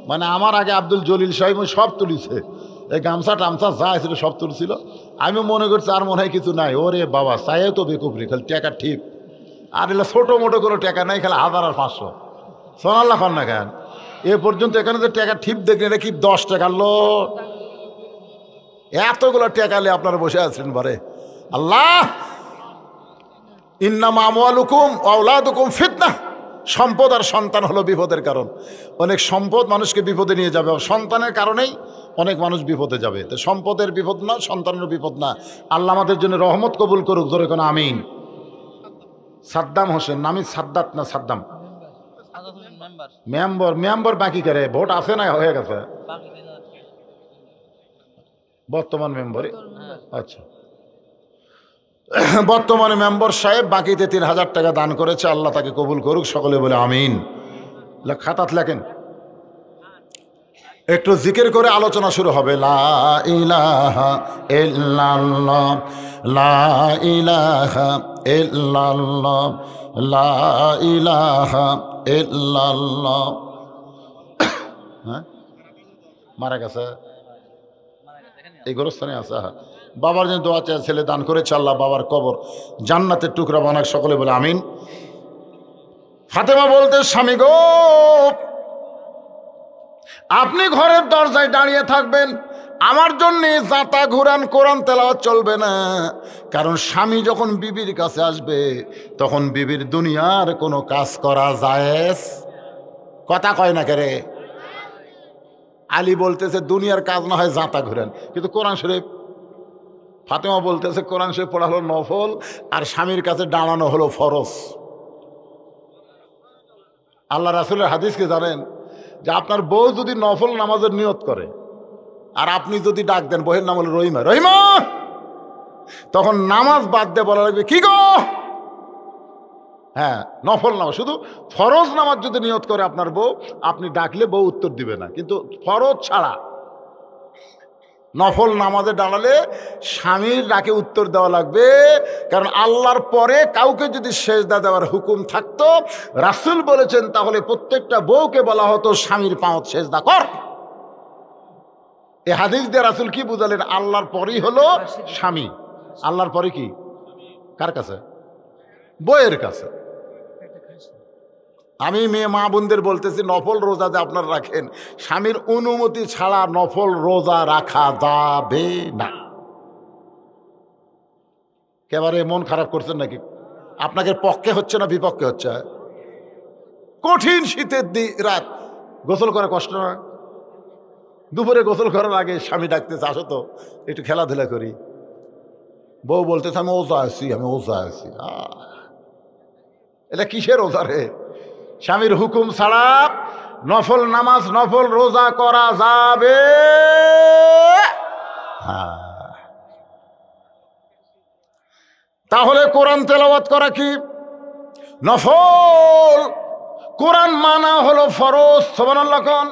Speaker 2: মানে আমার আগে আব্দুল জলিল সাহেব সব তুলিছে, এই গামছা টামছা যা ছিল সব তুলছিল। আমি মনে করছি আর মনে হয় কিছু নাই। ওরে বাবা, চাইও তো বেকুবরি, খালি টাকা ঠিক। আর এগুলো ছোটো মোটো কোনো টাকা নাই, খালি 1000 আর 500। সোনাল্লাহ খান না কেন এ পর্যন্ত এখানে যে টাকা ঠিক দেখলেন, এটা কি 10 টাকার লোট? এতগুলো টাকালে আপনারা বসে আছেন বারে। আল্লাহ ইন্নামা আমওয়ালুকুম ওয়া আওলাদুকুম ফিতনাহ, সম্পদ আর সন্তান হলো বিপদের কারণ। অনেক সম্পদ মানুষকে বিপদে নিয়ে যাবে, সন্তানের কারণেই অনেক মানুষ বিপদে যাবে। তো সম্পদের বিপদ না, সন্তানের বিপদ না। আল্লাহ আমাদের জন্য রহমত কবুল করুক, জোরে কোন আমিন। সাদ্দাম হোসেন, নামি সাদ্দাত না সাদ্দাম? মেম্বার, মেম্বার বাকি করে, ভোট আছে না হয়ে গেছে? বর্তমান মেম্বার, আচ্ছা। বর্তমানে মেম্বার সাহেব বাকিতে 3,000 টাকা দান করেছে, আল্লাহ তাকে কবুল করুক, সকলে বলে আমিন। খাতাত লেখেন, একটু জিকির করে আলোচনা শুরু হবে। লা ইলাহা ইল্লাল্লাহ, লা ইলাহা ইল্লাল্লাহ, লা ইলাহা ইল্লাল্লাহ। হ্যাঁ, মারা গেছে, এই গোরস্থানে আছে। বাবার জন্য দোয়া চাই, ছেলে দান করেছে, আল্লাহ বাবার কবর জান্নাতের টুকরা বানাক, সকলে বলে আমিন। ফাতেমা বলতে, স্বামী গো, আপনি ঘরের দরজায় দাঁড়িয়ে থাকবেন, আমার জন্য জাতা ঘুরান, কোরআন তেলাওয়াত চলবে না। কারণ স্বামী যখন বিবির কাছে আসবে তখন বিবির দুনিয়ার কোনো কাজ করা জায়েজ, কথা কয় না কেরে? আলী বলতেছে দুনিয়ার কাজ না হয় জাতা ঘুরান, কিন্তু কোরআন শরীফ। ফাতেমা বলতেছে কোরআন শরীফ পড়া হলো নফল, আর স্বামীর কাছে দাঁড়ানো হলো ফরজ। আল্লাহ রাসূলের হাদিস কি জানেন? যে আপনার বউ যদি নফল নামাজের নিয়ত করে আর আপনি যদি ডাক দেন, বউয়ের নাম হলো রহিমা, রহিমা, তখন নামাজ বাদ দিয়ে বলা লাগবে কি গো। হ্যাঁ, নফল নামাজ, শুধু ফরজ নামাজ যদি নিয়ত করে আপনার বউ, আপনি ডাকলে বউ উত্তর দিবে না, কিন্তু ফরজ ছাড়া নফল নামাজে দাঁড়ালে স্বামীর ডাকে উত্তর দেওয়া লাগবে। কারণ আল্লাহর পরে কাউকে যদি সেজদা দেওয়ার হুকুম থাকতো, রাসূল বলেছেন, তাহলে প্রত্যেকটা বউকে বলা হতো স্বামীর পাঁচ সেজদা কর। এই হাদিস দিয়ে রাসূল কি বুঝালেন? আল্লাহর পরেই হলো স্বামী। আল্লাহর পরে কি? কার কাছে? বউয়ের কাছে। আমি মেয়ে মা বোনদের বলতেছি, নফল রোজা যে আপনারা রাখেন, স্বামীর অনুমতি ছাড়া নফল রোজা রাখা যাবে না। একেবারে মন খারাপ করছেন নাকি? আপনাকে পক্ষে হচ্ছে না বিপক্ষে হচ্ছে? কঠিন শীতের রাত, গোসল করে কষ্ট না? দুপুরে গোসল করার আগে স্বামী ডাকতেছে, আসো তো একটু খেলাধুলা করি। বউ বলতেছে আমি ওজা আছি, আমি ওজা আছি। এটা কিসের ওজা রে? স্বামীর হুকুম ছাড়া নফল নামাজ, নফল রোজা করা যাবে। তাহলে কোরআন তেলাওয়াত করা কি নফল? কোরআন মানা হলো ফরজ, সুবহানাল্লাহ কোন।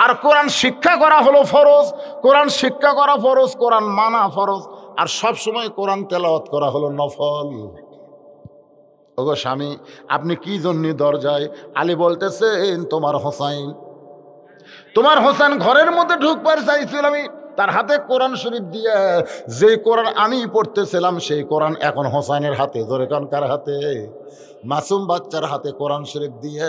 Speaker 2: আর কোরআন শিক্ষা করা হলো ফরজ। কোরআন শিক্ষা করা ফরজ, কোরআন মানা ফরজ, আর সব সময় কোরআন তেলাওয়াত করা হলো নফল। ওগো স্বামী, আপনি কি জন্য দরজায়? আলী বলতেছেন তোমার হোসাইন, তোমার হোসেন ঘরের মধ্যে ঢুকবার চাইছিল, আমি তার হাতে কোরআন শরীফ দিয়ে, যে কোরআন আমি পড়তেছিলাম সেই কোরআন এখন হোসাইনের হাতে। জোরে কান, কার হাতে? মাসুম বাচ্চার হাতে কোরআন শরীফ দিয়ে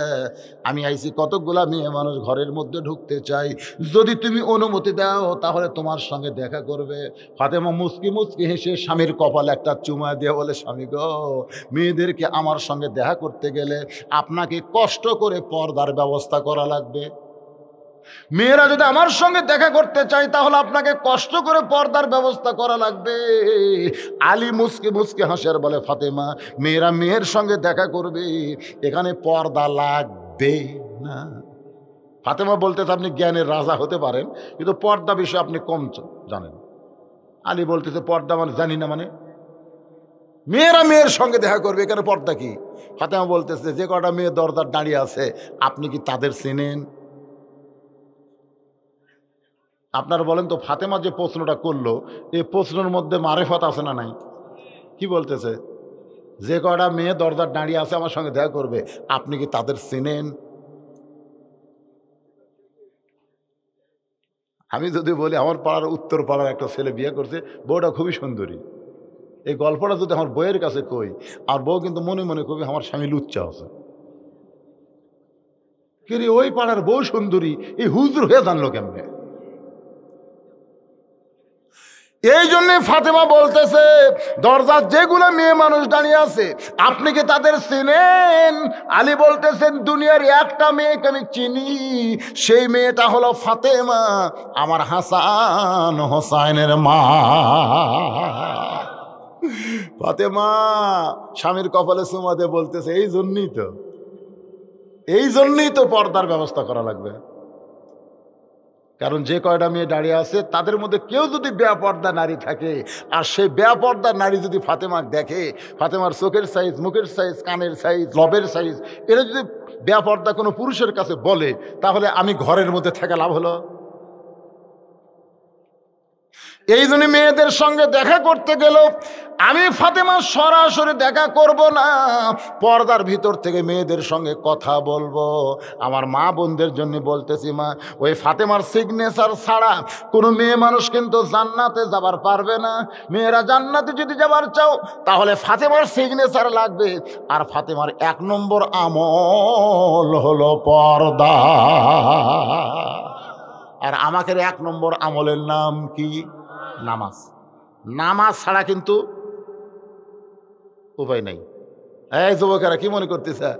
Speaker 2: আমি আইছি। কতগুলা মেয়ে মানুষ ঘরের মধ্যে ঢুকতে চাই, যদি তুমি অনুমতি দাও তাহলে তোমার সঙ্গে দেখা করবে। ফাতেমা মুচকি মুচকি হেসে স্বামীর কপালে একটা চুমা দিয়ে বলে, স্বামী গো, মেয়েদেরকে আমার সঙ্গে দেখা করতে গেলে আপনাকে কষ্ট করে পর্দার ব্যবস্থা করা লাগবে। মেয়েরা যদি আমার সঙ্গে দেখা করতে চাই তাহলে আপনাকে কষ্ট করে পর্দার ব্যবস্থা করা লাগবে। আলী মুসকে মুসকে হাসের বলে, ফাতেমা, মেয়েরা মেয়ের সঙ্গে দেখা করবে, এখানে পর্দা লাগবে না। ফাতেমা বলতেছে আপনি জ্ঞানের রাজা হতে পারেন, কিন্তু পর্দা বিষয়ে আপনি কম জানেন। আলী বলতেছে পর্দা মানে জানি না, মানে মেয়েরা মেয়ের সঙ্গে দেখা করবে, এখানে পর্দা কি? ফাতেমা বলতেছে যে কটা মেয়ে দরজার দাঁড়িয়ে আছে আপনি কি তাদের চেনেন? আপনারা বলেন তো, ফাতেমা যে প্রশ্নটা করলো এই প্রশ্নের মধ্যে মারেফত আছে না নাই? কি বলতেছে? যে কটা মেয়ে দরজার দাঁড়িয়ে আছে আমার সঙ্গে দেখা করবে, আপনি কি তাদের চেনেন? আমি যদি বলি আমার পাড়ার উত্তর পাড়ার একটা ছেলে বিয়ে করছে, বউটা খুবই সুন্দরী, এই গল্পটা যদি আমার বউয়ের কাছে কই, আর বউ কিন্তু মনে মনে কবি আমার স্বামী লুচ্চা আছে। কিন্তু ওই পাড়ার বউ সুন্দরী, এই হুজুর হয়ে জানলো কেমনে? এই জন্যে ফাতেমা বলতেছে, দরজার যেগুলো মেয়ে মানুষ দাঁড়িয়ে আছে আপনি কি তাদের চিনেন? আলী বলতেছেন, দুনিয়ার একটা মেয়েকে আমি চিনি, সেই মেয়েটা হলো ফাতেমা, আমার হাসান হোসাইনের মা। ফাতেমা স্বামীর কপালে চুমা দিয়ে বলতেছে, এই জন্যই তো পর্দার ব্যবস্থা করা লাগবে। কারণ যে কয়টা মেয়ে দাঁড়িয়ে আছে তাদের মধ্যে কেউ যদি বেপর্দা নারী থাকে, আর সেই বেপর্দা নারী যদি ফাতেমাকে দেখে, ফাতেমার চোখের সাইজ, মুখের সাইজ, কানের সাইজ, লবের সাইজ, এরা যদি বেপর্দা কোনো পুরুষের কাছে বলে, তাহলে আমি ঘরের মধ্যে থেকে লাভ হলো? এই জন্য মেয়েদের সঙ্গে দেখা করতে গেল আমি ফাতেমা সরাসরি দেখা করব না, পর্দার ভিতর থেকে মেয়েদের সঙ্গে কথা বলবো। আমার মা বোনদের জন্য বলতেছি, মা, ওই ফাতেমার সিগনেচার ছাড়া কোনো মেয়ে মানুষ কিন্তু জান্নাতে যাবার পারবে না। মেয়েরা জান্নাতে যদি যাবার চাও তাহলে ফাতেমার সিগনেচার লাগবে, আর ফাতেমার 1 নম্বর আমল হলো পর্দা। আর আমাকে 1 নম্বর আমলের নাম কি? নামাজ। নামাজ ছাড়া কিন্তু উপায় নাই। এই যুবকেরা কি মনে করতেছে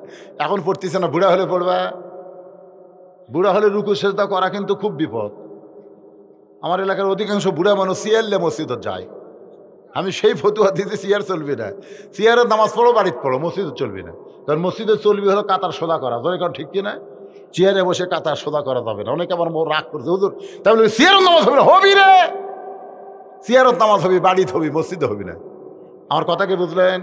Speaker 2: এখন পড়তেছে না, বুড়া হলে পড়বা? বুড়া হলে রুকু সেজদা করা কিন্তু খুব বিপদ। আমার এলাকার অধিকাংশ বুড়া মানুষ সিয়ারলে মসজিদে যায়। আমি সেই ফতুয়া দিতে, সিয়ার চলবে না, সিয়ারের নামাজ পড়ো, বাড়িতে পড়ো, মসজিদে চলবে না। কারণ মসজিদে চলবে হলো কাতার সোদা করা, ধরে কারণ ঠিক কিনা? চেয়ারে বসে কাতার সোদা করা যাবে না। অনেকে আমার রাগ করছে, হুজুর তাই বলে সিয়ারের নামাজ হবে না? হবি রে, সিয়ারত নামাজ হবি, বাড়িতে হবি, মসজিদে হবি না। আমার কথা কি বুঝলেন?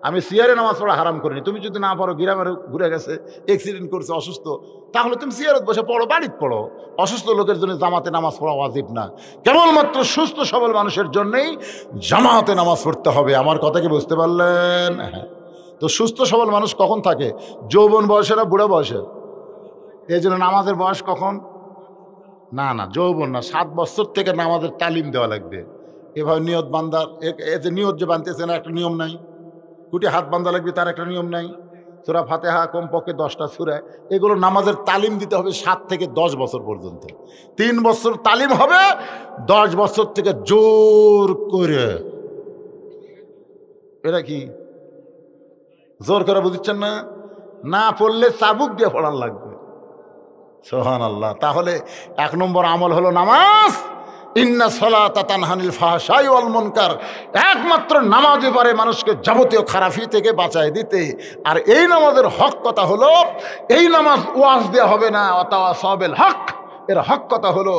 Speaker 2: আমি সিয়ারে নামাজ পড়া হারাম করিনি। তুমি যদি না পড়ো, গ্রামের ঘুরে গেছে, অ্যাক্সিডেন্ট করছে, অসুস্থ, তাহলে তুমি সিয়ারত বসে পড়ো, বাড়িতে পড়ো। অসুস্থ লোকের জন্য জামাতে নামাজ পড়া ওয়াজিব না, কেবলমাত্র সুস্থ সবল মানুষের জন্যই জামাতে নামাজ পড়তে হবে। আমার কথা কি বুঝতে পারলেন? হ্যাঁ। তো সুস্থ সবল মানুষ কখন থাকে? যৌবন বয়সে না বুড়ো বয়সে? এই জন্য নামাজের বয়স কখন? না না, যৌবন না, 7 বছর থেকে নামাজের তালিম দেওয়া লাগবে। এভাবে নিয়ত বান্ধার, যে নিয়ত যে বানতেছে না, একটা নিয়ম নাই। কুটি হাত বান্ধা লাগবে, তার একটা নিয়ম নাই। সূরা ফাতিহা কমপক্ষে 10টা সূরা, এগুলো নামাজের তালিম দিতে হবে 7 থেকে 10 বছর পর্যন্ত। 3 বছর তালিম হবে, 10 বছর থেকে জোর করে। এটা কি জোর করে বুঝছেন না? না পড়লে চাবুক দিয়ে পড়ার লাগবে। সুবহানাল্লাহ। তাহলে 1 নম্বর আমল হলো নামাজ। ইন্না সালাতা তানহানিল ফাহশাই ওয়াল মুনকার। একমাত্র নামাজই পারে মানুষকে যাবতীয় খারাপি থেকে বাঁচায় দিতে। আর এই নামাজের হক কথা হলো, এই নামাজ ওয়াজ দেওয়া হবে না, ওয়াতাওয়াসাউ বিল হক। এর হক কথা হলো,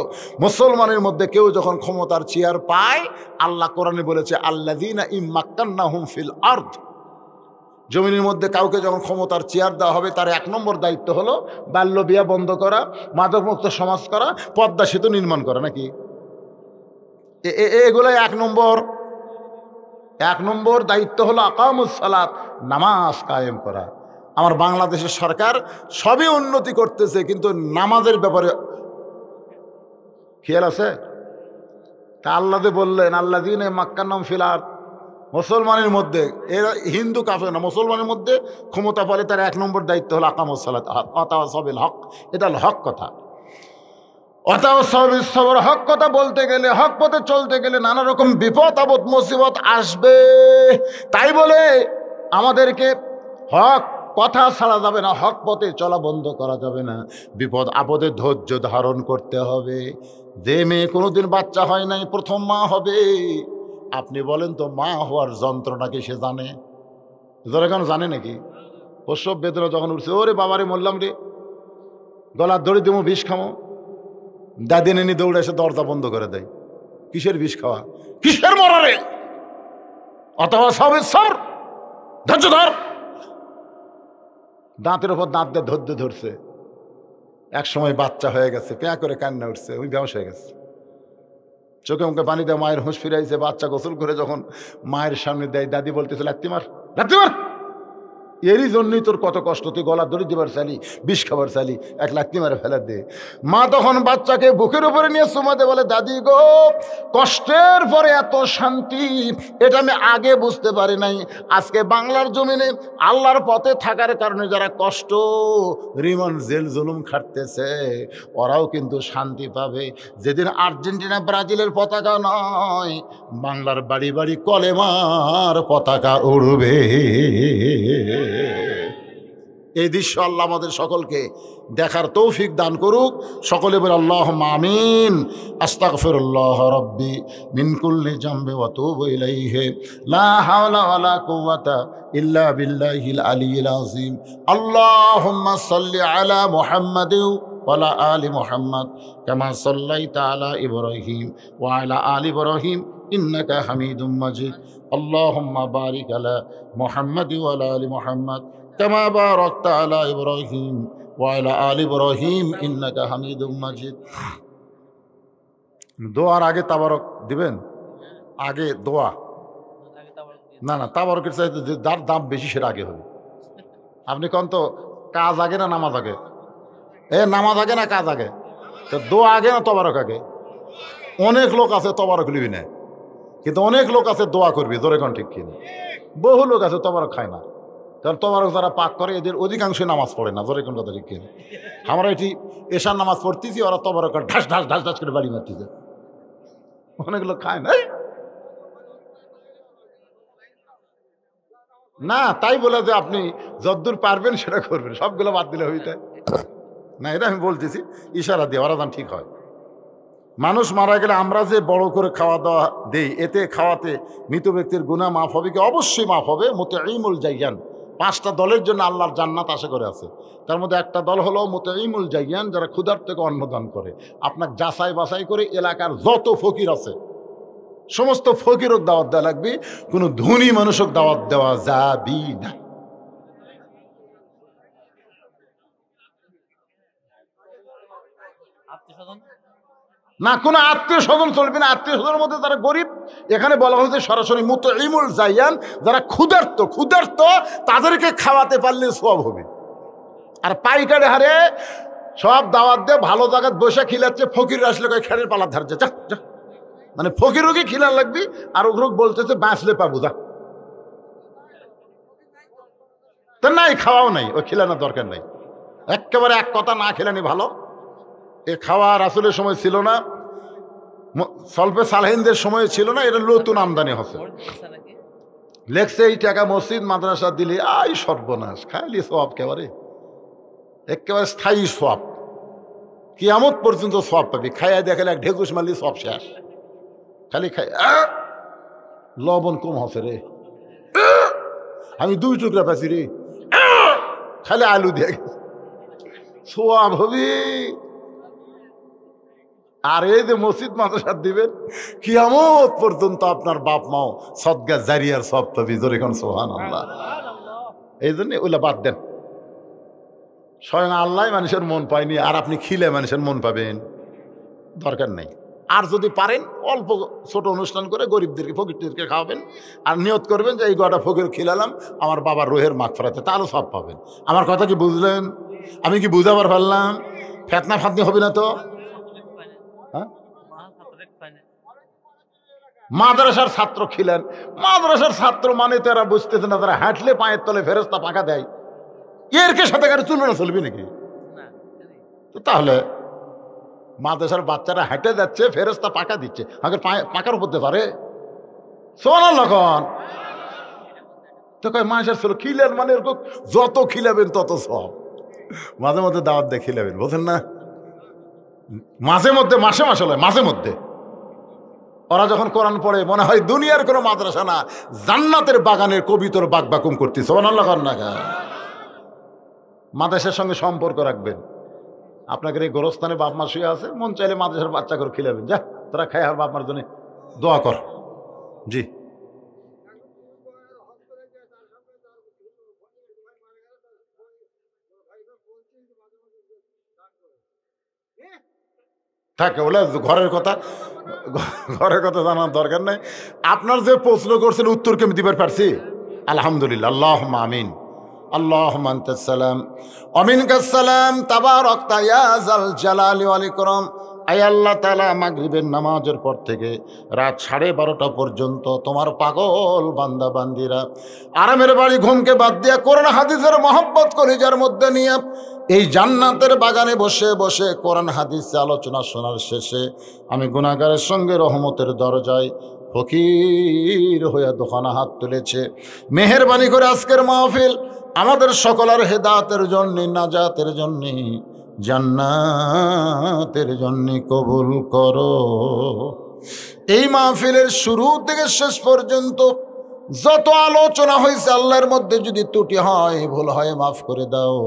Speaker 2: মুসলমানের মধ্যে কেউ যখন ক্ষমতার চেয়ার পায়, আল্লাহ কোরআনে বলেছে, আল্লাযীনা ইম্মাক্কান্নাহুম ফিল আরদ। জমিনের মধ্যে কাউকে যখন ক্ষমতার চেয়ার দেওয়া হবে, তার 1 নম্বর দায়িত্ব হলো বাল্য বিয়া বন্ধ করা, মাদকমুক্ত সমাজ করা, পদ্মা সেতু নির্মাণ করা। নাকি এগুলো 1 নম্বর দায়িত্ব হলো আকামুস সালাত, নামাজ কায়েম করা। আমার বাংলাদেশের সরকার সবই উন্নতি করতেছে, কিন্তু নামাজের ব্যাপারে খেয়াল আছে? তা আল্লাহ বললেন, আল্লাযীনা মাক্কান্নাহুম ফিল আরদ, মুসলমানের মধ্যে, এরা হিন্দু কাফের না, মুসলমানের মধ্যে ক্ষমতা পালে তার 1 নম্বর দায়িত্ব হলো আকামুস সালাত, ওয়াতাওয়াসাউ বিল হক। এটা হলো হক কথা। ওয়াতাওয়াসাউ বিস সবর। হক কথা বলতে গেলে, হক পথে চলতে গেলে নানা রকম বিপদ আপদ মুসিবত আসবে। তাই বলে আমাদেরকে হক কথা ছাড়া যাবে না, হক পথে চলা বন্ধ করা যাবে না। বিপদ আপদে ধৈর্য ধারণ করতে হবে। যে মেয়ে কোনোদিন বাচ্চা হয় নাই, প্রথম মা হবে, আপনি বলেন তো, মা হওয়ার যন্ত্রণা কি সে জানে? যারা কেন জানে নাকি? প্রসব বেদনা যখন উঠছে, ওরে বাবারে মরলাম রে, গলার দড়ি দেবো, বিষ খামো, দাদি নেনি দৌড়ে এসে দরজা বন্ধ করে দেয়। কিসের বিষ খাওয়া, কিসের মরা রে? অথবা সবে সর, ধৈর্য ধর। দাঁতের ওপর দাঁত দিয়ে ধৈর্য ধরছে। এক সময় বাচ্চা হয়ে গেছে, পেয়া করে কান্না উঠছে, ওই বেহুশ হয়ে গেছে। চোখে মুখে পানি দেয়, মায়ের হুঁশ ফিরাইছে। বাচ্চা গোসল করে যখন মায়ের সামনে দেয়, দাদি বলতেছে, লাত্তি মার, লাত্তি মার। এরই জন্যই তোর কত কষ্ট, তুই গলা দড়ি দিবার চালি, বিষ খাবার চালি, এক লাথি মারে ফেলা দে। মা তখন বাচ্চাকে বুকের উপরে নিয়ে চুমাতে বলে, দাদি গো, কষ্টের পরে এত শান্তি, এটা আমি আগে বুঝতে পারি নাই। আজকে বাংলার জমিনে আল্লাহর পথে থাকার কারণে যারা কষ্ট, রিমান্ড, জেল জুলুম খাটতেছে, ওরাও কিন্তু শান্তি পাবে। যেদিন আর্জেন্টিনা ব্রাজিলের পতাকা নয়, বাংলার বাড়ি বাড়ি কলেমার পতাকা উড়বে। এই দৃশ্য আল্লাহ আমাদের সকলকে দেখার তৌফিক দান করুক। সকলে বলে আল্লাহুম্মা আমিন। আস্তাগফিরুল্লাহ রাব্বি মিন কুল্লি জামবি ওয়া তুবু ইলাইহি, লা হাওলা ওয়ালা কুওয়াতা ইল্লা বিল্লাহিল আলিয়্যিল আযীম। আল্লাহুম্মা সাল্লি আলা মুহাম্মাদিন ওয়া আলা আলি মুহাম্মাদ কামা সাল্লাইতা আলা ইব্রাহিম ওয়া আলা আলি ইব্রাহিম ইন্নাকা হামিদুম মাজিদ। আল্লাহুম্মা বারিক আলা মুহাম্মাদি ওয়া আলা আলি মুহাম্মাদ কামা বারাকতা আলা ইব্রাহিম ওয়া আলা আলি ইব্রাহিম ইন্নাকা হামিদুম মাজিদ। দোয়ার আগে তাবারক দিবেন? আগে দোয়া না, না, তাবারকের চাইতে যার দাম বেশি সেটা আগে হবে। আপনি কোন তো কাজ আগে না নামাজ আগে? নামাজ আগে না কাজ আগে? তো দোয়া আগে না তবারক আগে? অনেক লোক আছে তবারক লিবি না, কিন্তু অনেক লোক আছে দোয়া করবি। জোরে কোন ঠিক কিনা? বহু লোক আছে তবারক খায় না, কারণ তবারক যারা পাক করে এদের অধিকাংশই নামাজ পড়ে না। জোরে কোন কথা ঠিক কিনা? আমরা এটি এশার নামাজ পড়তেছি, ওরা তবারক ঢাস ঢাস ঢাস ঢাস করে বাড়ি মারতেছে। অনেক লোক খায় না। না, তাই বলে যে আপনি যদ্দূর পারবেন সেটা করবেন, সবগুলো বাদ দিলে হইতে না। এটা আমি বলতেছি ইশারা দিয়ে, ওরা যান ঠিক হয়। মানুষ মারা গেলে আমরা যে বড় করে খাওয়া দাওয়া দেই, এতে খাওয়াতে মৃত ব্যক্তির গুনাহ মাফ হবে কি? অবশ্যই মাফ হবে। মুতাইমুল জাইয়ান, 5টা দলের জন্য আল্লাহর জান্নাত আশা করে আছে। তার মধ্যে একটা দল হলো মুতাইমুল জাইয়ান, যারা ক্ষুধার্তকে অন্নদান করে। আপনার যাচাই বাছাই করে এলাকার যত ফকির আছে সমস্ত ফকিরক দাওয়াত দেওয়া লাগবে, কোনো ধনী মানুষক দাওয়াত দেওয়া যাবি না। না, কোনো আত্মীয় স্বজন চলবে না। আত্মীয় স্বজনের মধ্যে যারা গরিব, এখানে বলা হয়েছে সরাসরি মুতাইমুল জাইয়ান, যারা ক্ষুধার্ত তাদেরকে খাওয়াতে পারলে সওয়াব হবে। আর পাইকারি হারে সব দাওয়াত দিয়ে ভালো জায়গায় বসে খিলাচ্ছে, ফকির আসলে কয় খেরের পালা ধারছে, যা যা, মানে ফকিরকে খিলার লাগবি। আর ওগুলো বলতেছে বাঁচলে পাবো, যা। তো নাই, খাওয়াও নাই, ওই খিলানোর দরকার নাই। একেবারে এক কথা না খেলানি ভালো। এ খাওয়া রাসূলের সময় ছিল না, সলফে সালেহিনদের সময় ছিল না, এটা নতুন আমদানি হচ্ছে। লেখছে এই টাকা মসজিদ মাদ্রাসা দিলে আই সর্বনাশ, খাইলি সওয়াব, একেবারে স্থায়ী সওয়াব, কিয়ামত পর্যন্ত সওয়াব পাবি। খাইয়া দেখালে এক ঢেকুশ মারলি সব শেষ। খালি খাই, লবণ কম হচ্ছে রে, আমি 2 টুকরা পাচ্ছি রে, খালি আলু দিয়ে গেছে, সওয়াব হবি। আর এই যে মসজিদ মাদ্রাসা দিবেন, কিয়ামত পর্যন্ত আপনার বাপ মাও সদকা জারিয়ার সওয়াব পাবি। জোরে কোন সুবহানাল্লাহ। এই জন্য ওগুলা বাদ দেন। স্বয়ং আল্লাহ মানুষের মন পায়নি, আর আপনি খিলে মানুষের মন পাবেন? দরকার নেই। আর যদি পারেন অল্প ছোট অনুষ্ঠান করে গরিবদেরকে, ফকিরদেরকে খাওয়াবেন, আর নিয়ত করবেন যে এই গোটা ফকির খিলালাম আমার বাবার রোহের মাগফিরাতে, তাহলে সব পাবেন। আমার কথা কি বুঝলেন? আমি কি বুঝাবার পারলাম? ফেতনা ফাতনি হবে না তো? মাদ্রাসার ছাত্র খিলেন, মাদ্রাসার ছাত্র মানে তো এরা বুঝতেছে না, তারা হাঁটলে পায়ের তলে ফেরেশতা পাকা দেয়, এরকে সাথে কারো তুলনা চলবে নাকি? তাহলে মাদ্রাসার বাচ্চারা হেঁটে যাচ্ছে, ফেরেশতা পাকা দিচ্ছে, আগে পাকার উপর দিয়ে পারে। সুবহানাল্লাহ। তো কয় মাসের ছিল খিলেন মানে এরকম যত খিলাবেন তত সব। মাঝে মধ্যে দাওয়াত দিয়ে খিলাবেন, বোঝেন না? মাঝে মধ্যে, মাসে মাসে লয়, মাঝে মধ্যে। ওরা যখন কোরআন পড়ে মনে হয় দুনিয়ার কোনো মাদ্রাসা না, জান্নাতের বাগানের কবিতর বাকবাকুম করতে। সুবহানাল্লাহ। মাদ্রাসার সঙ্গে সম্পর্ক রাখবেন। আপনাদের এই গোরস্থানে বাপ মা শুয়ে আছে, মন চাইলে মাদ্রাসার বাচ্চা করে খিলাবেন, যা তোরা খাই আর বাপ মার জন্য দোয়া কর। জি, থাকে বলে ঘরের কথা জানার দরকার নেই। আপনার যে প্রশ্ন করছেন উত্তরকে আমি দিবার পারছি, আলহামদুলিল্লাহ, আল্লাহুম্মা আমিন। আল্লাহুম্মা আনতাস সালাম ওয়া মিনকাস সালাম তাবারাকতা ইয়া যাল জালালি ওয়াল ইকরাম। আয় আল্লাহ তাআলা, মাগরিবের নামাজের পর থেকে রাত 12:30 পর্যন্ত তোমার পাগল বান্দা বান্দিরা আরামের বাড়ি ঘুমকে বাদ দিয়া কোরআন হাদিসের মহব্বত কলিজার মধ্যে নিয়ে এই জান্নাতের বাগানে বসে বসে কোরআন হাদিস আলোচনা শোনার শেষে আমি গুনাহগারের সঙ্গে রহমতের দরজায় ফকির হইয়া দোকানে হাত তুলেছে। মেহেরবানি করে আজকের মাহফিল আমাদের সকলের হেদায়েতের জন্য, নাজাতের জন্য, জান্নাতের জন্য কবুল করো। এই মাহফিলের শুরু থেকে শেষ পর্যন্ত যত আলোচনা হয়েছে আল্লাহর মধ্যে যদি ত্রুটি হয়, ভুল হয়, মাফ করে দাও।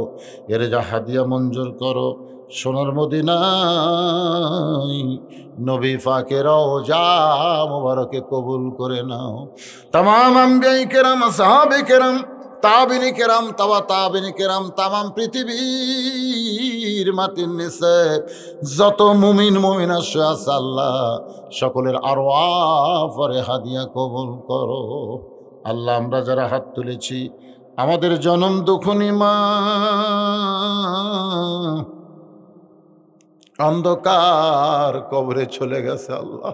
Speaker 2: এর যা হাদিয়া মঞ্জুর করো সোনার মদিনায় নবী পাকের রওজা মুবারকে কবুল করে নাও। তামাম আম্বিয়ায়ে কেরাম, আসহাবে কেরাম, তাবিনী কেরাম, তাবিনী কেরাম, তামাম পৃথিবীর মাটির নিচে যত মুমিন মুমিনা আছে আল্লাহ সকলের আরওয়াহ পরে হাদিয়া কবুল করো। আল্লাহ, আমরা যারা হাত তুলেছি আমাদের জনম দুঃখনী মা অন্ধকার কবরে চলে গেছে, আল্লাহ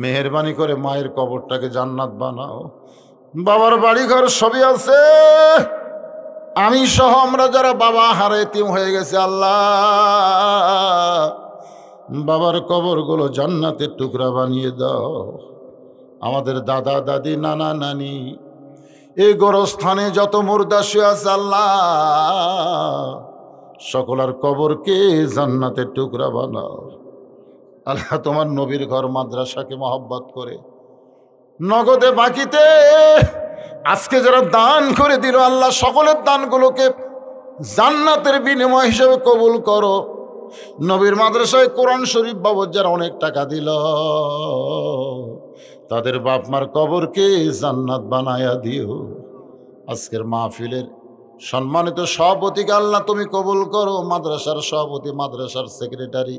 Speaker 2: মেহেরবানি করে মায়ের কবরটাকে জান্নাত বানাও। বাবার বাড়ি ঘর সবই আছে, আমি সহ আমরা যারা বাবা হারা এতিম হয়ে গেছে আল্লাহ বাবার কবরগুলো জান্নাতের টুকরা বানিয়ে দাও। আমাদের দাদা দাদি নানা নানি এই গোরস্থানে যত মুর্দা শুয়ে আছে আল্লাহ সকলের কবরকে জান্নাতের টুকরা বানাও। আল্লাহ, তোমার নবীর ঘর মাদ্রাসাকে মহব্বত করে নগদে বাকিতে আজকে যারা দান করে দিল আল্লাহ সকলের দানগুলোকে জান্নাতের বিনিময় হিসেবে কবুল করো। নবীর মাদ্রাসায় কোরআন শরীফ বাবদ যারা অনেক টাকা দিল তাদের বাপ মার কবরকে জান্নাত বানায়া দিও। আজকের মাহফিলের সম্মানিত সভাপতিকে আল্লাহ তুমি কবুল করো। মাদ্রাসার সভাপতি, মাদ্রাসার সেক্রেটারি,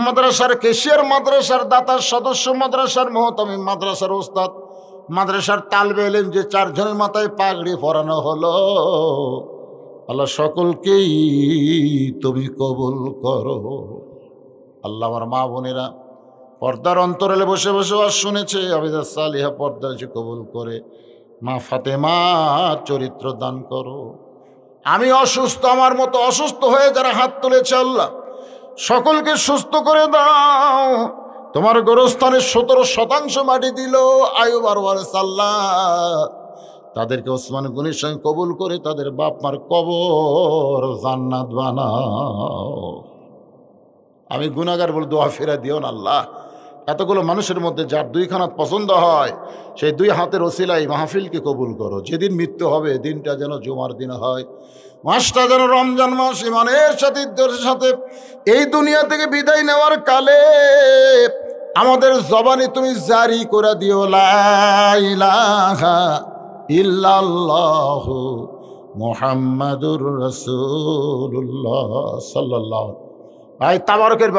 Speaker 2: মাদ্রাসার কেশিয়ার, মাদ্রাসার দাতার সদস্য, মাদ্রাসার মোহতামি, মাদ্রাসার ওস্তাদ, মাদ্রাসার তালবে ইলম যে 4 জনের মাথায় পাগড়ি পরানো হলো আল্লাহ সকলকেই তুমি কবুল করো। আল্লাহ, আমার মা বোনেরা পর্দার অন্তরালে বসে বসে আর শুনেছে আবিদা সালিহা পর্দার যে কবুল করে মা ফাতেমা চরিত্র দান করো। আমি অসুস্থ, আমার মতো অসুস্থ হয়ে যারা হাত তুলেছে আল্লাহ সকলকে সুস্থ করে দাও। তোমার গোরস্থানের 17% মাটি দিল আয়ুব আর ওয়ারিস আল্লাহ তাদেরকে ওসমান গনির সঙ্গে কবুল করে তাদের বাপ মার কবর জান্নাত বানাও। আমি গুনাহগার বলে দোয়া ফেরা দিও না আল্লাহ। এতগুলো মানুষের মধ্যে যার 2 হাত পছন্দ হয় সেই 2 হাতের ওসিলায় মাহফিলকে কবুল করো। যেদিন মৃত্যু হবে দিনটা যেন জুমার দিন হয়, মাসটা যেন রমজান মাস, ইমানের সাথে ইদ্যতের সাথে এই দুনিয়া থেকে বিদায় নেওয়ার কালে আমাদের জবানে তুমি জারি করে দিও লা ইলাহা ইল্লাল্লাহু মুহাম্মাদুর রাসূলুল্লাহ সাল্লাল্লাহু আলাইহি। তাবারকের